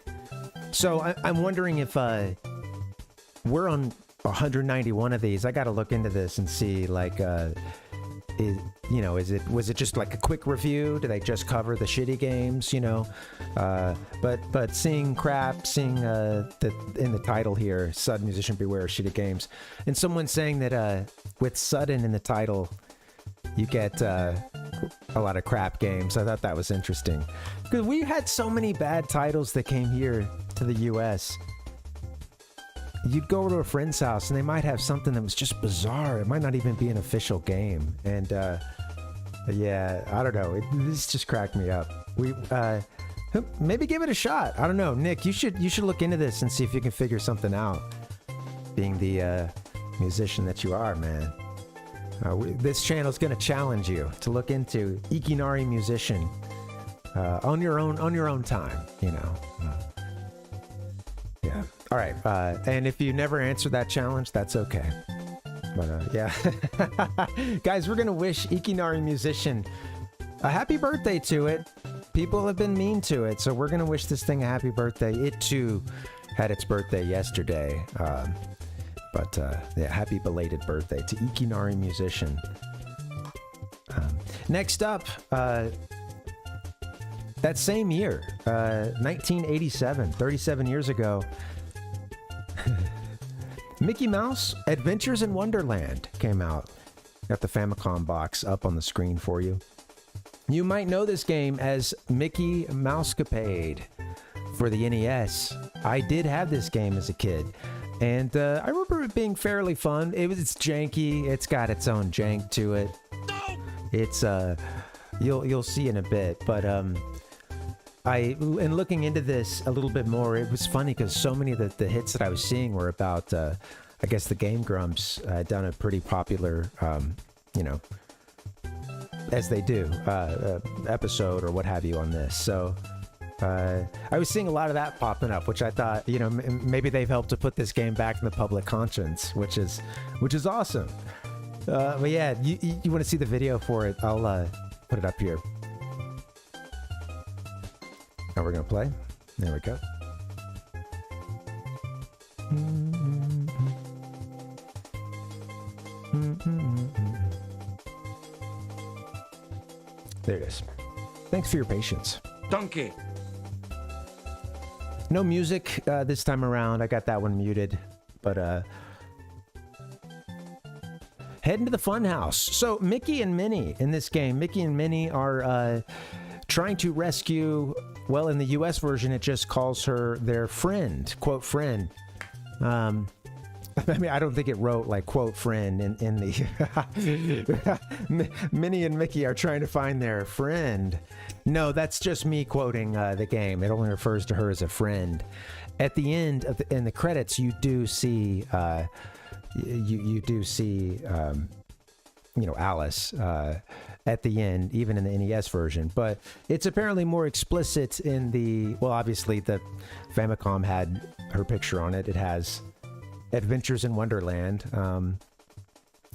So I'm wondering if we're on 191 of these. I got to look into this and see, like, was it just like a quick review? Do they just cover the shitty games? You know, but seeing crap, seeing in the title here, "Sudden Musician Beware of Shitty Games," and someone saying that with "sudden" in the title, you get a lot of crap games. I thought that was interesting because we had so many bad titles that came here to the U.S. You'd go to a friend's house and they might have something that was just bizarre. It might not even be an official game. And yeah, I don't know. This just cracked me up. We maybe give it a shot. I don't know. Nick, you should look into this and see if you can figure something out. Being the musician that you are, man. This channel is going to challenge you to look into Ikinari Musician on your own time, you know. Yeah. All right. And if you never answer that challenge, that's okay. But yeah. Guys, we're going to wish Ikinari Musician a happy birthday to it. People have been mean to it, so we're going to wish this thing a happy birthday. It, too, had its birthday yesterday. But yeah, happy belated birthday to Ikinari Musician. Next up, that same year, 1987, 37 years ago, Mickey Mouse Adventures in Wonderland came out. Got the Famicom box up on the screen for you. You might know this game as Mickey Mousecapade for the NES. I did have this game as a kid, and I remember it being fairly fun. It's janky. It's got its own jank to it. It's you'll see in a bit, but in looking into this a little bit more, it was funny because so many of the hits that I was seeing were about, I guess the Game Grumps had done a pretty popular, you know, as they do, episode or what have you on this. So I was seeing a lot of that popping up, which I thought, you know, maybe they've helped to put this game back in the public conscience, which is awesome. But yeah, you want to see the video for it? I'll put it up here. Now we're gonna play. There we go. There it is. Thanks for your patience. Donkey. No music this time around. I got that one muted, but heading to the fun house. So Mickey and Minnie in this game. Mickey and Minnie are trying to rescue. Well, in the U.S. version, it just calls her their friend, quote friend. I mean, I don't think it wrote like quote friend in the Minnie and Mickey are trying to find their friend. No, that's just me quoting the game. It only refers to her as a friend. At the end of in the credits, you do see you do see you know, Alice at the end, even in the NES version, but it's apparently more explicit in the, well, obviously the Famicom had her picture on it. It has Adventures in Wonderland.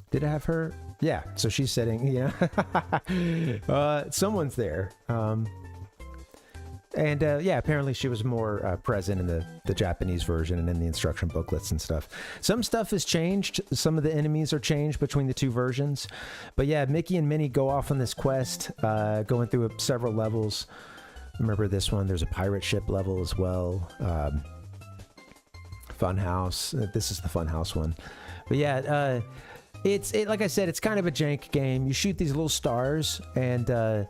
Did it have her? Yeah, so she's sitting, yeah. Someone's there. And yeah, apparently she was more present in the Japanese version and in the instruction booklets and stuff. Some stuff has changed. Some of the enemies are changed between the two versions. But yeah, Mickey and Minnie go off on this quest, going through several levels. Remember this one, there's a pirate ship level as well. Funhouse. This is the Funhouse one. But yeah, it's like I said, it's kind of a jank game. You shoot these little stars, and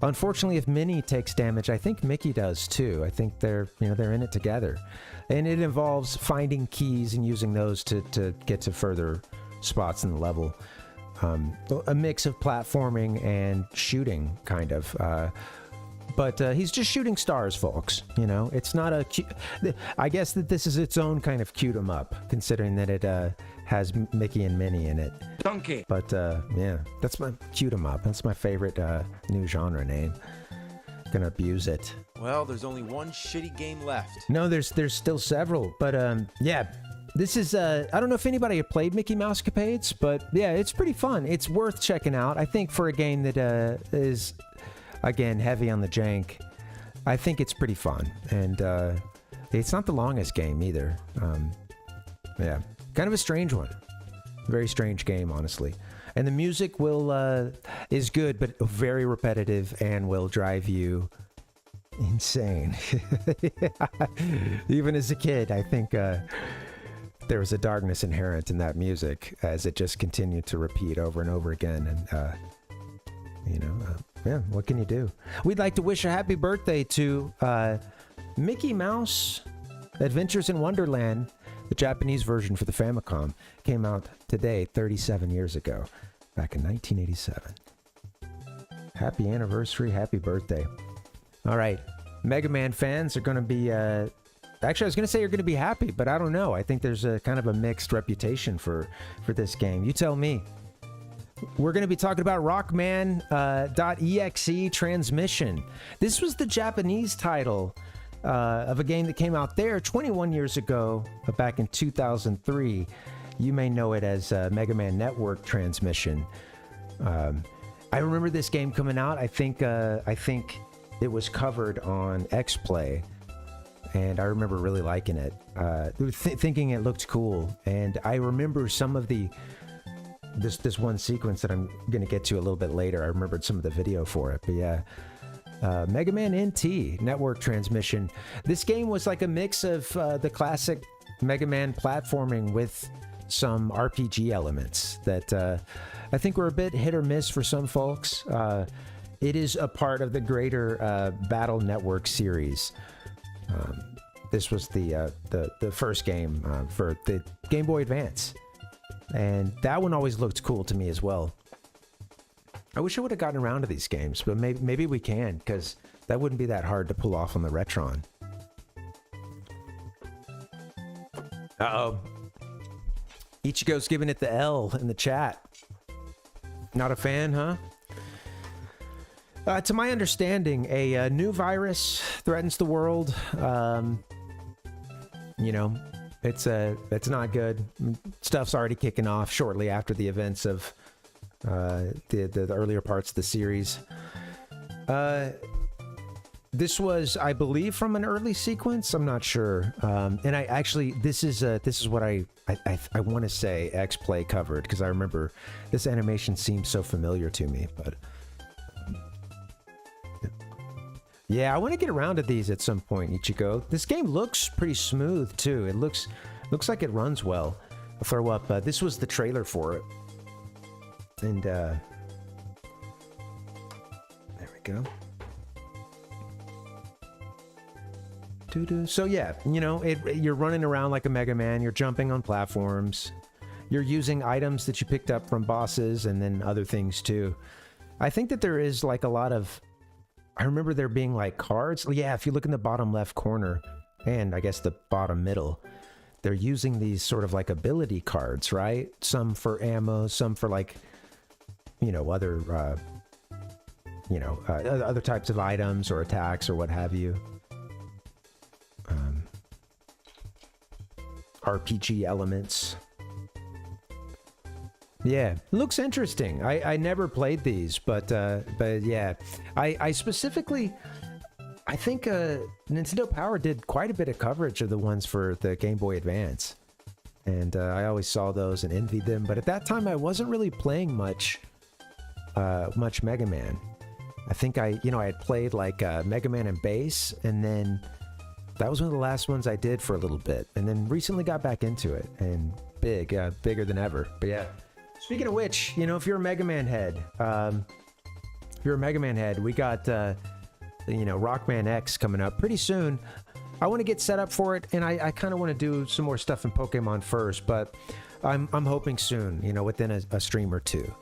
unfortunately, if Minnie takes damage, I think Mickey does too. I think they're in it together, and it involves finding keys and using those to get to further spots in the level. A mix of platforming and shooting, kind of. But he's just shooting stars, folks. You know, it's not a. I guess that this is its own kind of cute 'em up, considering that it has Mickey and Minnie in it. Donkey. But yeah, that's my cute 'em up. That's my favorite new genre name. Gonna abuse it. Well, there's only one shitty game left. No, there's still several. But yeah, this is I don't know if anybody have played Mickey Mousecapades, but yeah, it's pretty fun. It's worth checking out. I think for a game that is, again, heavy on the jank, I think it's pretty fun. And it's not the longest game either. Yeah, kind of a strange one. Very strange game, honestly. And the music is good, but very repetitive and will drive you insane. Even as a kid, I think there was a darkness inherent in that music as it just continued to repeat over and over again. And yeah, what can you do? We'd like to wish a happy birthday to Mickey Mouse Adventures in Wonderland. The Japanese version for the Famicom came out today, 37 years ago, back in 1987. Happy anniversary, happy birthday. All right, Mega Man fans are going to be... actually, I was going to say you're going to be happy, but I don't know. I think there's a kind of a mixed reputation for this game. You tell me. We're going to be talking about Rockman.exe Transmission. This was the Japanese title of a game that came out there 21 years ago, back in 2003. You may know it as Mega Man Network Transmission. I remember this game coming out. I think it was covered on X-Play, and I remember really liking it, thinking it looked cool. And I remember some of this one sequence that I'm going to get to a little bit later. I remembered some of the video for it, but yeah. Mega Man NT Network Transmission. This game was like a mix of the classic Mega Man platforming with some RPG elements that I think were a bit hit or miss for some folks. It is a part of the greater Battle Network series. This was the first game for the Game Boy Advance, and that one always looked cool to me as well. I wish I would have gotten around to these games, but maybe we can, because that wouldn't be that hard to pull off on the Retron. Uh-oh. Ichigo's giving it the L in the chat. Not a fan, huh? To my understanding, a new virus threatens the world. You know, it's not good. Stuff's already kicking off shortly after the events of the earlier parts of the series. This was, I believe, from an early sequence. I'm not sure. And I actually, this is what I want to say X-Play covered, because I remember this animation seems so familiar to me. But yeah, I want to get around to these at some point, Ichigo. This game looks pretty smooth too. It looks like it runs well. I'll throw up. This was the trailer for it, and there we go. So yeah, you know, you're running around like a Mega Man. You're jumping on platforms. You're using items that you picked up from bosses and then other things too. I think that there is like a lot of... I remember there being like cards. Yeah, if you look in the bottom left corner, and I guess the bottom middle, they're using these sort of like ability cards, right? Some for ammo, some for like, you know, other types of items or attacks or what have you. RPG elements. Yeah, looks interesting. I never played these, but yeah, I specifically, I think Nintendo Power did quite a bit of coverage of the ones for the Game Boy Advance, and I always saw those and envied them. But at that time, I wasn't really playing much Mega Man. I think I had played like Mega Man and Bass, and then that was one of the last ones I did for a little bit, and then recently got back into it, and bigger than ever. But yeah. Speaking of which, you know, if you're a Mega Man head, we got, Rockman X coming up pretty soon. I want to get set up for it, and I kind of want to do some more stuff in Pokemon first, but I'm hoping soon, you know, within a stream or two,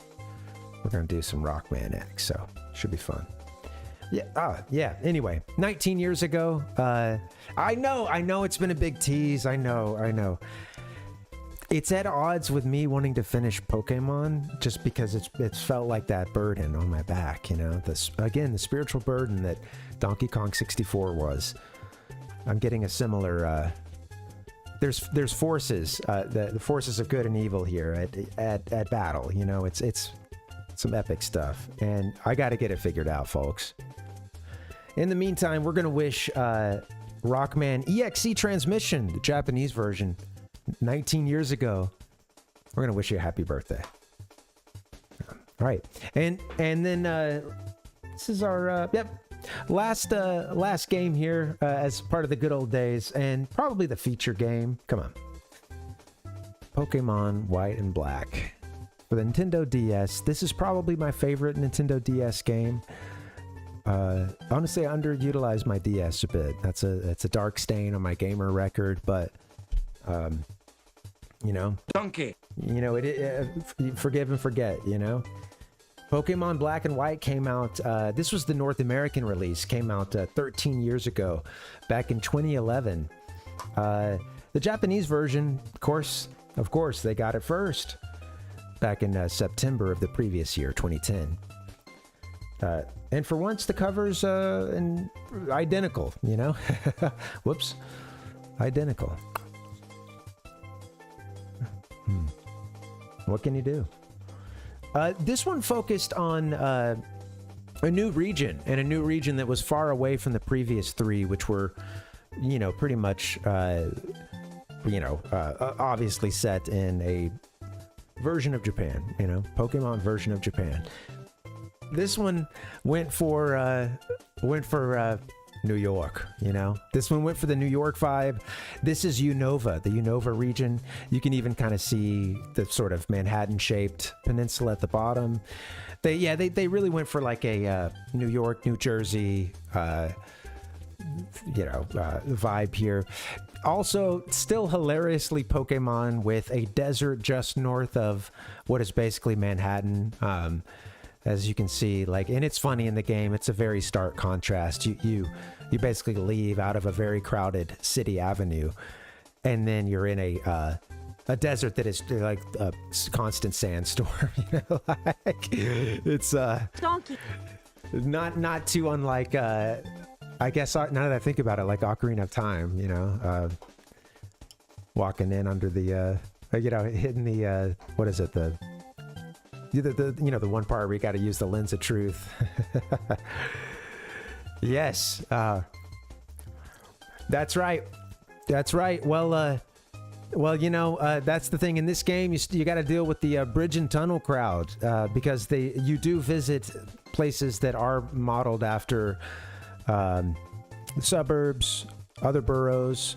we're going to do some Rockman X, so should be fun. Yeah. Anyway, 19 years ago, I know it's been a big tease. I know. It's at odds with me wanting to finish Pokemon, just because it's felt like that burden on my back, you know. The spiritual burden that Donkey Kong 64 was. I'm getting a similar. There's forces, the forces of good and evil here at battle. You know, it's some epic stuff, and I got to get it figured out, folks. In the meantime, we're gonna wish Rockman EXE Transmission, the Japanese version, 19 years ago. We're gonna wish you a happy birthday. All right, and then this is our last game here as part of the good old days, and probably the feature game. Come on, Pokemon White and Black for the Nintendo DS. This is probably my favorite Nintendo DS game. Honestly, I underutilized my DS a bit. That's a dark stain on my gamer record, but you know, Donkey. You know, forgive and forget. You know, Pokemon Black and White came out. This was the North American release. Came out 13 years ago, back in 2011. The Japanese version, of course, they got it first, back in September of the previous year, 2010. And for once, the cover's identical, you know? Whoops. Identical. What can you do? This one focused on a new region, and a new region that was far away from the previous three, which were, you know, pretty much, obviously set in a version of Japan, you know, Pokemon version of Japan. This one went for New York, you know? This one went for the New York vibe. This is Unova, the Unova region. You can even kind of see the sort of Manhattan-shaped peninsula at the bottom. They really went for like a New York, New Jersey, vibe here. Also, still hilariously Pokemon with a desert just north of what is basically Manhattan. As you can see, like, and it's funny in the game. It's a very stark contrast. You basically leave out of a very crowded city avenue, and then you're in a desert that is like a constant sandstorm. You know, like it's Donkey. not too unlike. I guess now that I think about it, like Ocarina of Time, you know, walking in under the, hitting the, what is it, the one part where you got to use the lens of truth. Yes, that's right. Well, that's the thing in this game. You got to deal with the bridge and tunnel crowd because you do visit places that are modeled after suburbs, other boroughs.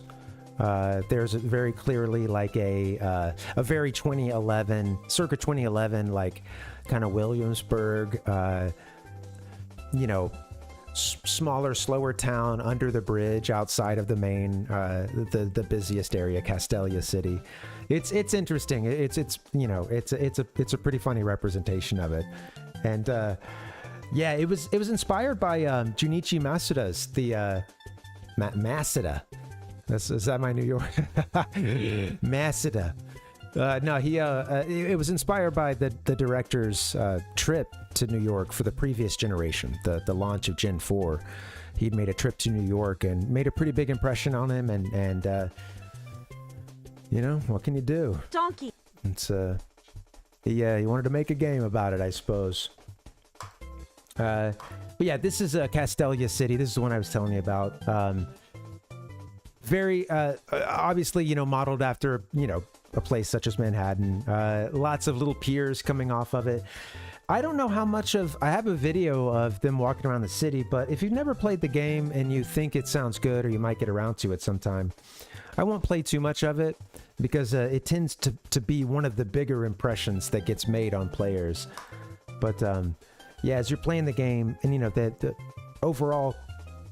There's very clearly like a very 2011, circa 2011, like kind of Williamsburg, smaller, slower town under the bridge outside of the main, the busiest area, Castelia City. It's interesting. It's a pretty funny representation of it, and it was inspired by Junichi Masuda's Masuda. Is that my New York? Masuda. No, it was inspired by the director's trip to New York for the previous generation, the launch of Gen 4. He'd made a trip to New York and made a pretty big impression on him, and what can you do? Donkey. It's he wanted to make a game about it, I suppose. But yeah, this is Castelia City. This is the one I was telling you about. Very obviously, modeled after, a place such as Manhattan. Lots of little piers coming off of it. I don't know how much I have a video of them walking around the city, but if you've never played the game and you think it sounds good, or you might get around to it sometime, I won't play too much of it because it tends to be one of the bigger impressions that gets made on players. But as you're playing the game, and the overall,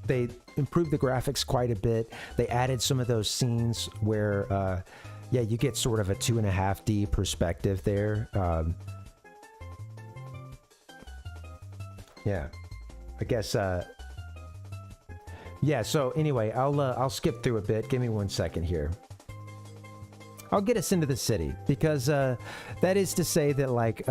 they improved the graphics quite a bit. They added some of those scenes where you get sort of a 2.5D perspective there. I guess so anyway, I'll skip through a bit. Give me 1 second here. I'll get us into the city because that is to say that, like,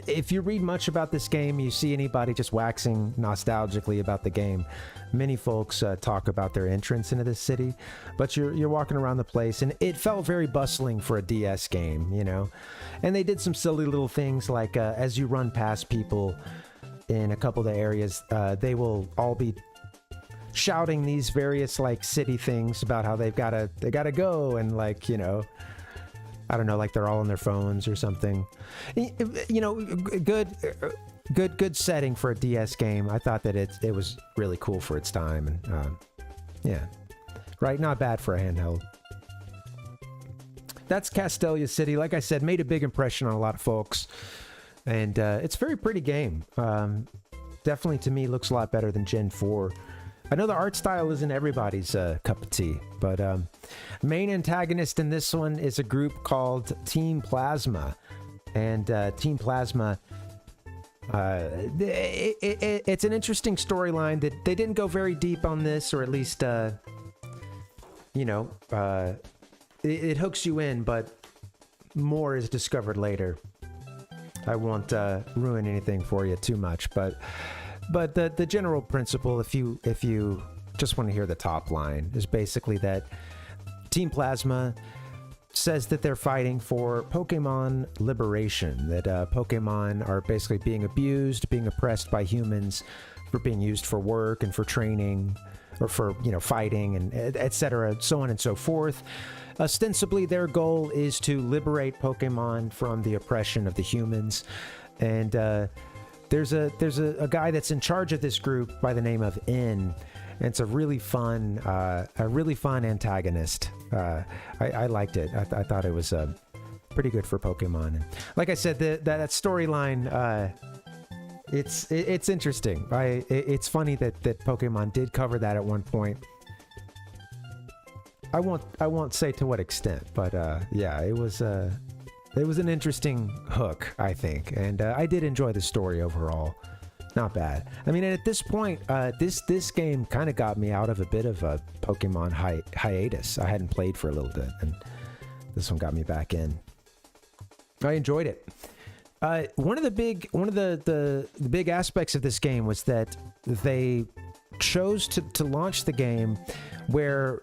if you read much about this game, you see anybody just waxing nostalgically about the game. Many folks talk about their entrance into this city, but you're walking around the place, and it felt very bustling for a DS game, And they did some silly little things like as you run past people in a couple of the areas, they will all be shouting these various like city things about how they gotta go, and like I don't know, like they're all on their phones or something. Good setting for a DS game. I thought that it was really cool for its time, and right, not bad for a handheld. That's Castelia City. Like I said, made a big impression on a lot of folks, and it's a very pretty game. Definitely, to me, looks a lot better than Gen 4. I know the art style isn't everybody's cup of tea, but main antagonist in this one is a group called Team Plasma, and Team Plasma, it's an interesting storyline that they didn't go very deep on this, or at least, it hooks you in, but more is discovered later. I won't ruin anything for you too much, but the general principle, if you just want to hear the top line, is basically that Team Plasma says that they're fighting for Pokemon liberation, that Pokemon are basically being abused, being oppressed by humans, for being used for work and for training, or for fighting, and etc., so on and so forth. Ostensibly, their goal is to liberate Pokemon from the oppression of the humans, and there's a guy that's in charge of this group by the name of N, And it's a really fun antagonist. I liked it. I thought it was pretty good for Pokemon. And like I said, that storyline, it's interesting. It's funny that Pokemon did cover that at one point. I won't say to what extent, but yeah, it was an interesting hook, I think, and I did enjoy the story overall. Not bad. I mean, at this point, this game kind of got me out of a bit of a Pokemon hiatus. I hadn't played for a little bit, and this one got me back in. I enjoyed it. One of the big aspects of this game was that they chose to launch the game where,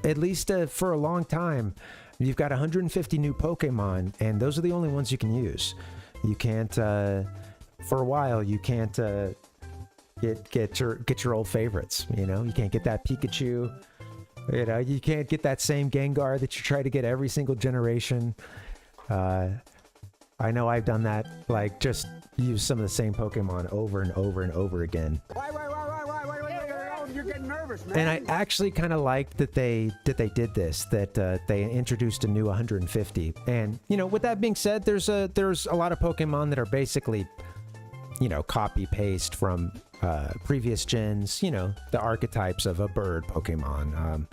at least for a long time, you've got 150 new Pokemon, and those are the only ones you can use. You can't, for a while, you can't get your old favorites. You know, you can't get that Pikachu. You know, you can't get that same Gengar that you try to get every single generation. I know I've done that, like just use some of the same Pokemon over and over and over again. Why, you're getting nervous, man. And I actually kind of liked that they did this, that they introduced a new 150. And, you know, with that being said, there's a lot of Pokemon that are basically, you know, copy paste from previous gens, you know, the archetypes of a bird Pokemon.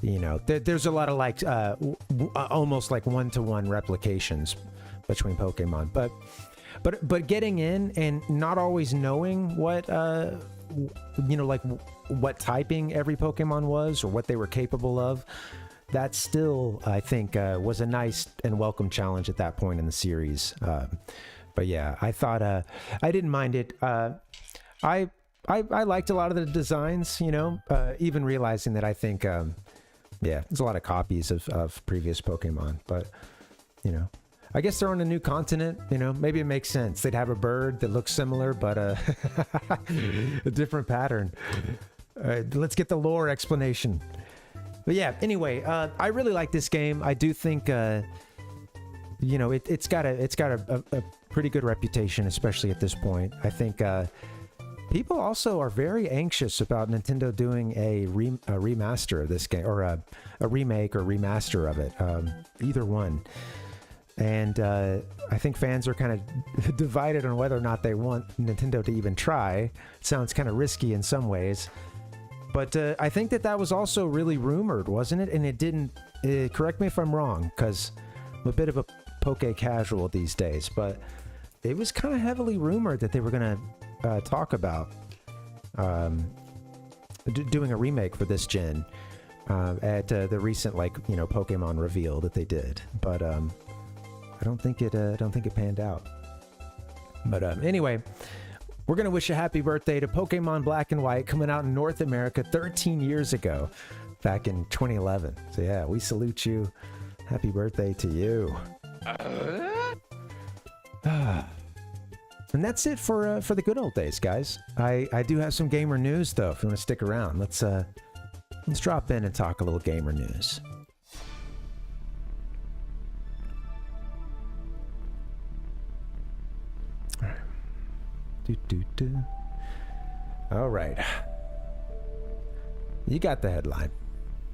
You know, there's a lot of like almost like one-to-one replications between Pokemon, but getting in and not always knowing what you know, like what typing every Pokemon was or what they were capable of, that still, I think, was a nice and welcome challenge at that point in the series. But yeah, I thought I didn't mind it. I liked a lot of the designs, you know, even realizing that I think yeah, there's a lot of copies of previous Pokemon, but you know, I guess they're on a new continent, you know, maybe it makes sense. They'd have a bird that looks similar, but a different pattern. Let's get the lore explanation. But yeah, anyway, I really like this game. I do think, you know, it's got a pretty good reputation, especially at this point. I think people also are very anxious about Nintendo doing a remaster of this game, or a remake or remaster of it, either one. And I think fans are kind of divided on whether or not they want Nintendo to even try. It sounds kind of risky in some ways. But I think that was also really rumored, wasn't it? And it didn't... correct me if I'm wrong, because I'm a bit of a Poke casual these days. But it was kind of heavily rumored that they were going to talk about doing a remake for this gen at the recent, like, you know, Pokemon reveal that they did. But... I don't think it panned out. But anyway, we're gonna wish a happy birthday to Pokemon Black and White, coming out in North America 13 years ago, back in 2011. So yeah, we salute you. Happy birthday to you. And that's it for the good old days, guys. I do have some gamer news though. If you want to stick around, let's drop in and talk a little gamer news. All right. You got the headline.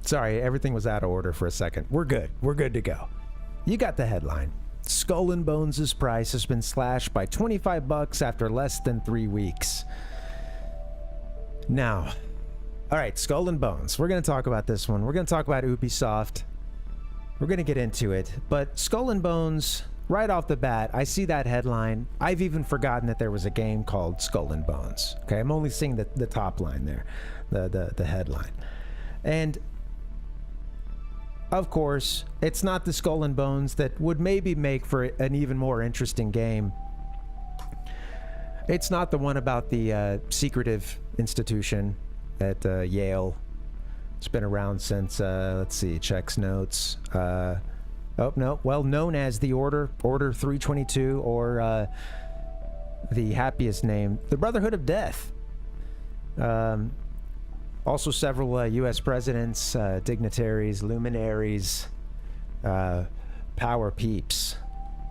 Sorry, everything was out of order for a second. We're good. We're good to go. You got the headline. Skull and Bones' price has been slashed by $25 after less than 3 weeks. Now, all right, Skull and Bones. We're going to talk about this one. We're going to talk about Ubisoft. We're going to get into it. But Skull and Bones... right off the bat, I see that headline. I've even forgotten that there was a game called Skull and Bones. Okay, I'm only seeing the top line there, the headline. And of course, it's not the Skull and Bones that would maybe make for an even more interesting game. It's not the one about the secretive institution at Yale. It's been around since, let's see, checks notes. Oh, no. Well, known as the Order 322, or the happiest name, the Brotherhood of Death. Also several U.S. presidents, dignitaries, luminaries, power peeps.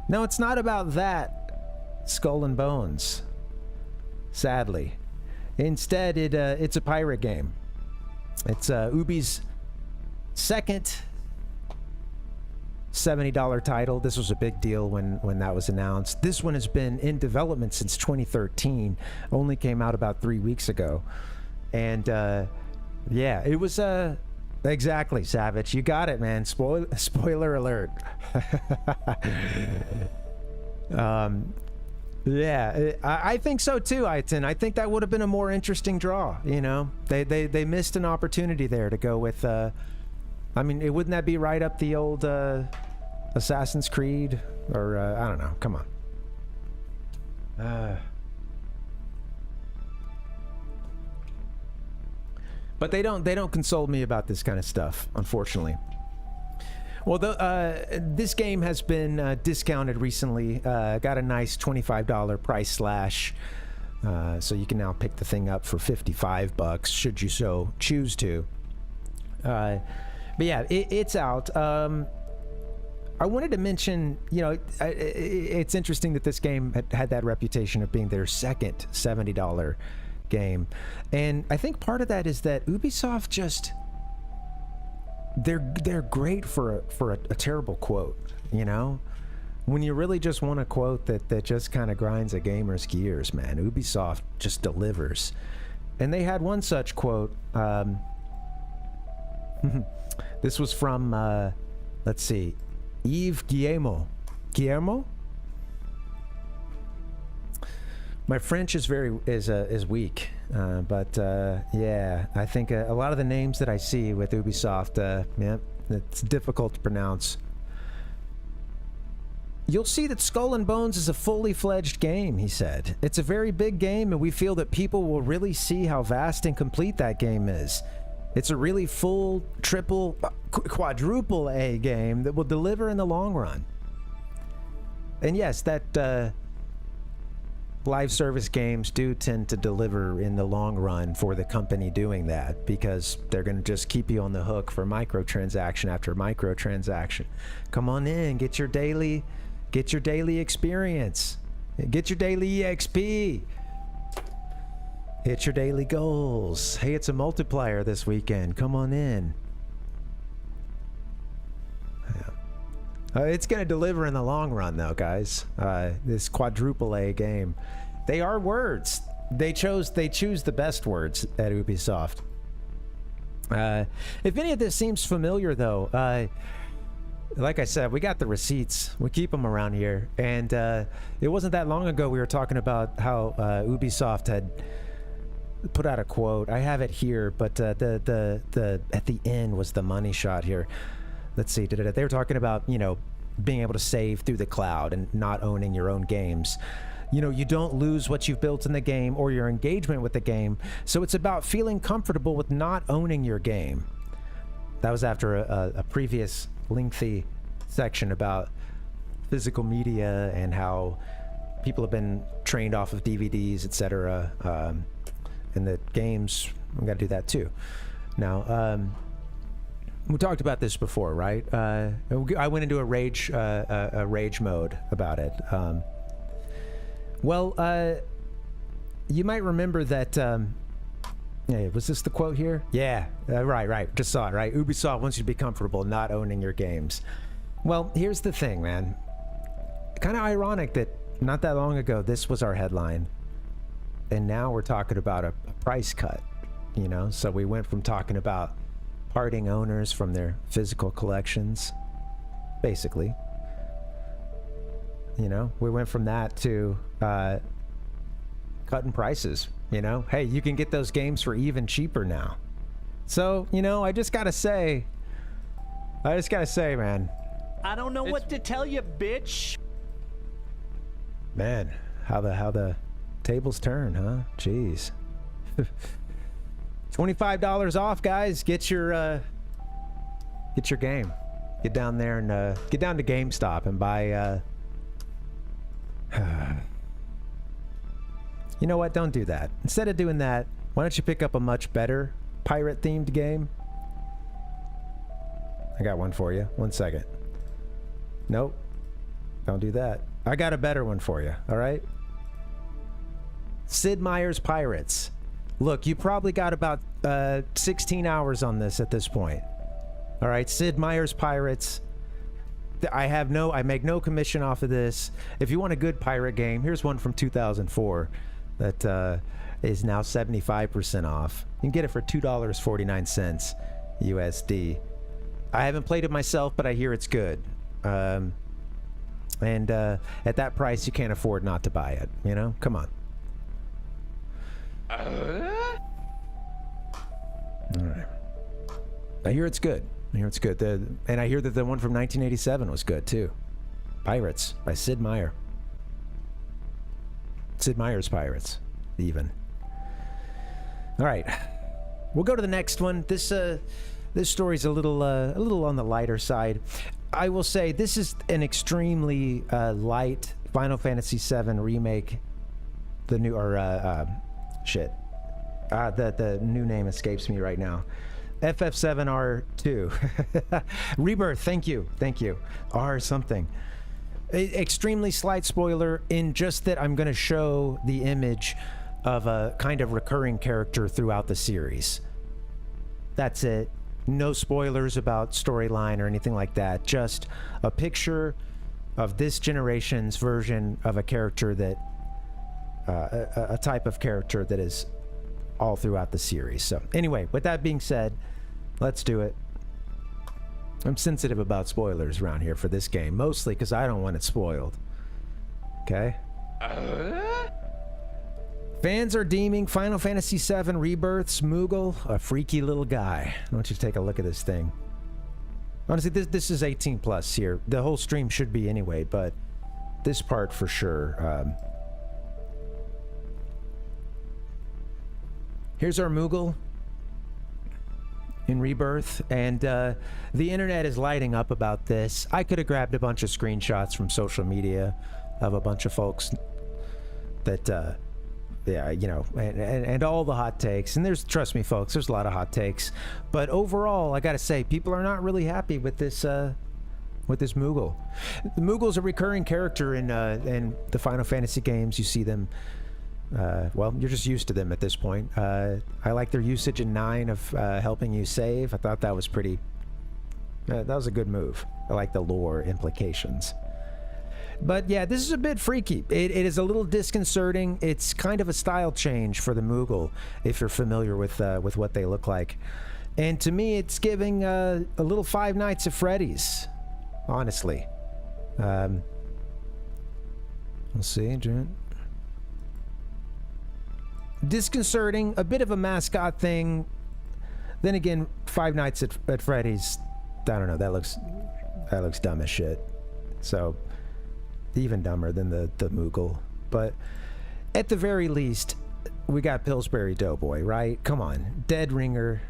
No, it's not about that, Skull and Bones. Sadly. Instead, it's a pirate game. It's Ubi's second $70 title. This was a big deal when that was announced. This one has been in development since 2013. Only came out about 3 weeks ago. And yeah, it was exactly, Savage. You got it, man. Spoiler alert. Yeah, I think so too, Aiton. I think that would have been a more interesting draw. You know, they missed an opportunity there to go with. I mean, wouldn't that be right up the old Assassin's Creed or I don't know? Come on. But they don't console me about this kind of stuff, unfortunately. Well, this game has been discounted recently. Got a nice $25 price slash, so you can now pick the thing up for $55 should you so choose to. But yeah, it's out. I wanted to mention, you know, it's interesting that this game had that reputation of being their second $70 game, and I think part of that is that Ubisoft just. They're great for a terrible quote, you know? When you really just want a quote that just kind of grinds a gamer's gears, man, Ubisoft just delivers. And they had one such quote. This was from, let's see, Guillermo. My French is weak, but yeah, I think a lot of the names that I see with Ubisoft, yeah, it's difficult to pronounce. You'll see that Skull and Bones is a fully fledged game, he said. It's a very big game, and we feel that people will really see how vast and complete that game is. It's a really full, quadruple A game that will deliver in the long run. And yes, that live service games do tend to deliver in the long run for the company doing that, because they're going to just keep you on the hook for microtransaction after microtransaction. Come on in, get your daily experience, get your daily EXP, hit your daily goals. Hey, it's a multiplier this weekend. Come on in. It's going to deliver in the long run, though, guys. This quadruple A game. They are words. They choose the best words at Ubisoft. If any of this seems familiar, though, like I said, we got the receipts. We keep them around here. And it wasn't that long ago we were talking about how Ubisoft had put out a quote. I have it here, but the at the end was the money shot here. Let's see, they were talking about, you know, being able to save through the cloud and not owning your own games. You know, you don't lose what you've built in the game or your engagement with the game, so it's about feeling comfortable with not owning your game. That was after a previous lengthy section about physical media and how people have been trained off of DVDs, etc. And the games, we got to do that too. Now, we talked about this before, right? I went into a rage mode about it. You might remember that. Yeah, was this the quote here? Yeah, right. Just saw it, right? Ubisoft wants you to be comfortable not owning your games. Well, here's the thing, man. Kind of ironic that not that long ago this was our headline, and now we're talking about a price cut. You know, so we went from talking about parting owners from their physical collections, basically. You know, we went from that to cutting prices. You know, hey, you can get those games for even cheaper now. So, you know, I just gotta say, man. I don't know what to tell you, bitch. Man, how the tables turn, huh? Jeez. $25 off, guys. Get your game. Get down there and get down to GameStop and buy. You know what? Don't do that. Instead of doing that, why don't you pick up a much better pirate-themed game? I got one for you. 1 second. Nope. Don't do that. I got a better one for you. All right. Sid Meier's Pirates. Look, you probably got about 16 hours on this at this point. All right, Sid Meier's Pirates. I make no commission off of this. If you want a good pirate game, here's one from 2004 that is now 75% off. You can get it for $2.49 USD. I haven't played it myself, but I hear it's good. And at that price, you can't afford not to buy it. You know, come on. All right. I hear it's good. I hear it's good. And I hear that the one from 1987 was good too. Pirates by Sid Meier. Sid Meier's Pirates, even. All right, we'll go to the next one. This story's a little on the lighter side. I will say this is an extremely light Final Fantasy VII remake. The new the new name escapes me right now. FF7R2 Rebirth. Thank you. R something. Extremely slight spoiler in just that I'm going to show the image of a kind of recurring character throughout the series. That's it. No spoilers about storyline or anything like that. Just a picture of this generation's version of a character that a type of character that is all throughout the series. So anyway, with that being said, let's do it. I'm sensitive about spoilers around here for this game, mostly because I don't want it spoiled. Okay? Fans are deeming Final Fantasy VII Rebirth's Moogle a freaky little guy. I want you to take a look at this thing. Honestly, this is 18 plus here. The whole stream should be anyway, but this part for sure. Here's our Moogle in Rebirth, and the internet is lighting up about this. I could have grabbed a bunch of screenshots from social media of a bunch of folks that, yeah, you know, and all the hot takes. And trust me, folks, there's a lot of hot takes. But overall, I gotta say, people are not really happy with this Moogle. The Moogle's a recurring character in the Final Fantasy games. You see them. Well, you're just used to them at this point. I like their usage in 9 of helping you save. I thought that was pretty... that was a good move. I like the lore implications. But yeah, this is a bit freaky. It is a little disconcerting. It's kind of a style change for the Moogle, if you're familiar with what they look like. And to me, it's giving a little Five Nights at Freddy's, honestly. Let's see, disconcerting, a bit of a mascot thing. Then again, Five Nights at Freddy's, I don't know, that looks dumb as shit. So even dumber than the Moogle. But at the very least, we got Pillsbury Doughboy, right? Come on, Dead Ringer.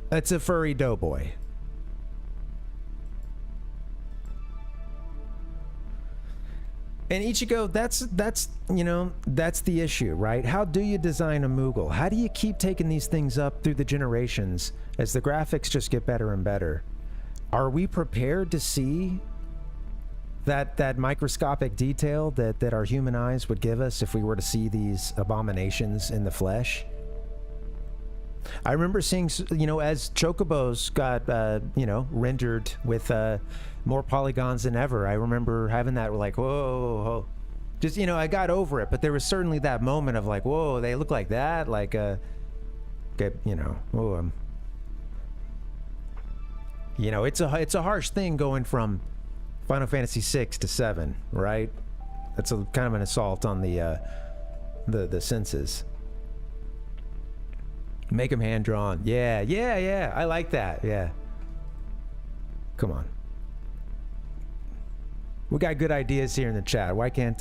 That's a furry doughboy. And Ichigo, that's you know, that's the issue, right? How do you design a Moogle? How do you keep taking these things up through the generations as the graphics just get better and better? Are we prepared to see that microscopic detail that our human eyes would give us if we were to see these abominations in the flesh? I remember seeing, you know, as Chocobos got, you know, rendered with more polygons than ever, I remember having that like, whoa. Just, you know, I got over it, but there was certainly that moment of like, whoa, they look like that, like, you know, oh, you know, it's a harsh thing going from Final Fantasy 6 to 7, right? That's a kind of an assault on the senses. Make them hand drawn. Yeah. I like that. Yeah. Come on. We got good ideas here in the chat. Why can't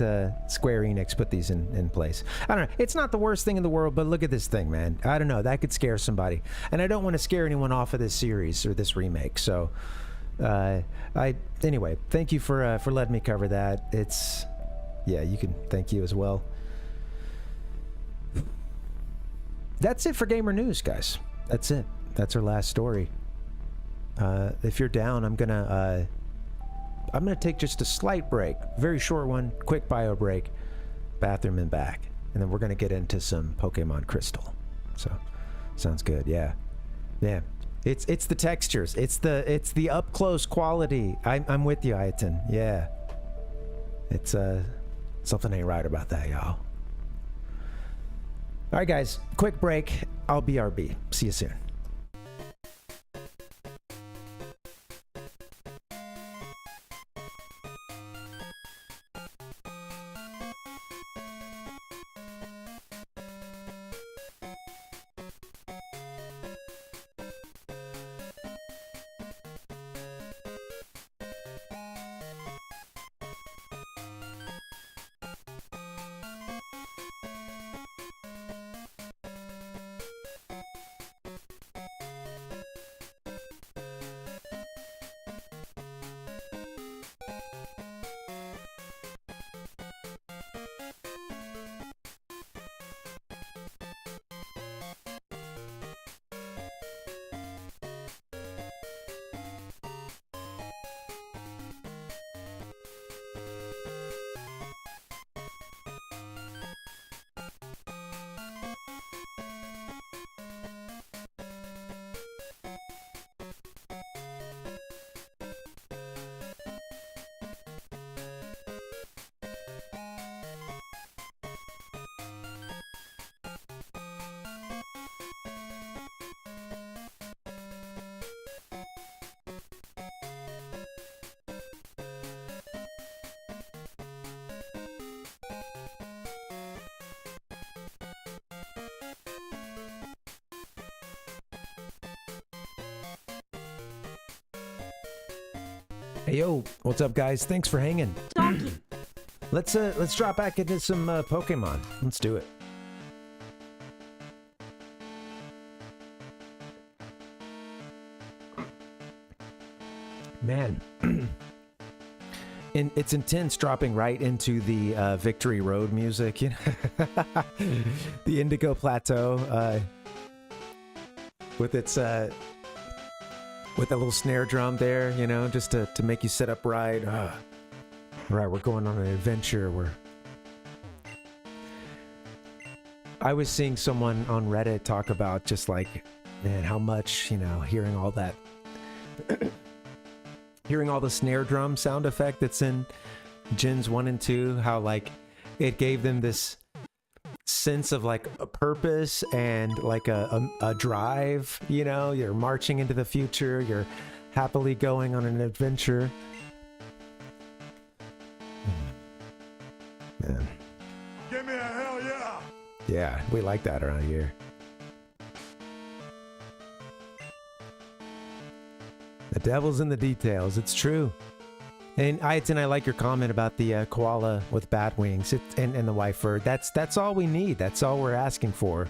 Square Enix put these in place? I don't know. It's not the worst thing in the world, but look at this thing, man. I don't know. That could scare somebody. And I don't want to scare anyone off of this series or this remake. So, anyway, thank you for letting me cover that. It's, yeah, you can thank you as well. That's it for Gamer News, guys. That's it. That's our last story. If you're down, I'm gonna I'm gonna take just a slight break, very short one, quick bio break, bathroom and back, and then we're gonna get into some Pokemon Crystal. So, sounds good. Yeah. It's the textures. It's the up close quality. I'm with you, Ayaton. Yeah. It's something ain't right about that, y'all. All right, guys. Quick break. I'll BRB. See you soon. Hey yo, what's up, guys? Thanks for hanging. Donkey. Let's drop back into some Pokemon. Let's do it. Man, and it's intense dropping right into the Victory Road music, you know, the Indigo Plateau, with its with a little snare drum there, you know, just to make you sit upright. Right, we're going on an adventure. I was seeing someone on Reddit talk about just like, man, how much, you know, hearing all that, hearing all the snare drum sound effect that's in Gens 1 and 2, how like it gave them this sense of like a purpose and like a drive, you know, you're marching into the future, you're happily going on an adventure. Man. Give me a hell yeah! Yeah, we like that around here. The devil's in the details, it's true. And Ayaton, I like your comment about the koala with bat wings and the white bird. That's all we need. That's all we're asking for.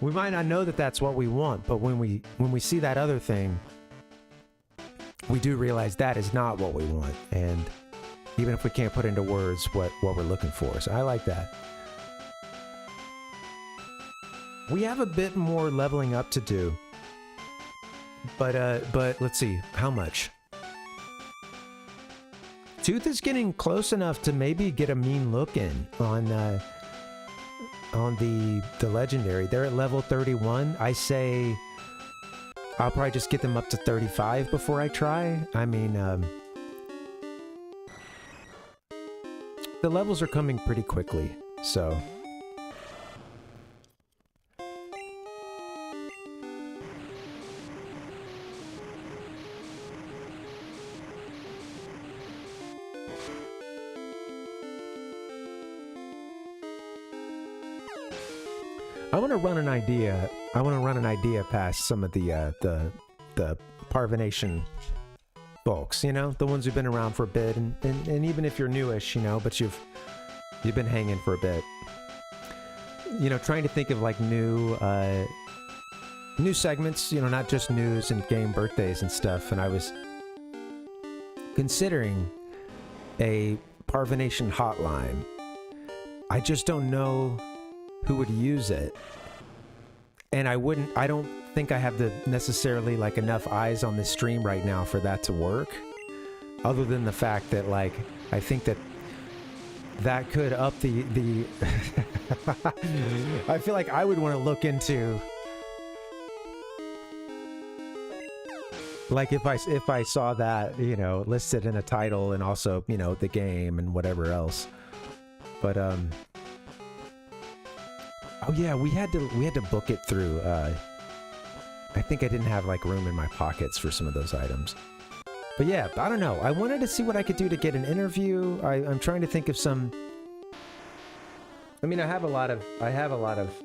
We might not know that that's what we want, but when we see that other thing, we do realize that is not what we want. And even if we can't put into words what we're looking for. So I like that. We have a bit more leveling up to do. But let's see, how much? Tooth is getting close enough to maybe get a mean look in on the legendary. They're at level 31. I say I'll probably just get them up to 35 before I try. I mean, the levels are coming pretty quickly, so. I want to run an idea. I want to run an idea past some of the Parvination folks, you know, the ones who've been around for a bit, and even if you're newish, you know, but you've been hanging for a bit. You know, trying to think of like new segments, you know, not just news and game birthdays and stuff. And I was considering a Parvination hotline. I just don't know who would use it, and I don't think I have the necessarily like enough eyes on this stream right now for that to work. other than the fact that, like, I think that could up the I feel like I would want to look into, like, if I saw that, you know, listed in a title and also, you know, the game and whatever else. But oh yeah, we had to book it through. I think I didn't have like room in my pockets for some of those items. But yeah, I don't know. I wanted to see what I could do to get an interview. I'm trying to think of some. I mean, I have a lot of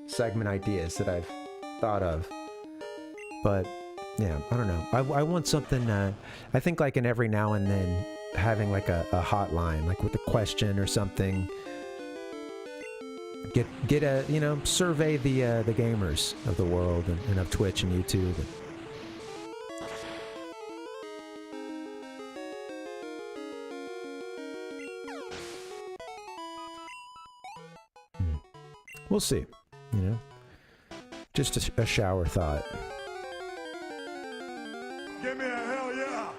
segment ideas that I've thought of, but yeah, I don't know. I want something. I think like in every now and then having like a hotline, like with a question or something. Get a, you know, survey the gamers of the world and of Twitch and YouTube. We'll see, you know. Just a shower thought. Give me a hell yeah!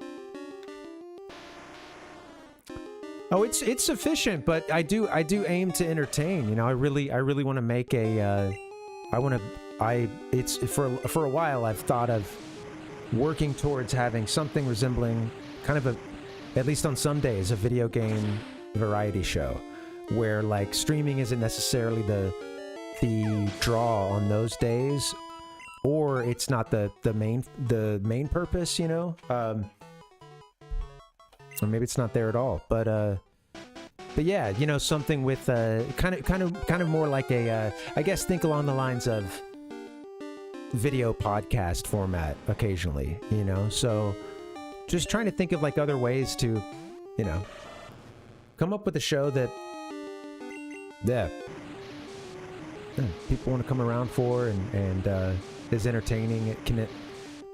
Oh, it's sufficient, but I do aim to entertain. You know, I really want to make a. It's for a while I've thought of working towards having something resembling kind of at least on some days, a video game variety show, where like streaming isn't necessarily the draw on those days, or it's not the main purpose, you know. Or maybe it's not there at all, but yeah, you know, something with kind of more like a I guess think along the lines of video podcast format occasionally, you know. So just trying to think of like other ways to, you know, come up with a show that people want to come around for and is entertaining. It can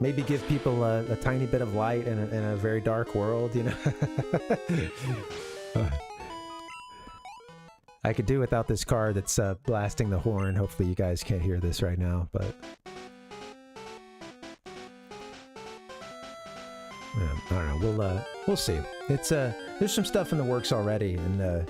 maybe give people a tiny bit of light in a very dark world, you know. I could do without this car that's blasting the horn. Hopefully you guys can't hear this right now, but yeah, I don't know. We'll see. It's there's some stuff in the works already, and yeah.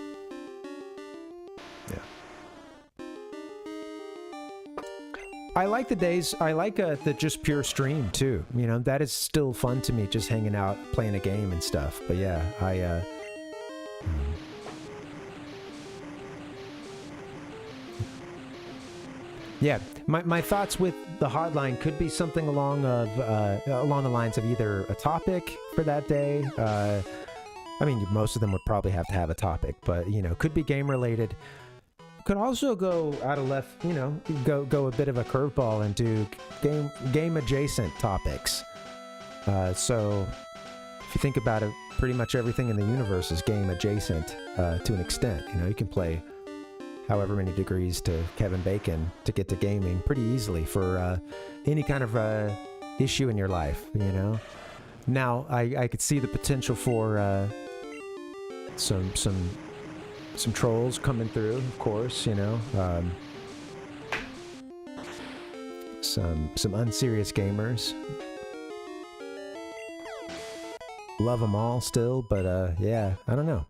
I like the days. I like the just pure stream too. You know, that is still fun to me, just hanging out, playing a game and stuff. But yeah, yeah, my thoughts with the hotline could be something along the lines of either a topic for that day. I mean, most of them would probably have to have a topic, but you know, could be game related. Could also go out of left, you know, go a bit of a curveball and do game adjacent topics. So if you think about it, pretty much everything in the universe is game adjacent to an extent. You know, you can play however many degrees to Kevin Bacon to get to gaming pretty easily for any kind of issue in your life, you know. Now, I could see the potential for some trolls coming through, of course, you know. Some unserious gamers. Love them all still, but yeah, I don't know.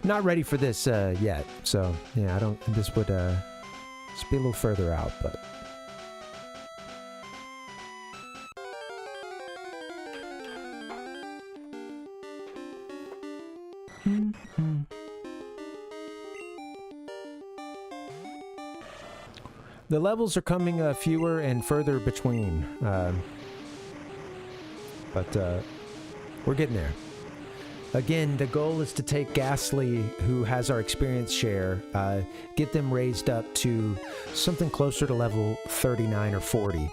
Not ready for this yet, so yeah, I don't. This would just be a little further out, but. The levels are coming fewer and further between, but we're getting there. Again, the goal is to take Ghastly, who has our experience share, get them raised up to something closer to level 39 or 40,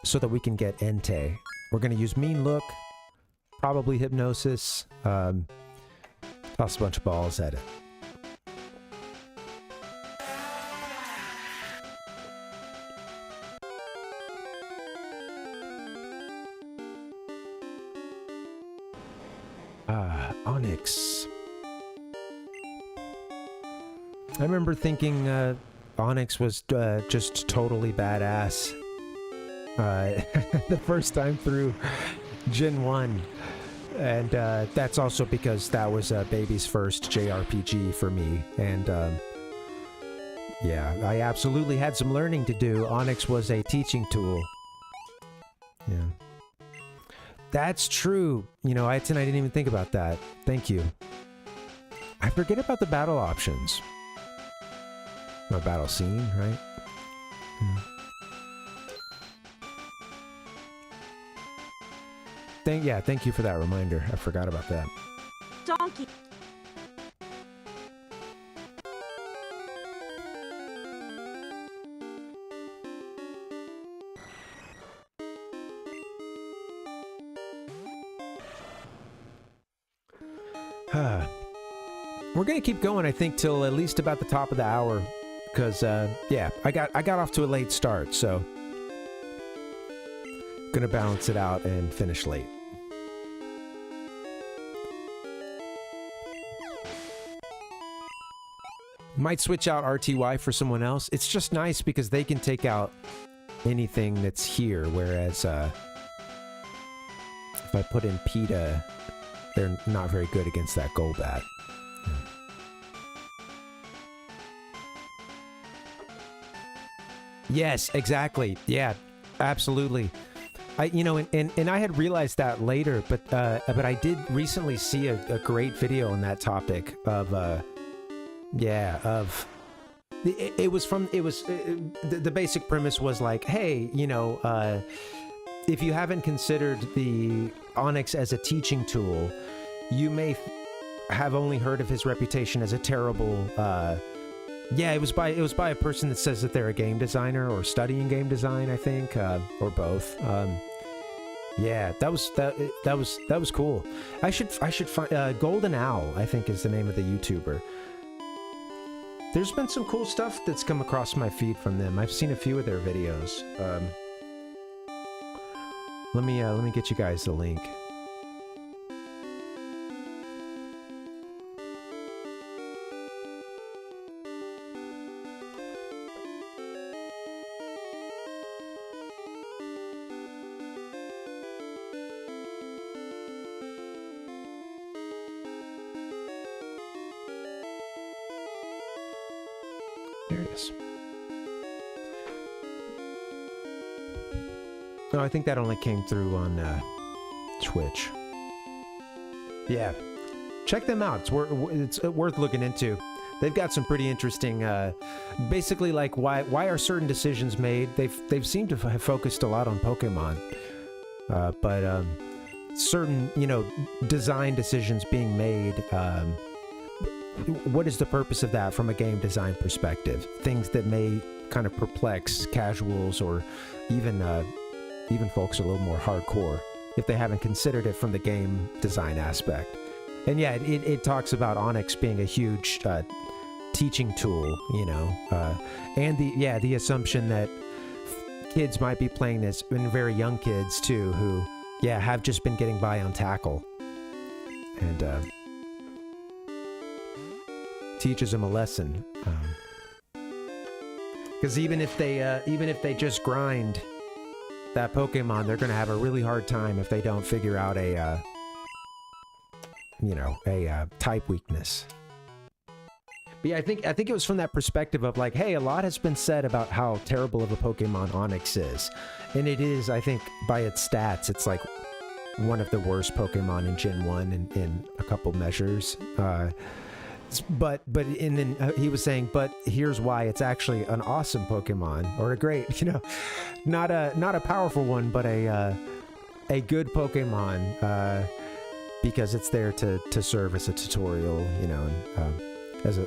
so that we can get Entei. We're going to use Mean Look, probably Hypnosis, toss a bunch of balls at it. Onyx. I remember thinking Onyx was just totally badass the first time through Gen 1. And that's also because that was Baby's first JRPG for me. And yeah, I absolutely had some learning to do. Onyx was a teaching tool. Yeah. That's true. You know, I didn't even think about that. Thank you. I forget about the battle options. Or battle scene, right? Yeah. Thank you for that reminder. I forgot about that. Donkey. We're gonna keep going, I think, till at least about the top of the hour, because yeah, I got off to a late start, so gonna balance it out and finish late. Might switch out RTY for someone else. It's just nice because they can take out anything that's here, whereas if I put in PETA, they're not very good against that Golbat. Yes, exactly. Yeah, absolutely. You know, and I had realized that later, but I did recently see a great video on that topic of the basic premise was like, hey, you know, if you haven't considered the Onyx as a teaching tool, you may have only heard of his reputation as a terrible. Yeah, it was by a person that says that they're a game designer or studying game design, I think, or both. Yeah, that was cool. I should find Golden Owl, I think, is the name of the YouTuber. There's been some cool stuff that's come across my feed from them. I've seen a few of their videos. Let me get you guys the link. There it is. No, I think that only came through on Twitch. Yeah, check them out. It's worth looking into. They've got some pretty interesting, basically like why are certain decisions made. They've seemed to have focused a lot on Pokemon, but certain, you know, design decisions being made. What is the purpose of that from a game design perspective? Things that may kind of perplex casuals or even folks a little more hardcore if they haven't considered it from the game design aspect. And yeah, it talks about Onyx being a huge teaching tool, you know, and the assumption that kids might be playing this, and very young kids too, who have just been getting by on tackle, and teaches them a lesson. Because even if they just grind that Pokemon, they're gonna have a really hard time if they don't figure out a type weakness. But yeah, I think it was from that perspective of like, hey, a lot has been said about how terrible of a Pokemon Onyx is, and it is. I think by its stats, it's like one of the worst Pokemon in Gen 1 in a couple measures. But then he was saying, but here's why it's actually an awesome Pokemon, or a great, you know, not a powerful one, but a good Pokemon, because it's there to serve as a tutorial, you know, and, as a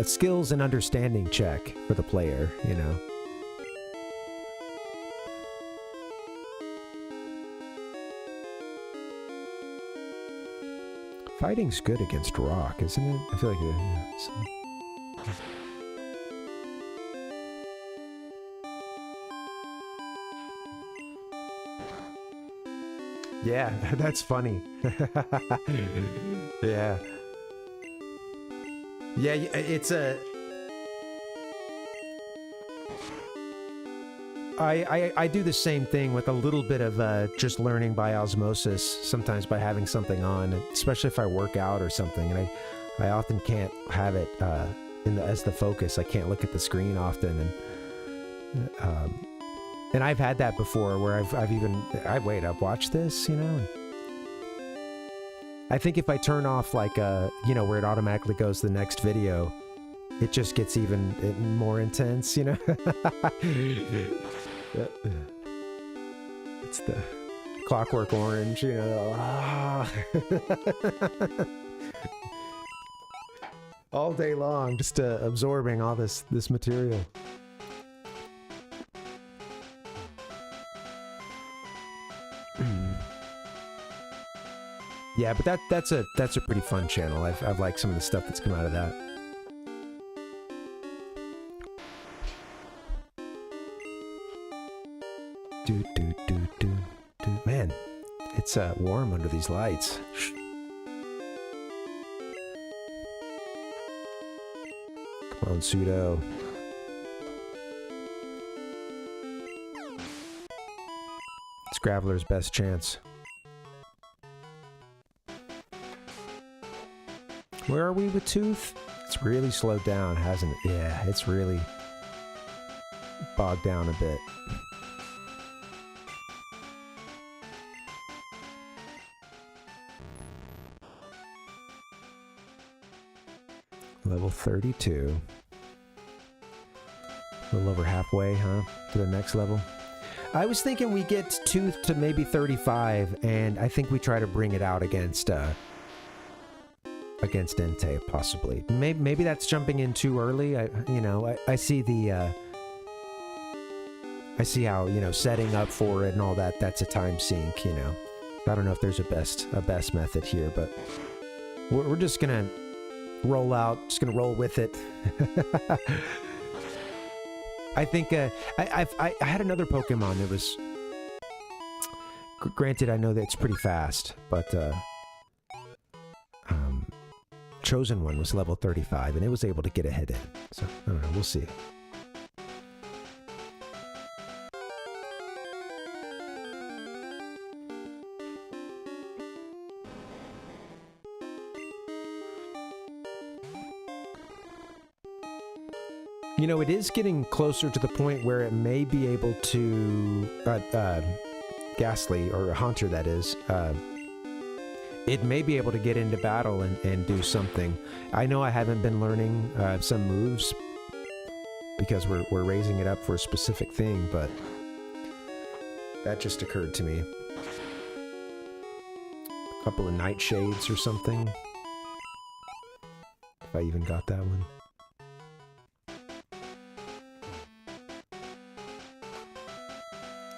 skills and understanding check for the player, you know. Fighting's good against rock, isn't it? I feel like it is. Yeah, that's funny. Yeah. Yeah, it's a... I do the same thing with a little bit of just learning by osmosis, sometimes by having something on, especially if I work out or something, and I often can't have it as the focus. I can't look at the screen often, and I've had that before where I've watched this, you know. And I think if I turn off like you know, where it automatically goes to the next video, it just gets even more intense, you know. It's the Clockwork Orange, you know. All day long, just absorbing all this material. Yeah, but that's a pretty fun channel. I've liked some of the stuff that's come out of that. Man, it's warm under these lights. Come on, Pseudo. It's Graveler's best chance. Where are we with Tooth? It's really slowed down, hasn't it? Yeah, it's really bogged down a bit. Level 32. A little over halfway, huh? To the next level. I was thinking we get Tooth to maybe 35, and I think we try to bring it out against Entei, possibly. Maybe that's jumping in too early. I see the I see how, you know, setting up for it and all that, that's a time sink, you know. I don't know if there's a best method here, but we're just gonna roll out, just gonna roll with it. I think I had another Pokemon that was, granted I know that it's pretty fast, but Chosen One was level 35 and it was able to get ahead in, so I don't know, we'll see. You know, it is getting closer to the point where it may be able to, Ghastly, or Haunter that is, it may be able to get into battle and do something. I know I haven't been learning some moves because we're raising it up for a specific thing, but that just occurred to me. A couple of Nightshades or something. If I even got that one.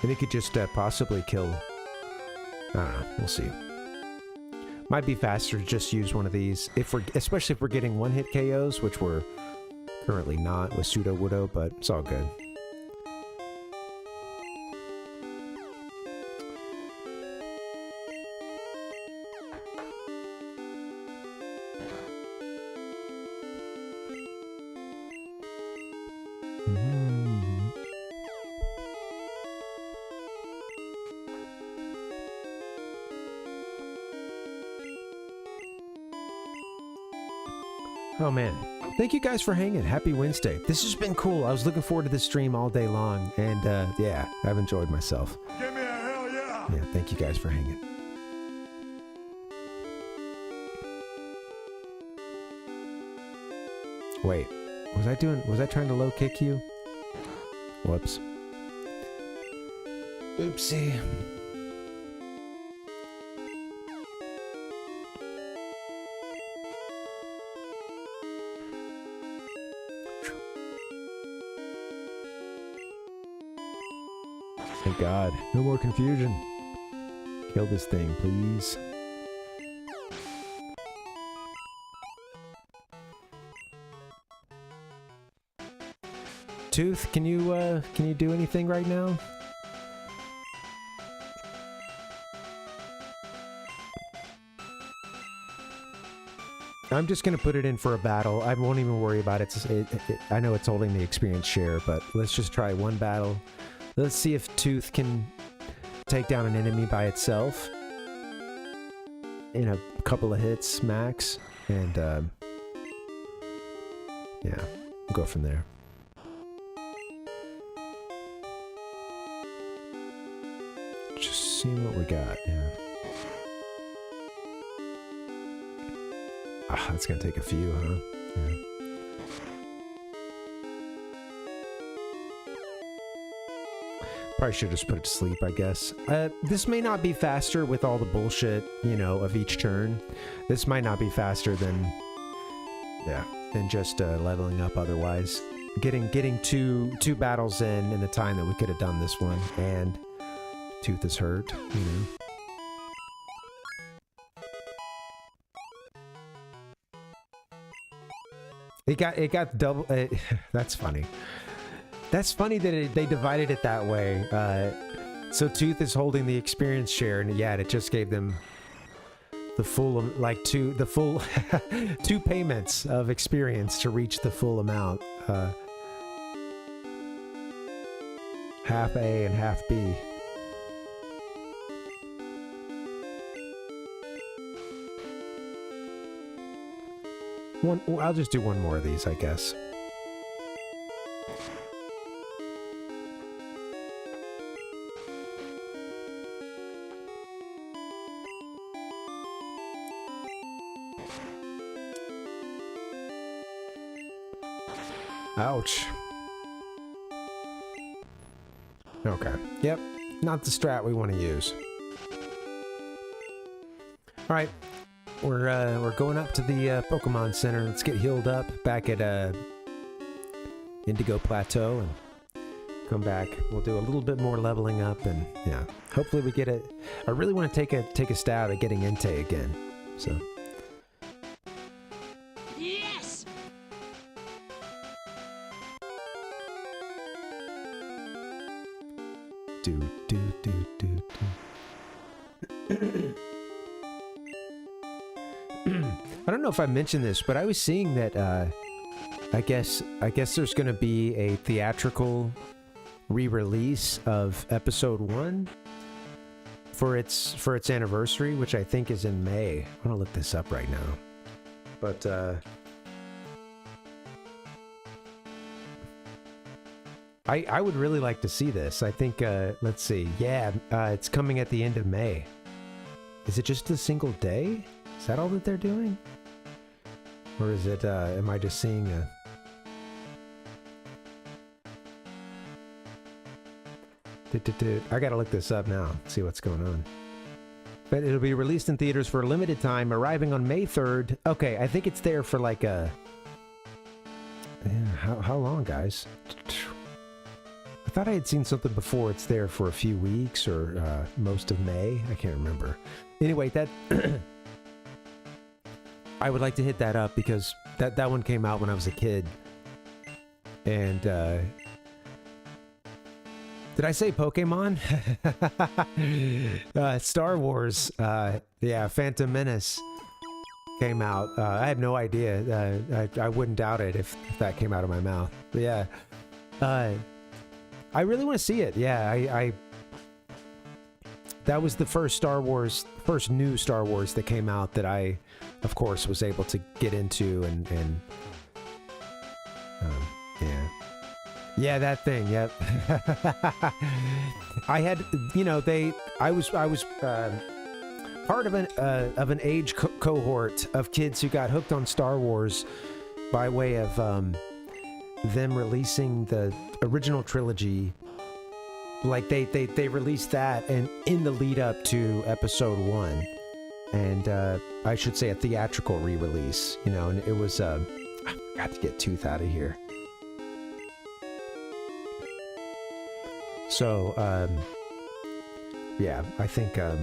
And it could just possibly kill. I don't know. We'll see. Might be faster to just use one of these, especially if we're getting one-hit KOs, which we're currently not with Pseudo Widow, but it's all good. Oh man, thank you guys for hanging. Happy Wednesday. This has been cool. I was looking forward to this stream all day long, and yeah, I've enjoyed myself. Give me a hell yeah! Yeah, thank you guys for hanging. Wait, was I trying to low kick you? Whoops. Oopsie. Thank God. No more confusion. Kill this thing, please. Tooth, can you do anything right now? I'm just gonna put it in for a battle. I won't even worry about it. I know it's holding the experience share, but let's just try one battle. Let's see if Tooth can take down an enemy by itself in a couple of hits max, and yeah, we'll go from there. Just seeing what we got. Yeah. Ah, that's gonna take a few, huh? Yeah. Probably should just put it to sleep, I guess. This may not be faster with all the bullshit, you know, of each turn. This might not be faster than, yeah, than just leveling up otherwise. Getting two battles in the time that we could have done this one, and Tooth is hurt, you know. It got double. That's funny. That's funny that they divided it that way. So Tooth is holding the experience share, and yeah, it just gave them the full, like two payments of experience to reach the full amount. Half A and half B. I'll just do one more of these, I guess. Ouch. Okay. Yep. Not the strat we want to use. All right. We're going up to the Pokemon Center. Let's get healed up back at Indigo Plateau and come back. We'll do a little bit more leveling up, and yeah, hopefully we get it. I really want to take a stab at getting Entei again. So. Yes! Do. I don't know if I mentioned this, but I was seeing that I guess there's going to be a theatrical re-release of episode 1 for its anniversary, which I think is in May. I'm going to look this up right now. But I would really like to see this. I think let's see. Yeah, it's coming at the end of May. Is it just a single day? Is that all that they're doing? Or is it, am I just seeing a... I gotta look this up now, see what's going on. But it'll be released in theaters for a limited time, arriving on May 3rd. Okay, I think it's there for like a... Yeah, how long, guys? I thought I had seen something before. It's there for a few weeks or most of May. I can't remember. Anyway, that... I would like to hit that up because that one came out when I was a kid. And, did I say Pokemon? Star Wars, yeah, Phantom Menace came out. I had no idea. I wouldn't doubt it if that came out of my mouth. But yeah, I really want to see it. Yeah, that was the first new Star Wars that came out that I, of course, was able to get into and yeah. Yeah, that thing. Yep. I had, you know, I was part of an age cohort of kids who got hooked on Star Wars by way of them releasing the original trilogy. Like they released that and in the lead up to episode 1, and I should say a theatrical re-release. You know, and it was I got to get Tooth out of here. So, yeah, I think, I'll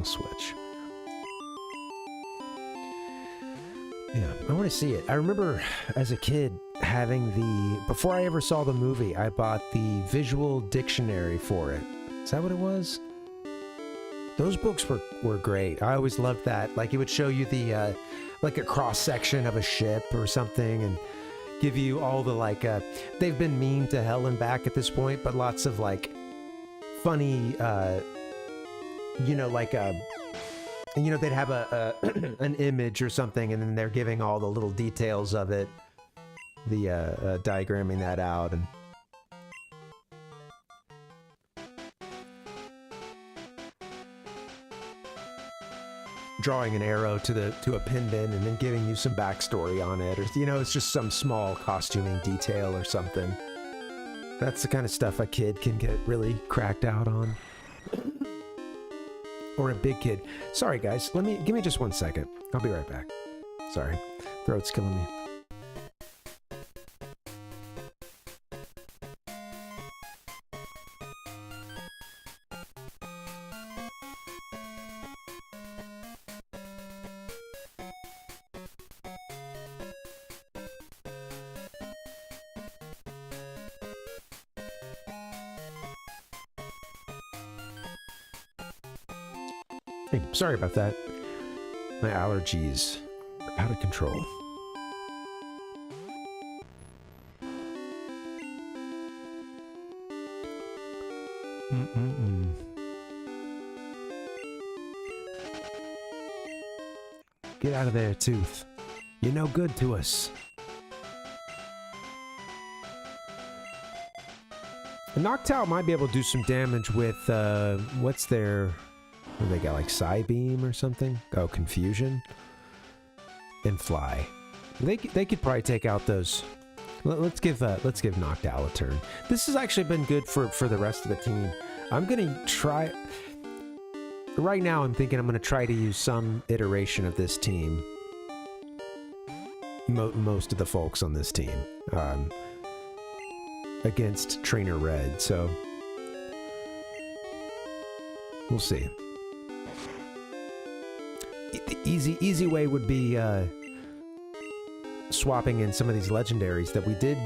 switch. Yeah, I want to see it. I remember as a kid having before I ever saw the movie, I bought the visual dictionary for it. Is that what it was? Those books were great. I always loved that. Like, it would show you the, like a cross-section of a ship or something, and give you all the like they've been memed to hell and back at this point, but lots of like funny you know, like you know, they'd have a an image or something, and then they're giving all the little details of it, the diagramming that out, and drawing an arrow to a pin bin, and then giving you some backstory on it, or you know, it's just some small costuming detail or something. That's the kind of stuff a kid can get really cracked out on. Or a big kid. Sorry guys, give me just 1 second. I'll be right back. Sorry. Throat's killing me. Hey, sorry about that. My allergies are out of control. Get out of there, Tooth. You're no good to us. A Noctowl might be able to do some damage with, what's their... What do they got, like Psybeam or something? Oh, Confusion. And Fly. They could probably take out those... Let's give Noctowl a turn. This has actually been good for the rest of the team. I'm gonna try... Right now, I'm thinking I'm gonna try to use some iteration of this team. Most of the folks on this team. Against Trainer Red, so... We'll see. The easy way would be swapping in some of these legendaries that we did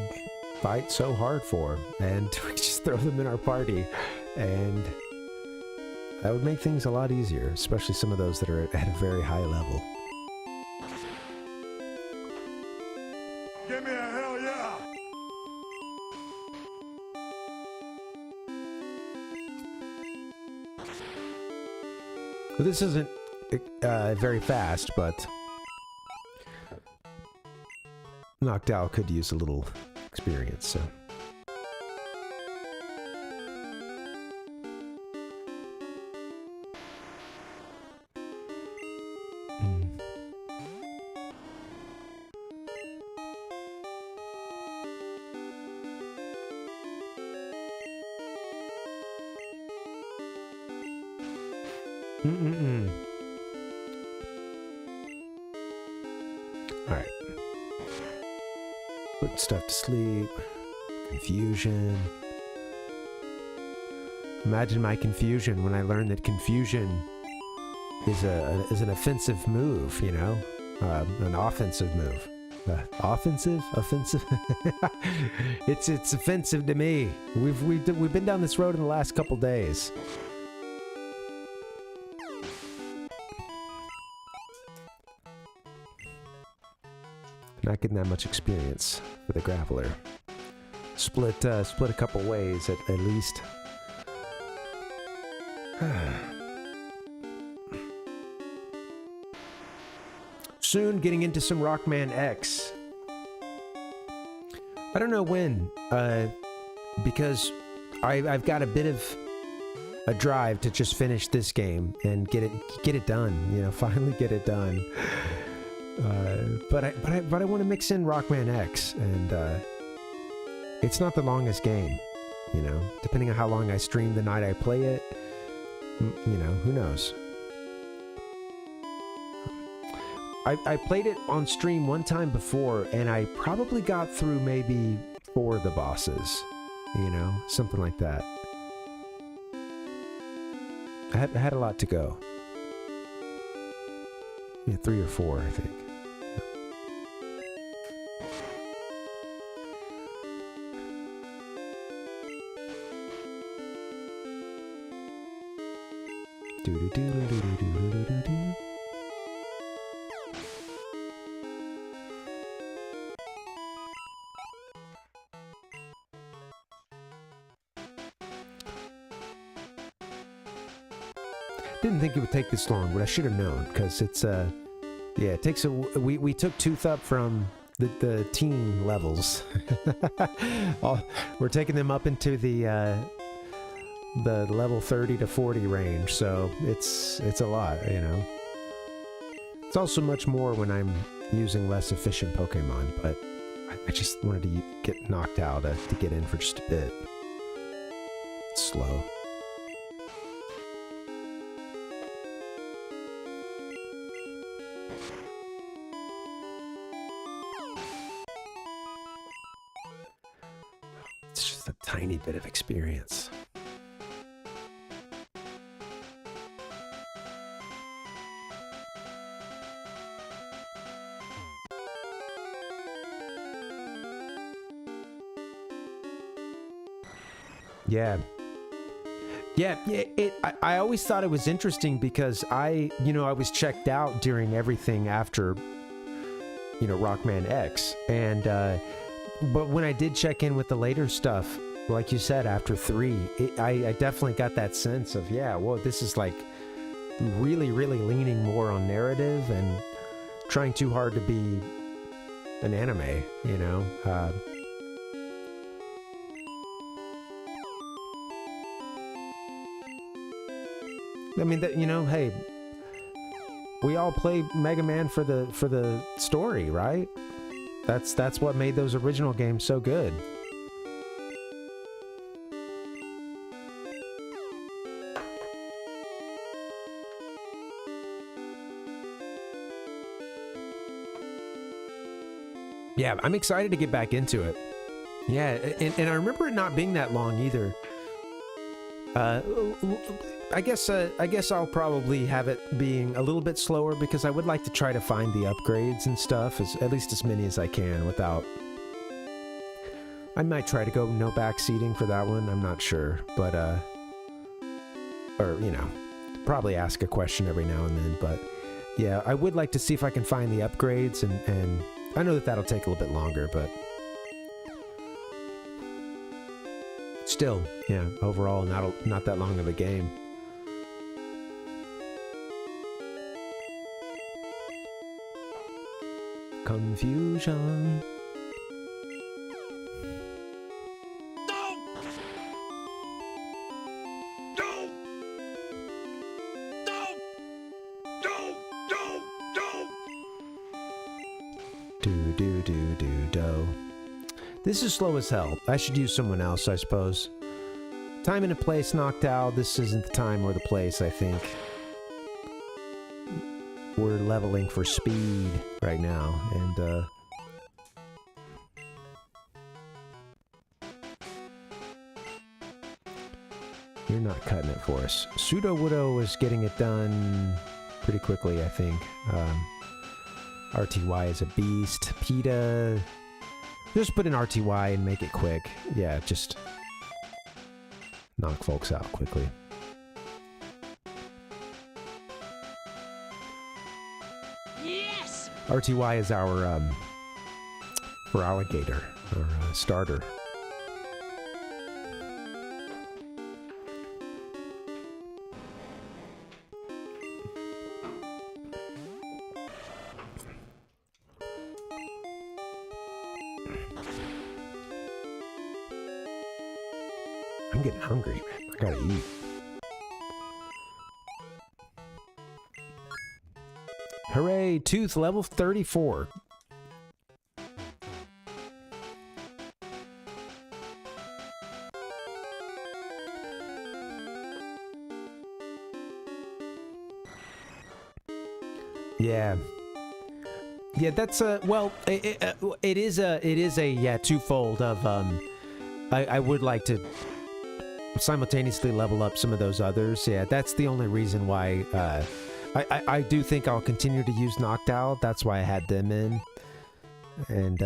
fight so hard for, and we just throw them in our party, and that would make things a lot easier, especially some of those that are at a very high level. Give me a hell yeah! Well, this isn't very fast, but Noctowl could use a little experience, so... Alright. Put stuff to sleep. Confusion. Imagine my confusion when I learned that confusion is an offensive move, you know? An offensive move. Offensive? Offensive? It's offensive to me. We've been down this road in the last couple days. Not getting that much experience for the grappler. Split a couple ways at least. Soon getting into some Rockman X. I don't know when, because I've got a bit of a drive to just finish this game and get it done. You know, finally get it done. But I want to mix in Rockman X, and it's not the longest game, you know. Depending on how long I stream the night I play it, you know, who knows. I played it on stream one time before, and I probably got through maybe 4 of the bosses, you know, something like that. I had a lot to go. Yeah, 3 or 4, I think. didn't think it would take this long, but I should have known, because it's, yeah, it takes a... We took Tooth up from the teen levels. We're taking them up into the level 30 to 40 range, so it's a lot, you know. It's also much more when I'm using less efficient Pokemon, but I just wanted to get knocked out to get in for just a bit. It's slow. It's just a tiny bit of experience. Yeah. I always thought it was interesting because I was checked out during everything after, Rockman X. And, but when I did check in with the later stuff, like you said, after 3, I definitely got that sense of, yeah, whoa, this is like really, really leaning more on narrative and trying too hard to be an anime, you know? I mean, hey, we all play Mega Man for the story, right? That's what made those original games so good. Yeah, I'm excited to get back into it. Yeah, and I remember it not being that long either. I guess I'll probably have it being a little bit slower because I would like to try to find the upgrades and stuff, at least as many as I can without... I might try to go no backseating for that one, I'm not sure, but, or, probably ask a question every now and then, but, yeah, I would like to see if I can find the upgrades, and I know that'll take a little bit longer, but... Still, yeah, overall, not that long of a game. Confusion. Do. This is slow as hell. I should use someone else, I suppose. Time and a place knocked out. This isn't the time or the place, I think. We're leveling for speed right now, and you're not cutting it for us. Pseudo Widow is getting it done pretty quickly, I think. RTY is a beast. PETA... Just put in RTY and make it quick. Yeah, just knock folks out quickly. Yes! RTY is our, for alligator, our starter. I'm getting hungry, man. I gotta eat. Hooray! Tooth level 34. Yeah. Yeah, that's well, it is a yeah, twofold of I would like to simultaneously level up some of those others. Yeah, that's the only reason why I do think I'll continue to use Knocked Out. That's why I had them in. And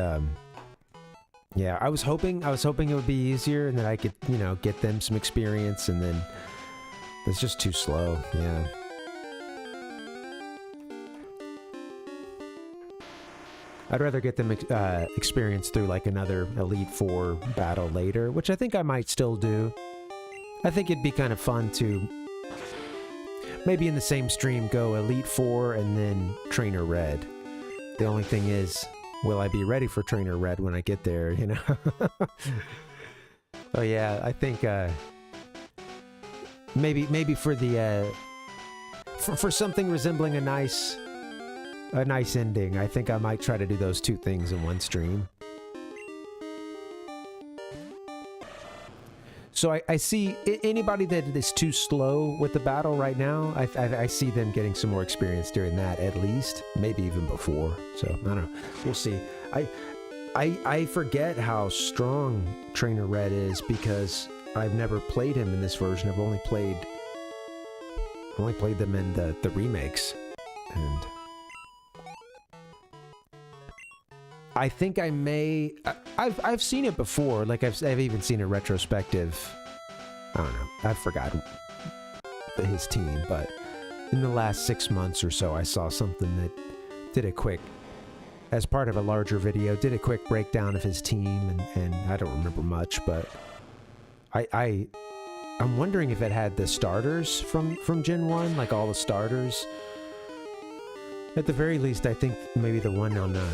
yeah, I was hoping it would be easier and that I could, get them some experience, and then it's just too slow. Yeah. I'd rather get them experience through like another Elite Four battle later, which I think I might still do. I think it'd be kind of fun to... maybe in the same stream go Elite Four and then Trainer Red. The only thing is, will I be ready for Trainer Red when I get there, you know? Oh yeah, I think maybe for the for something resembling a nice ending, I think I might try to do those two things in one stream. So I see anybody that is too slow with the battle right now, I see them getting some more experience during that at least, maybe even before. So I don't know, we'll see. I forget how strong Trainer Red is because I've never played him in this version. I've only played them in the remakes, and I think I may. I've seen it before. Like I've even seen a retrospective. I don't know. I forgot his team, but in the last 6 months or so, I saw something that did a quick, as part of a larger video, did a quick breakdown of his team, and I don't remember much, but I'm wondering if it had the starters from Gen 1, like all the starters. At the very least, I think maybe the one on the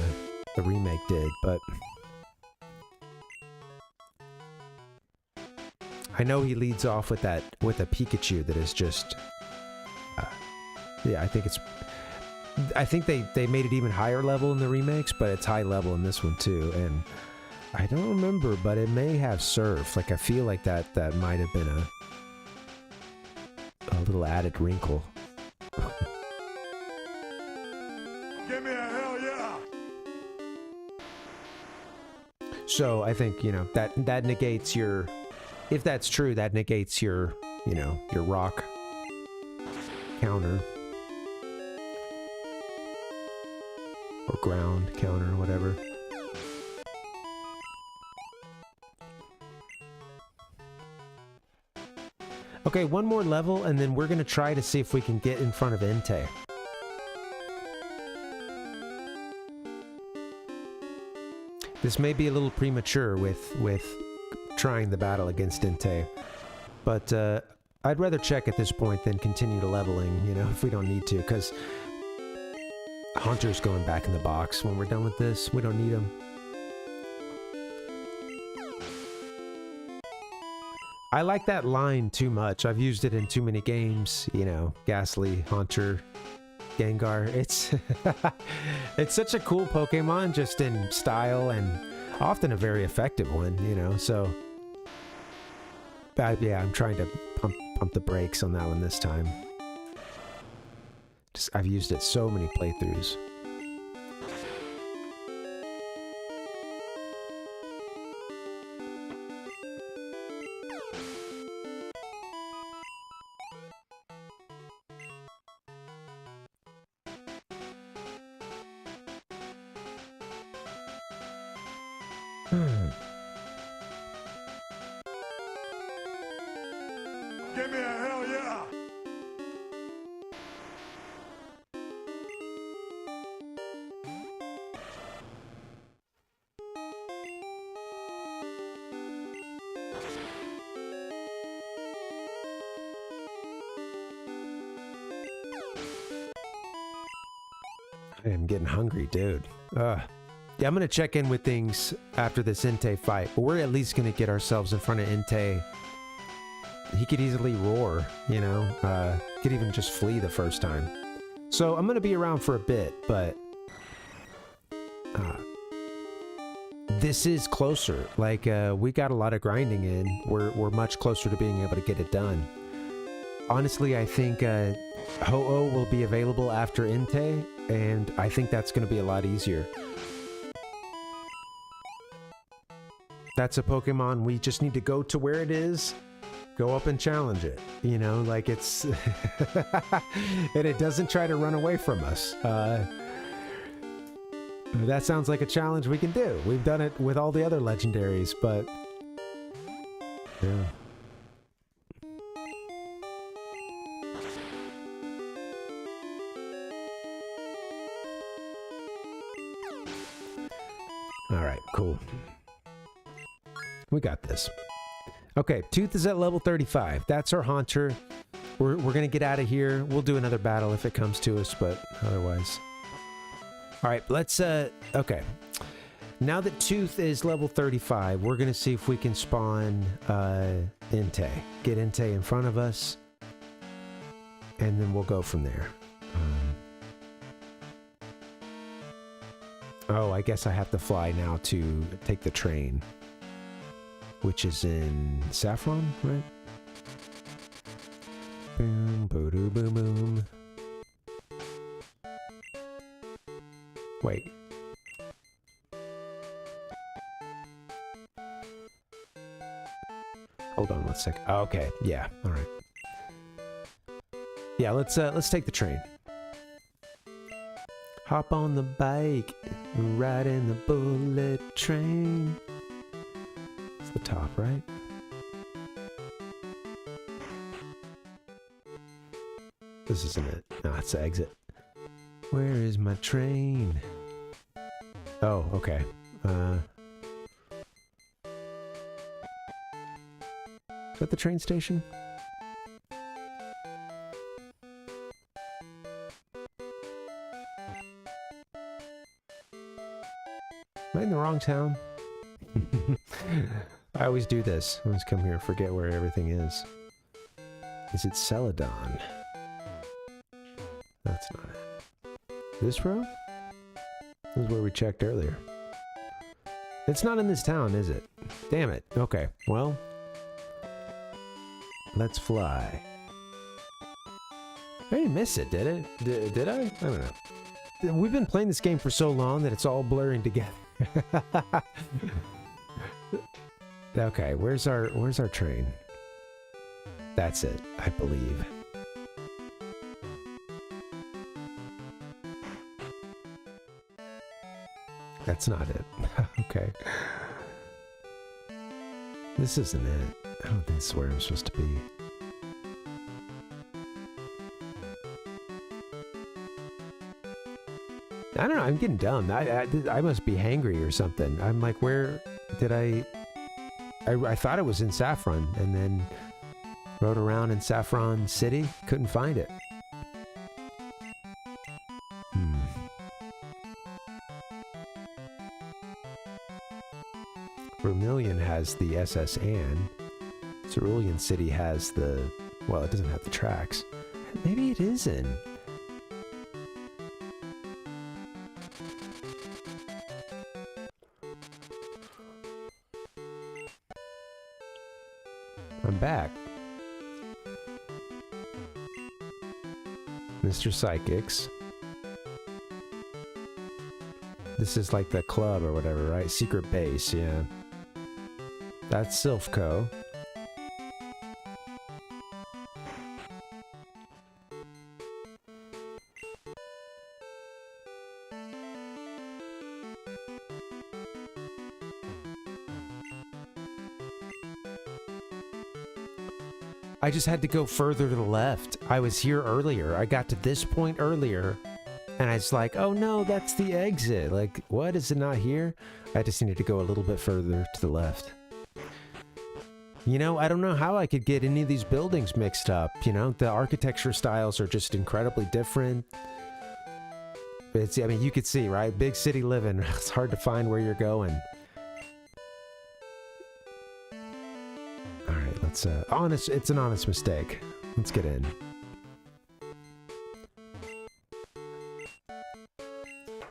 remake did, but I know he leads off with a Pikachu that is just yeah, I think they made it even higher level in the remakes, but it's high level in this one too, and I don't remember, but it may have Surf. Like I feel like that might have been a little added wrinkle. Give me a hell yeah! So I think, you know, that negates your, if that's true, that negates your, you know, your rock counter. Or ground counter, whatever. Okay, one more level, and then we're gonna try to see if we can get in front of Entei. This may be a little premature with trying the battle against Entei, but I'd rather check at this point than continue to leveling, you know, if we don't need to, because Hunter's going back in the box when we're done with this. We don't need him. I like that line too much. I've used it in too many games, you know, Ghastly, Haunter, Gengar. It's it's such a cool Pokemon just in style and often a very effective one, you know, so yeah, I'm trying to pump the brakes on that one this time. I've used it so many playthroughs. Give me a hell yeah! I am getting hungry, dude. Yeah, I'm gonna check in with things after this Entei fight, but we're at least gonna get ourselves in front of Entei. He could easily roar, you know, could even just flee the first time. So I'm gonna be around for a bit, but this is closer. Like we got a lot of grinding in. We're much closer to being able to get it done. Honestly, I think Ho-Oh will be available after Entei, and I think that's going to be a lot easier. That's a Pokemon we just need to go to where it is, go up and challenge it. You know, like it's... and it doesn't try to run away from us. That sounds like a challenge we can do. We've done it with all the other Legendaries, but... yeah. Alright, cool. We got this. Okay, Tooth is at level 35. That's our Haunter. We're gonna get out of here. We'll do another battle if it comes to us, but otherwise. All right, let's, okay. Now that Tooth is level 35, we're gonna see if we can spawn, Entei. Get Entei in front of us, and then we'll go from there. Oh, I guess I have to fly now to take the train, which is in Saffron, right? Boom, boom, boom, boom. Wait. Hold on 1 sec. Oh, okay, yeah, all right. Yeah, let's take the train. Hop on the bike, ride in the bullet train. It's the top, right? This isn't it. No, it's the exit. Where is my train? Oh, okay. Is that the train station? Am I in the wrong town? I always do this. I always come here and forget where everything is. Is it Celadon? That's not it. This row? This is where we checked earlier. It's not in this town, is it? Damn it. Okay, well. Let's fly. I didn't miss it, did it? Did I? I don't know. We've been playing this game for so long that it's all blurring together. Okay, where's our train? That's it, I believe. That's not it. Okay. This isn't it. I don't think this is where I'm supposed to be. I don't know, I'm getting dumb. I must be hangry or something. I'm like, where did I thought it was in Saffron, and then rode around in Saffron City, couldn't find it. Vermilion has the SS Anne. Cerulean City has the, well, it doesn't have the tracks. Maybe it is in. I'm back. Mr. Psychics. This is like the club or whatever, right? Secret base, yeah. That's Silphco. I just had to go further to the left. I was here earlier. I got to this point earlier, and I was like, oh no, that's the exit. Like, what? Is it not here? I just needed to go a little bit further to the left. You know, I don't know how I could get any of these buildings mixed up. You know, the architecture styles are just incredibly different. It's, I mean, you could see, right? Big city living. It's hard to find where you're going. It's honest. It's an honest mistake. Let's get in.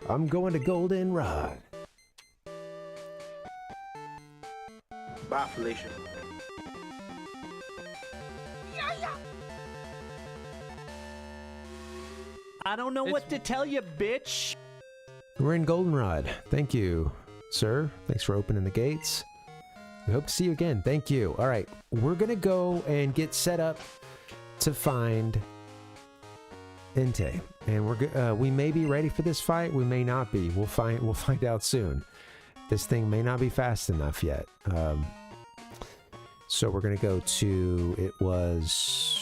I'm going to Goldenrod. Bye, Felicia. I don't know what to tell you, bitch. We're in Goldenrod. Thank you, sir. Thanks for opening the gates. We hope to see you again. Thank you. All right, we're gonna go and get set up to find Entei, and we may be ready for this fight. We may not be. We'll find out soon. This thing may not be fast enough yet. So we're gonna go to. It was.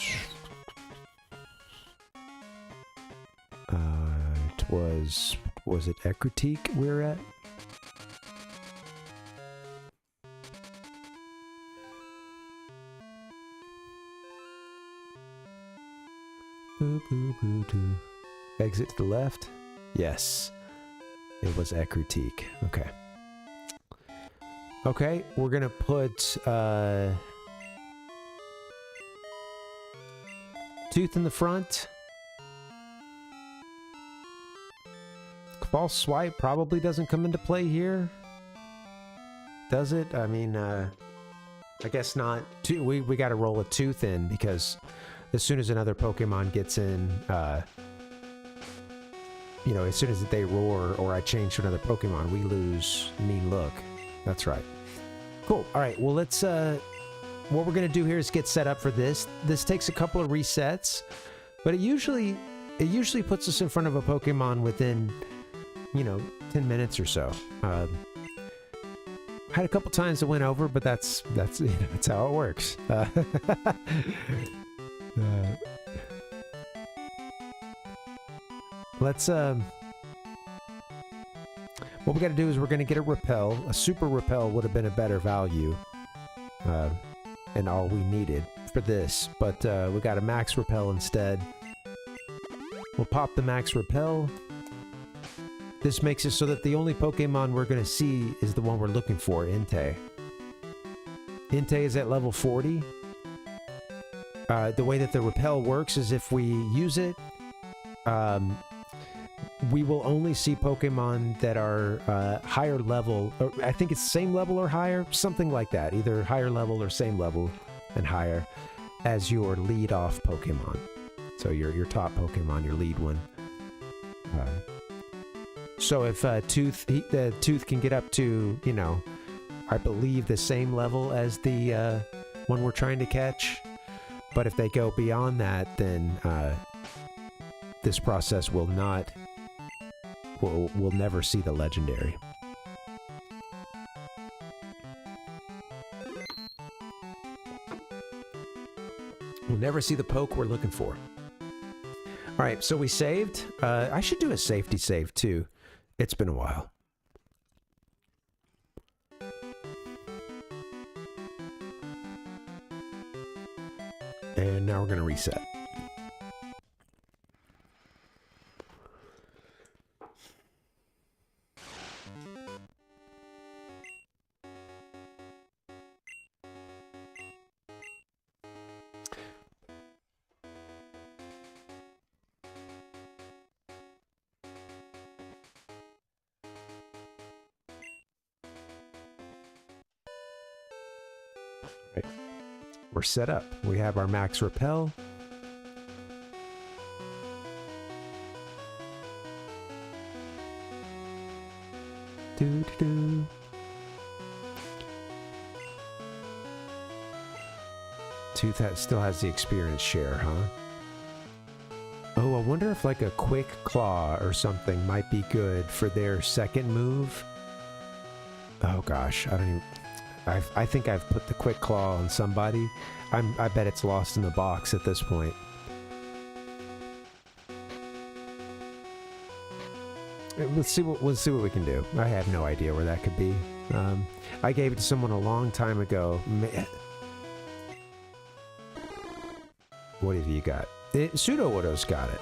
Was it Ekritique we're at? Boo, boo, boo, doo. Exit to the left. Yes. It was Ekrutik. Okay. Okay, we're gonna put Tooth in the front. False swipe probably doesn't come into play here. Does it? I mean, I guess not. We gotta roll a Tooth in because as soon as another Pokemon gets in, you know, as soon as they roar or I change to another Pokemon, we lose Mean Look. That's right. Cool. All right. Well, let's, what we're going to do here is get set up for this. This takes a couple of resets, but it usually puts us in front of a Pokemon within, you know, 10 minutes or so. Had a couple times it went over, but that's you know, that's how it works. Let's what we got to do is we're going to get a repel. A super repel would have been a better value, and all we needed for this. But we got a max repel instead. We'll pop the max repel. This makes it so that the only Pokemon we're going to see is the one we're looking for, Entei. Entei is at level 40. The way that the repel works is if we use it, we will only see Pokemon that are higher level, or I think it's same level or higher, something like that. Either higher level or same level and higher as your lead-off Pokemon. So your top Pokemon, your lead one. So if Tooth can get up to, you know, I believe the same level as the one we're trying to catch, but if they go beyond that, then this process will not. We'll never see the legendary. We'll never see the poke we're looking for. All right, so we saved. I should do a safety save too. It's been a while. And now we're going to reset. We're set up. We have our max repel. Doo-doo-doo. Tooth still has the experience share, huh? Oh, I wonder if like a quick claw or something might be good for their second move. Oh gosh, I don't even... I think I've put the quick claw on somebody. I bet it's lost in the box at this point. Let's see what we can do. I have no idea where that could be. I gave it to someone a long time ago. What have you got? Pseudo-Odo's got it.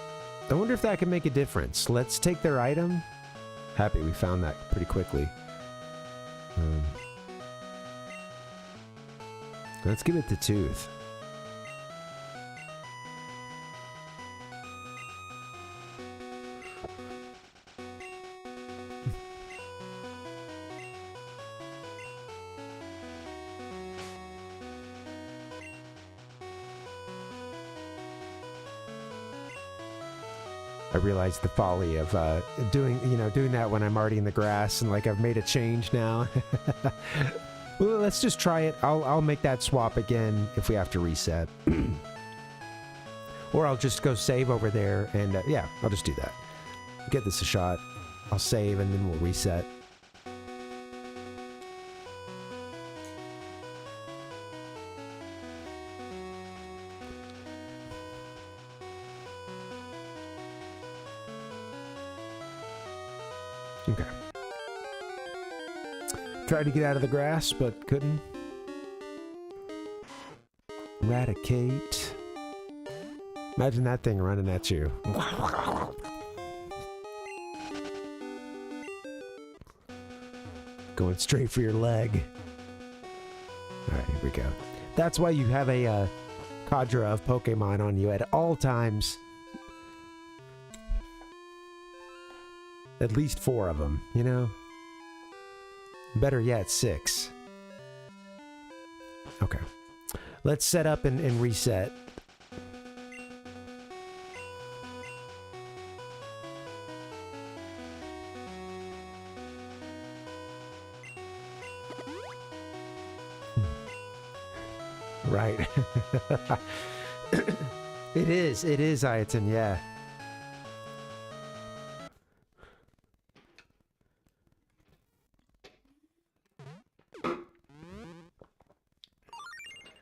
I wonder if that can make a difference. Let's take their item. Happy we found that pretty quickly. Let's give it to Tooth. I realized the folly of doing that when I'm already in the grass and like I've made a change now. Well, let's just try it. I'll make that swap again if we have to reset. Or I'll just go save over there and yeah, I'll just do that. Get this a shot. I'll save and then we'll reset. Okay. Tried to get out of the grass, but couldn't. Eradicate. Imagine that thing running at you. Going straight for your leg. Alright, here we go. That's why you have a cadre of Pokemon on you at all times. At least 4 of them, you know? Better yet, 6. Okay. Let's set up and reset. Right. It is, Ayaton, yeah.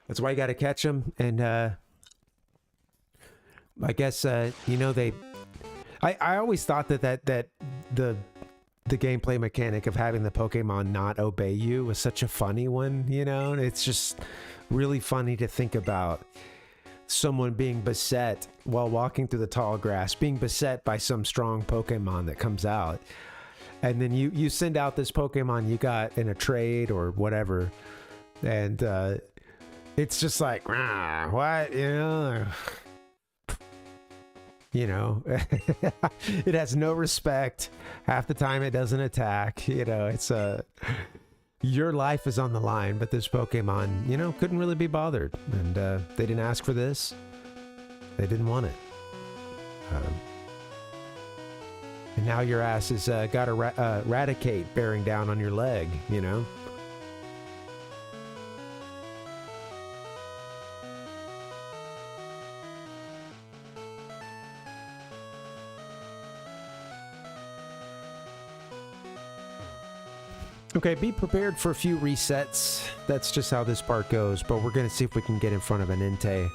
That's why you gotta catch them, and I guess you know, I always thought that the gameplay mechanic of having the Pokemon not obey you was such a funny one, you know, and it's just really funny to think about someone being beset while walking through the tall grass, being beset by some strong Pokemon that comes out, and then you send out this Pokemon you got in a trade or whatever, and it's just like, what, you know, it has no respect. Half the time it doesn't attack, you know, it's your life is on the line, but this Pokemon, you know, couldn't really be bothered, and they didn't ask for this. They didn't want it. And now your ass has got a Raticate bearing down on your leg, you know? Okay, be prepared for a few resets. That's just how this part goes, but we're gonna see if we can get in front of an Entei.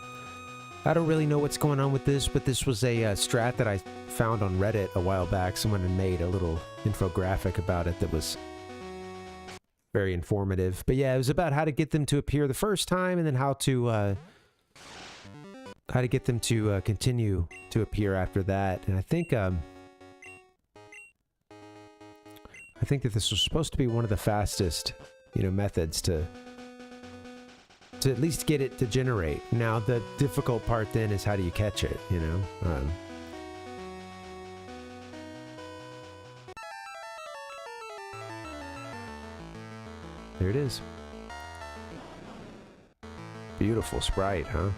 I don't really know what's going on with this, but this was a strat that I found on Reddit a while back. Someone had made a little infographic about it that was very informative. But yeah, it was about how to get them to appear the first time, and then how to get them to continue to appear after that. And I think that this was supposed to be one of the fastest, you know, methods to at least get it to generate. Now, the difficult part then is how do you catch it, you know? There it is. Beautiful sprite, huh?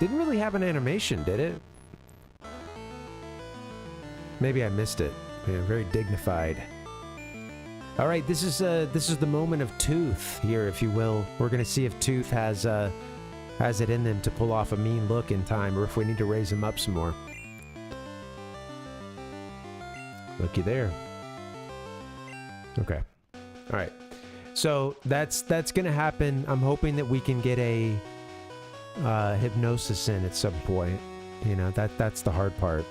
Didn't really have an animation, did it? Maybe I missed it. Yeah, very dignified. All right, this is the moment of Tooth here, if you will. We're gonna see if Tooth has it in them to pull off a mean look in time, or if we need to raise him up some more. Looky there. Okay. All right. So that's gonna happen. I'm hoping that we can get a hypnosis in at some point. You know, that's the hard part.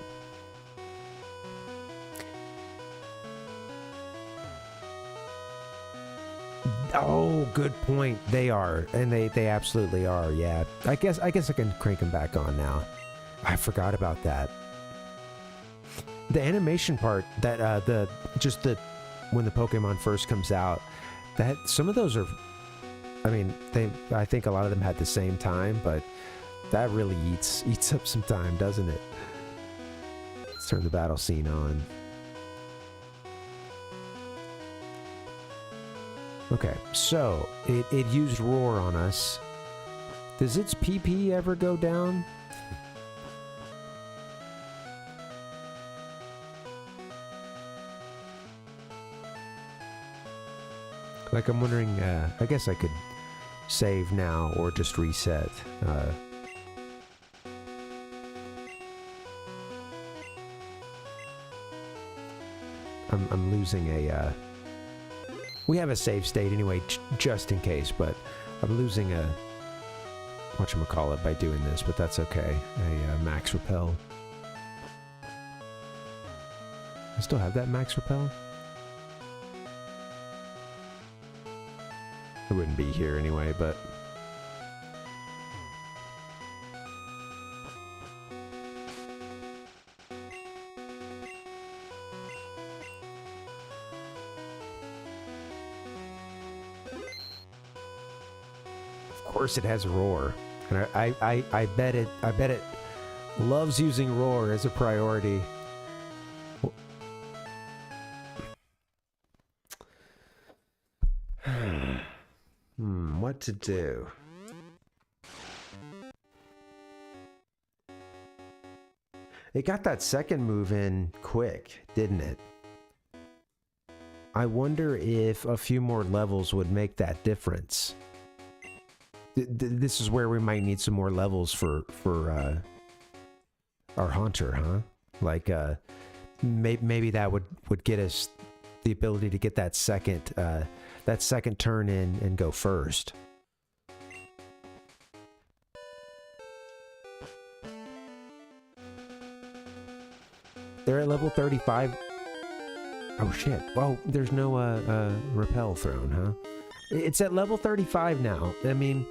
Oh, good point. They are, and they absolutely are. Yeah, I guess I can crank them back on now. I forgot about that. The animation part, that when the Pokemon first comes out, that some of those are, I mean, I think a lot of them had the same time, but that really eats up some time, doesn't it? Let's turn the battle scene on. Okay, so it used Roar on us. Does its PP ever go down? Like, I'm wondering, I guess I could save now or just reset. I'm losing a... we have a save state anyway, just in case, but I'm losing a... whatchamacallit by doing this, but that's okay. A max repel. I still have that max repel? I wouldn't be here anyway, but... course it has roar. And I bet it loves using roar as a priority. What to do? It got that second move in quick, didn't it? I wonder if a few more levels would make that difference. This is where we might need some more levels for our hunter, huh? Like maybe that would get us the ability to get that second turn in and go first. They're at level 35. Oh shit. Well, there's no repel thrown, huh? It's at level 35 now. I mean,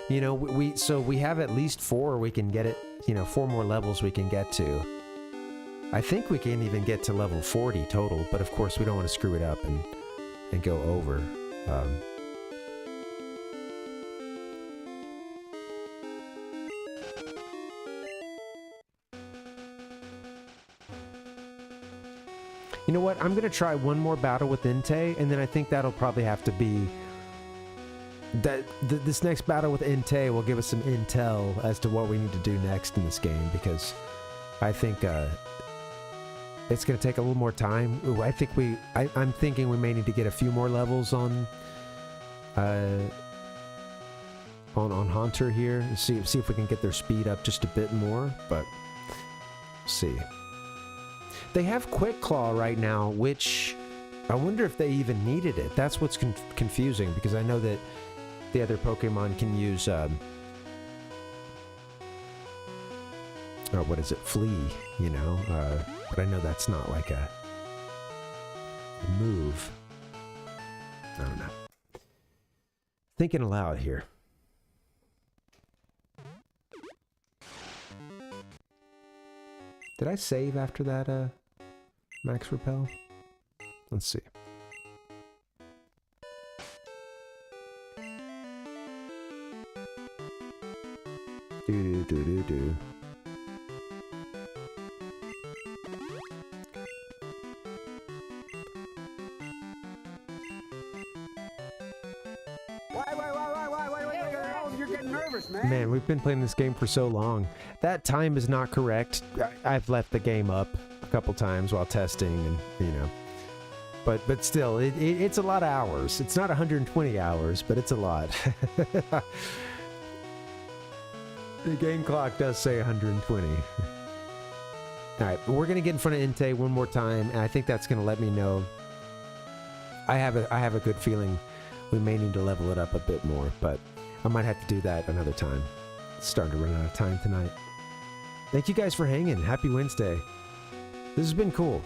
you know, we have at least 4 we can get it, you know, 4 more levels we can get to. I think we can even get to level 40 total, but of course we don't want to screw it up and go over. You know what? I'm going to try one more battle with Entei, and then I think that'll probably have to be... This next battle with Entei will give us some intel as to what we need to do next in this game, because I think it's going to take a little more time. Ooh, I think I'm thinking we may need to get a few more levels on Haunter here. See if we can get their speed up just a bit more, but see. They have Quick Claw right now, which I wonder if they even needed it. That's what's confusing, because I know that the other Pokemon can use, what is it, Flee, you know? But I know that's not like a move. I don't know. Thinking aloud here. Did I save after that, Max Repel? Let's see. Do. Wait, you're getting nervous, man. Man, we've been playing this game for so long. That time is not correct. I've left the game up a couple times while testing, and you know. But still, it's a lot of hours. It's not 120 hours, but it's a lot. The game clock does say 120. Alright, we're going to get in front of Entei one more time, and I think that's going to let me know. I have a good feeling we may need to level it up a bit more, but I might have to do that another time. It's starting to run out of time tonight. Thank you guys for hanging. Happy Wednesday. This has been cool.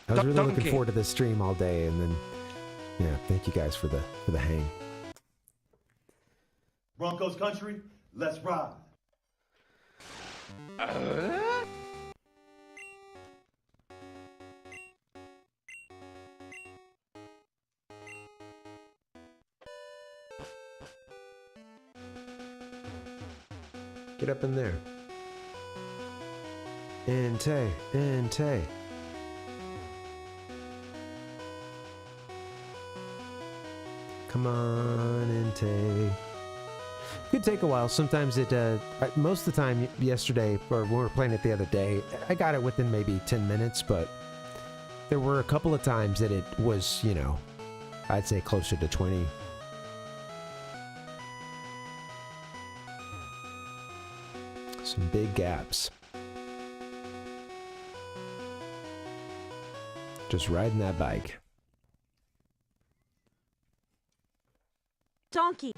I was really looking forward to this stream all day, and then, yeah, thank you guys for the hang. Broncos country, let's ride. Get up in there. Entei. Come on, Entei. Could take a while. Sometimes it, most of the time yesterday, or when we were playing it the other day, I got it within maybe 10 minutes, but there were a couple of times that it was, you know, I'd say closer to 20. Some big gaps. Just riding that bike. Donkey.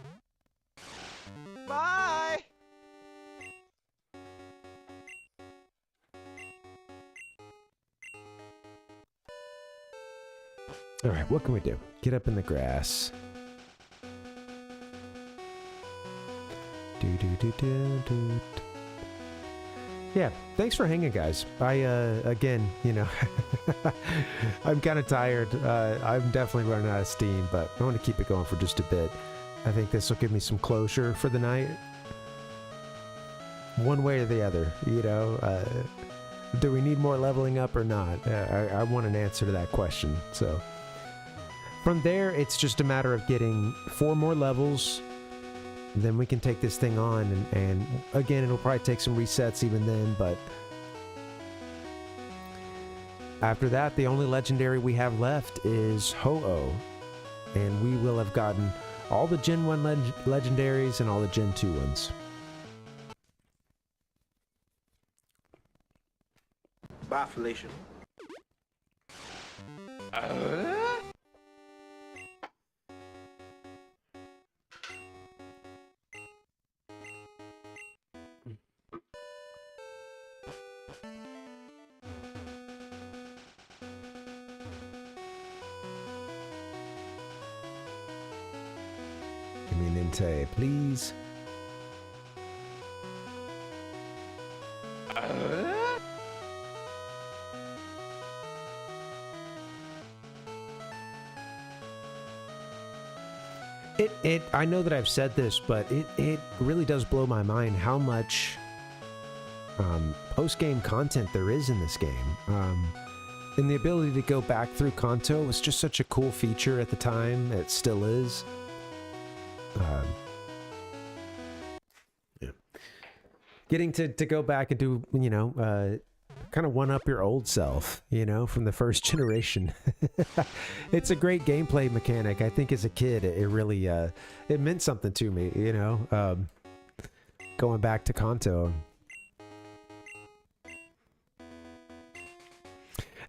Bye! All right, what can we do? Get up in the grass. Do. Yeah, thanks for hanging, guys. Again, you know, I'm kind of tired. I'm definitely running out of steam, but I want to keep it going for just a bit. I think this will give me some closure for the night. One way or the other, you know. Do we need more leveling up or not? I want an answer to that question. So from there, it's just a matter of getting 4 more levels. Then we can take this thing on, and again, it'll probably take some resets even then, but after that, the only legendary we have left is Ho-Oh, and we will have gotten all the Gen 1 legendaries and all the Gen 2 ones. Biflation. Give me an Entei, please. I know that I've said this, but it really does blow my mind how much post-game content there is in this game. And the ability to go back through Kanto was just such a cool feature at the time. It still is. Yeah. Getting to go back and do, you know, kind of one-up your old self, you know, from the first generation. It's a great gameplay mechanic. I think as a kid, it really, it meant something to me, you know, going back to Kanto.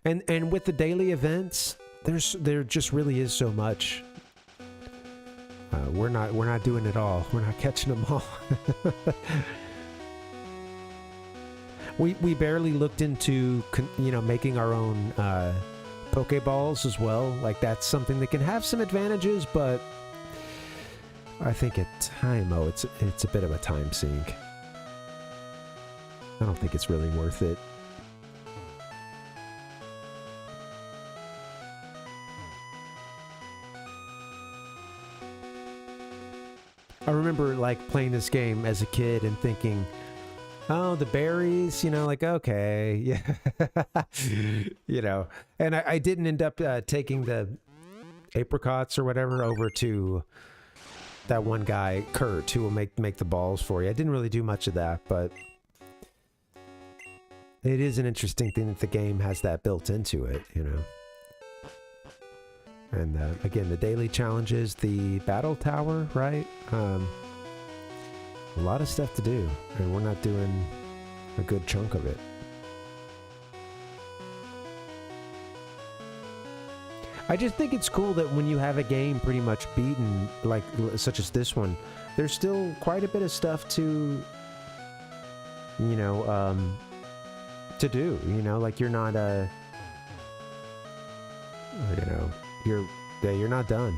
And with the daily events, there just really is so much. We're not doing it all. We're not catching them all. We barely looked into, you know, making our own Pokeballs as well. Like, that's something that can have some advantages, but I think at time, it's a bit of a time sink. I don't think it's really worth it. I remember, like, playing this game as a kid and thinking, oh, the berries, you know, like, okay, yeah, you know. And I didn't end up taking the apricots or whatever over to that one guy, Kurt, who will make the balls for you. I didn't really do much of that, but it is an interesting thing that the game has that built into it, you know. And again, the daily challenges, the battle tower, right? A lot of stuff to do, and we're not doing a good chunk of it. I just think it's cool that when you have a game pretty much beaten, like such as this one, there's still quite a bit of stuff to, you know, to do. You know, like you're not you know, you're not done.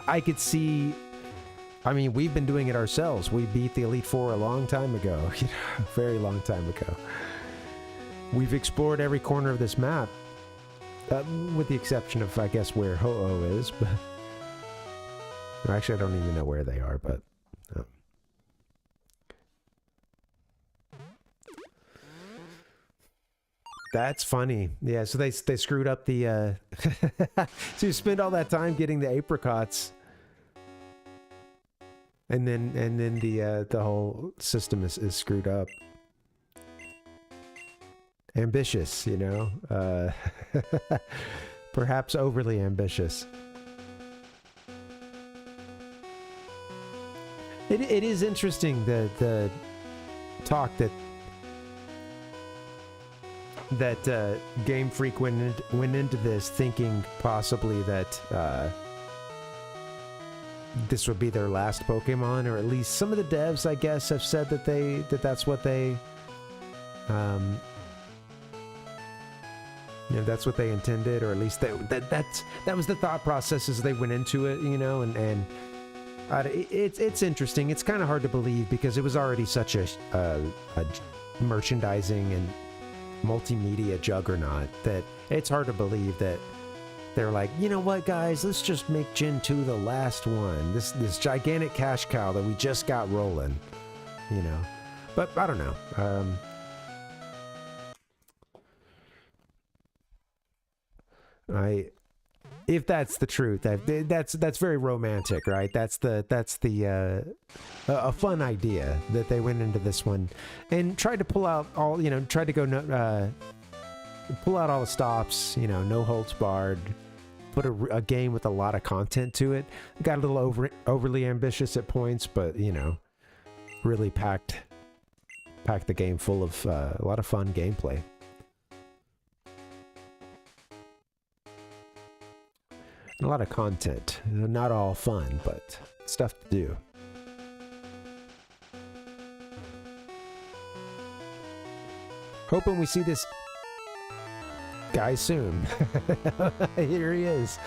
I could see. I mean, we've been doing it ourselves. We beat the Elite Four a long time ago, you know, a very long time ago. We've explored every corner of this map, with the exception of, I guess, where Ho-Oh is. But actually, I don't even know where they are. But that's funny. Yeah, so they screwed up the. So you spend all that time getting the apricots. And then the whole system is screwed up. Ambitious, you know? Perhaps overly ambitious. It is interesting, the talk that Game Freak went into this thinking possibly that this would be their last Pokemon, or at least some of the devs, I guess, have said that that's what they, you know, that's what they intended, or at least that was the thought process as they went into it, you know, and it's interesting. It's kind of hard to believe because it was already such a merchandising and multimedia juggernaut that it's hard to believe that they're like, you know what, guys, let's just make Gen 2 the last one. This gigantic cash cow that we just got rolling, you know. But I don't know. If that's the truth, that's very romantic, right? That's a fun idea that they went into this one and tried to pull out all, you know, tried to go pull out all the stops, you know, no holds barred, put a game with a lot of content to it. Got a little overly ambitious at points, but you know, really packed the game full of a lot of fun gameplay. And a lot of content. Not all fun, but stuff to do. Hoping we see this guy soon. Here he is.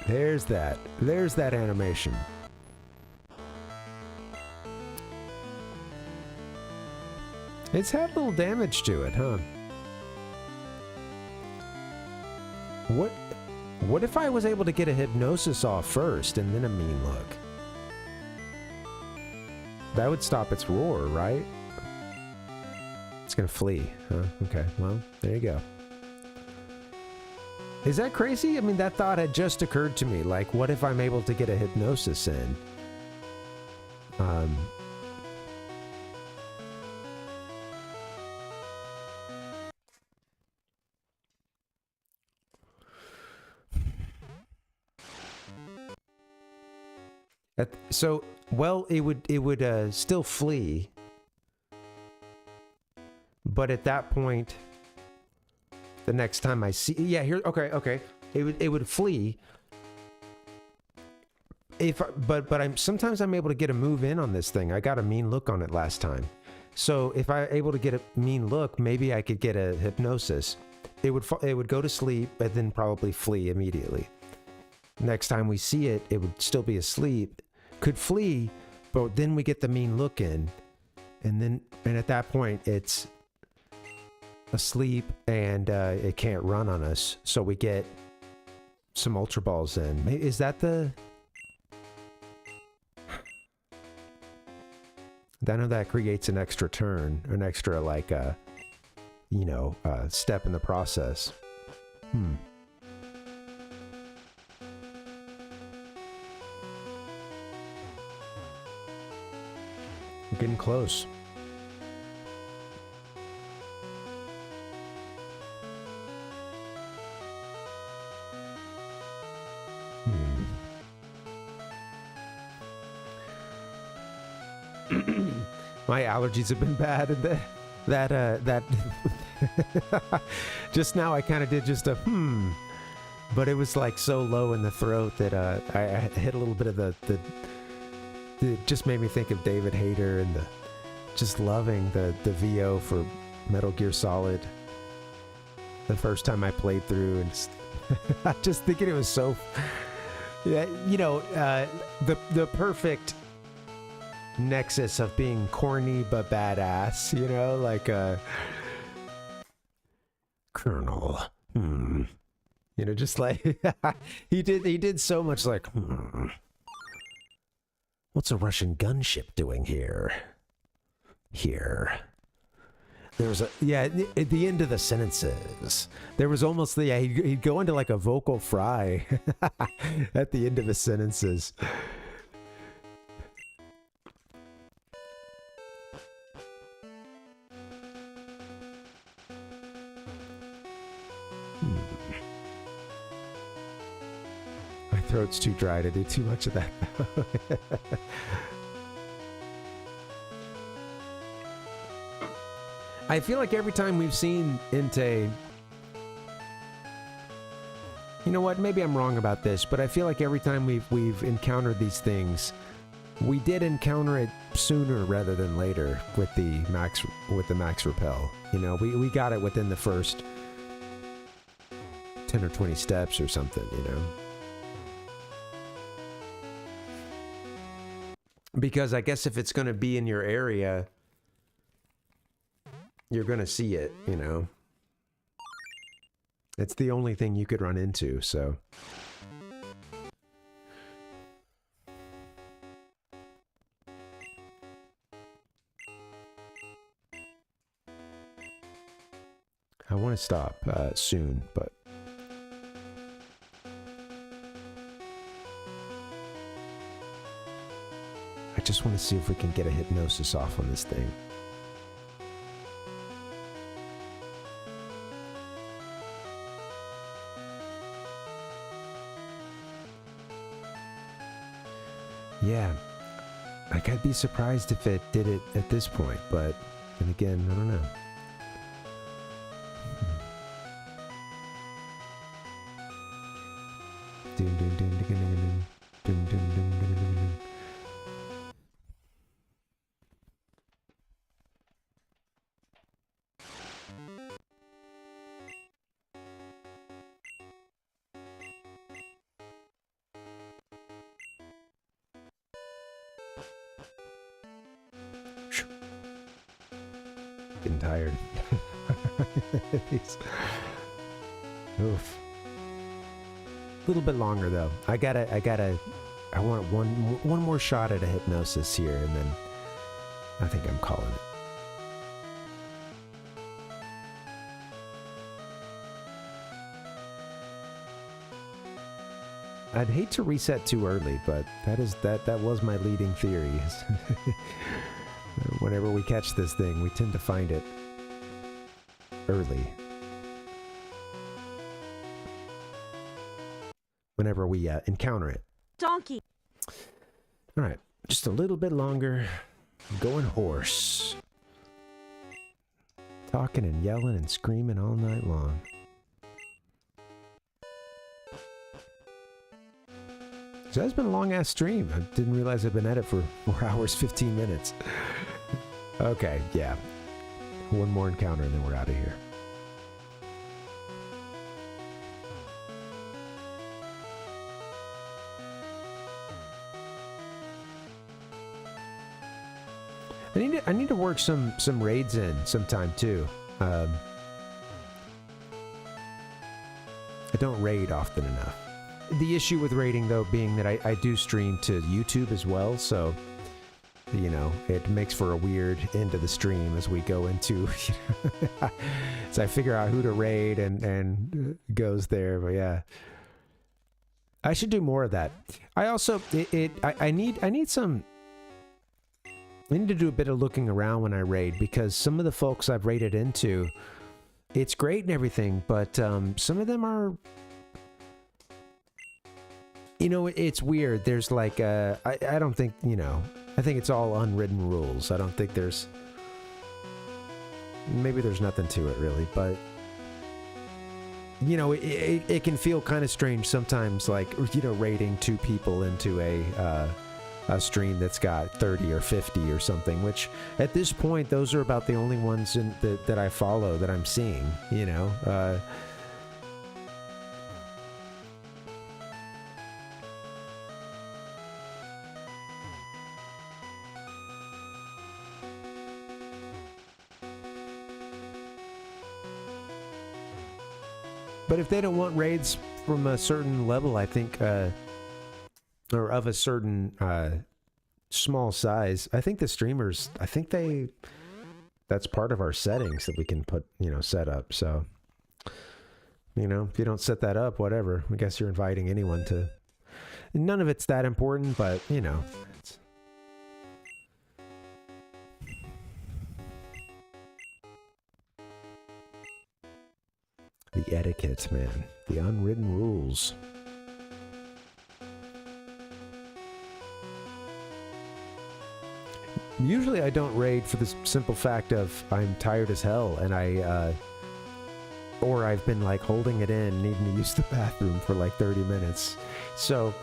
There's that animation. It's had a little damage to it, huh? What if I was able to get a hypnosis off first and then a mean look? That would stop its roar, right? It's gonna flee, huh? Okay, well, there you go. Is that crazy? I mean, that thought had just occurred to me. Like, what if I'm able to get a hypnosis in? So, well, it would still flee, but at that point, the next time I see, yeah, here, okay, it would flee. But sometimes I'm able to get a move in on this thing. I got a mean look on it last time, so if I'm able to get a mean look, maybe I could get a hypnosis. It would go to sleep, but then probably flee immediately. Next time we see it, it would still be asleep. Could flee, but then we get the mean look in, and at that point it's asleep and it can't run on us, so we get some Ultra Balls in. Is that the... I know that creates an extra turn, an extra like step in the process. We're getting close. My allergies have been bad, and that just now I kind of did just a but it was like so low in the throat that I hit a little bit of it just made me think of David Hayter and just loving the VO for Metal Gear Solid. The first time I played through, and just thinking it was so, yeah, you know, the perfect nexus of being corny but badass, you know, like Colonel, you know, just like he did so much like. What's a Russian gunship doing here? Here. There was at the end of the sentences, there was almost he'd go into like a vocal fry at the end of his sentences. Throat's too dry to do too much of that. I feel like every time we've seen Entei, you know what, maybe I'm wrong about this, but I feel like every time we've encountered these things, we did encounter it sooner rather than later with the max repel. You know, we got it within the first 10 or 20 steps or something, you know. Because I guess if it's going to be in your area, you're going to see it, you know. It's the only thing you could run into, so. I want to stop soon, but I just want to see if we can get a hypnosis off on this thing. Yeah, like I'd be surprised if it did it at this point, but then again, I don't know. Getting tired. Oof. A little bit longer though. I want one more shot at a hypnosis here, and then I think I'm calling it. I'd hate to reset too early, but that was my leading theory. Whenever we catch this thing, we tend to find it early. Whenever we encounter it. Donkey. All right, just a little bit longer. Going hoarse. Talking and yelling and screaming all night long. So that's been a long ass stream. I didn't realize I'd been at it for 4 hours, 15 minutes. Okay, yeah. One more encounter and then we're out of here. I need to work some raids in sometime too. I don't raid often enough. The issue with raiding though being that I do stream to YouTube as well, so you know, it makes for a weird end of the stream as we go into so I figure out who to raid and goes there, but yeah. I should do more of that. I also I need to do a bit of looking around when I raid, because some of the folks I've raided into, it's great and everything, but some of them are, you know, it's weird. There's like, I don't think, you know, I think it's all unwritten rules. I don't think there's, maybe there's nothing to it really, but, you know, it can feel kind of strange sometimes, like, you know, raiding 2 people into a stream that's got 30 or 50 or something, which at this point, those are about the only ones that I follow that I'm seeing, you know. But if they don't want raids from a certain level, I think, or of a certain small size, I think the streamers, I think that's part of our settings that we can put, you know, set up. So, you know, if you don't set that up, whatever, I guess you're inviting anyone to, none of it's that important, but, you know, it's, the etiquette, man, the unwritten rules. Usually I don't raid for the simple fact of I'm tired as hell and or I've been like holding it in, needing to use the bathroom for like 30 minutes. So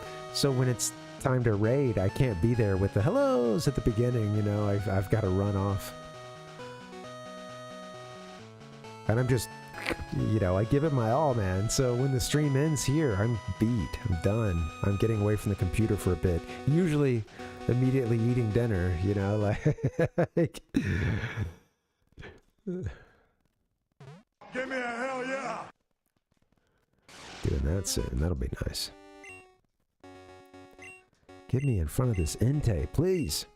when it's time to raid, I can't be there with the hellos at the beginning, you know, I've got to run off. And I'm just, you know, I give it my all, man. So when the stream ends here, I'm beat. I'm done. I'm getting away from the computer for a bit. Usually immediately eating dinner, you know, like Give me a hell yeah! Doing that soon. That'll be nice. Get me in front of this Entei, please.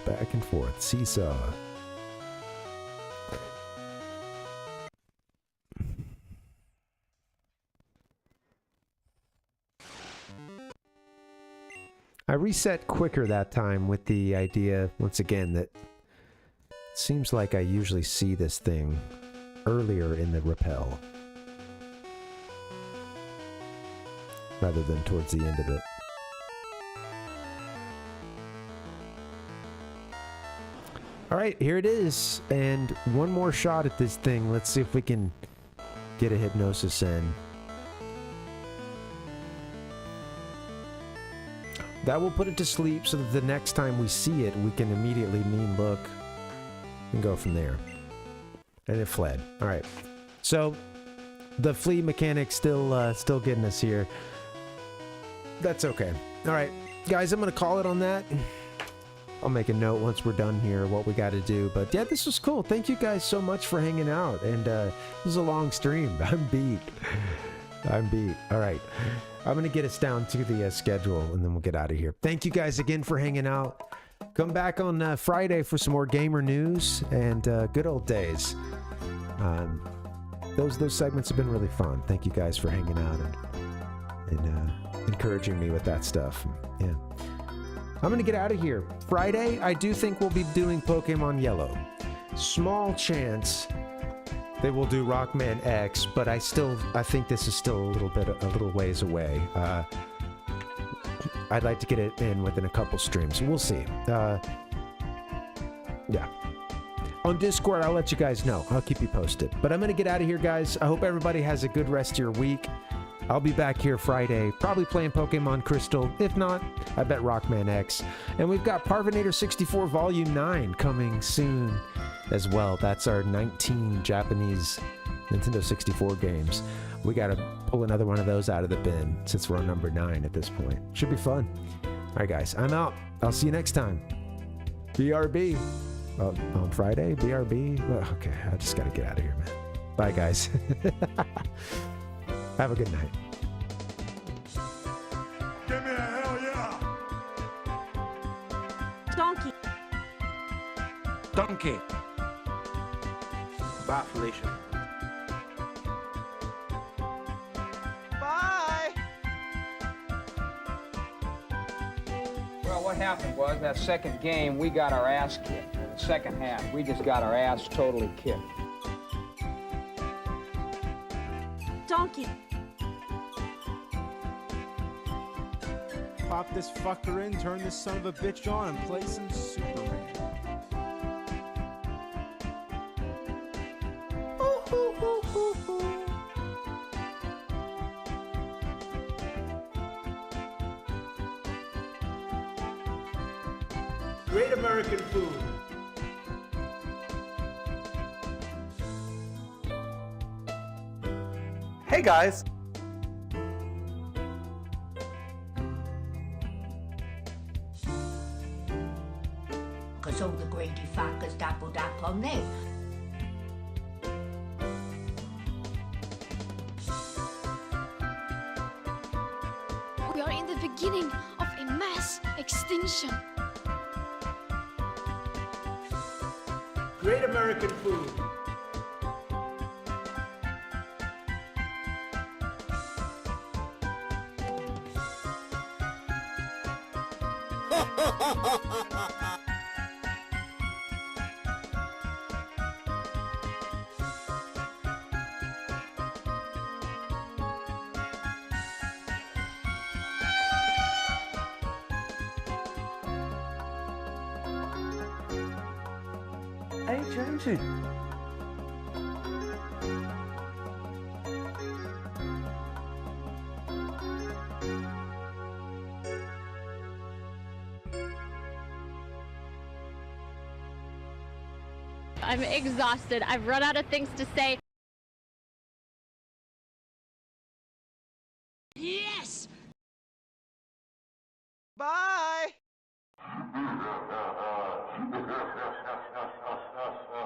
Back and forth, seesaw. I reset quicker that time with the idea, once again, that it seems like I usually see this thing earlier in the rappel rather than towards the end of it. All right, here it is, and one more shot at this thing. Let's see if we can get a hypnosis in. That will put it to sleep so that the next time we see it, we can immediately mean look and go from there. And it fled. All right. So the flea mechanic still getting us here. That's okay. All right, guys, I'm going to call it on that. I'll make a note once we're done here what we got to do. But yeah, this was cool. Thank you guys so much for hanging out. And this was a long stream. I'm beat. All right. I'm going to get us down to the schedule, and then we'll get out of here. Thank you guys again for hanging out. Come back on Friday for some more gamer news and good old days. Those segments have been really fun. Thank you guys for hanging out and encouraging me with that stuff. Yeah. I'm going to get out of here. Friday, I do think we'll be doing Pokemon Yellow. Small chance they will do Rockman X, but I think this is still a little ways away. I'd like to get it in within a couple streams. We'll see. Yeah. On Discord, I'll let you guys know. I'll keep you posted. But I'm going to get out of here, guys. I hope everybody has a good rest of your week. I'll be back here Friday, probably playing Pokemon Crystal. If not, I bet Rockman X. And we've got Parvinator 64 Volume 9 coming soon as well. That's our 19 Japanese Nintendo 64 games. We got to pull another one of those out of the bin since we're on number 9 at this point. Should be fun. All right, guys, I'm out. I'll see you next time. BRB. On Friday, BRB. Well, okay, I just got to get out of here, man. Bye, guys. Have a good night. Give me a hell yeah! Donkey. Donkey. Bafflation. Bye! Well, what happened was that second game, we got our ass kicked. In the second half, we just got our ass totally kicked. Donkey. Pop this fucker in, turn this son of a bitch on, and play some Superman. Great American food. Hey guys! Cause all the greedy fuckers doubled up on them. We are in the beginning of a mass extinction. Great American food. Hey, Jonesy. I'm exhausted. I've run out of things to say.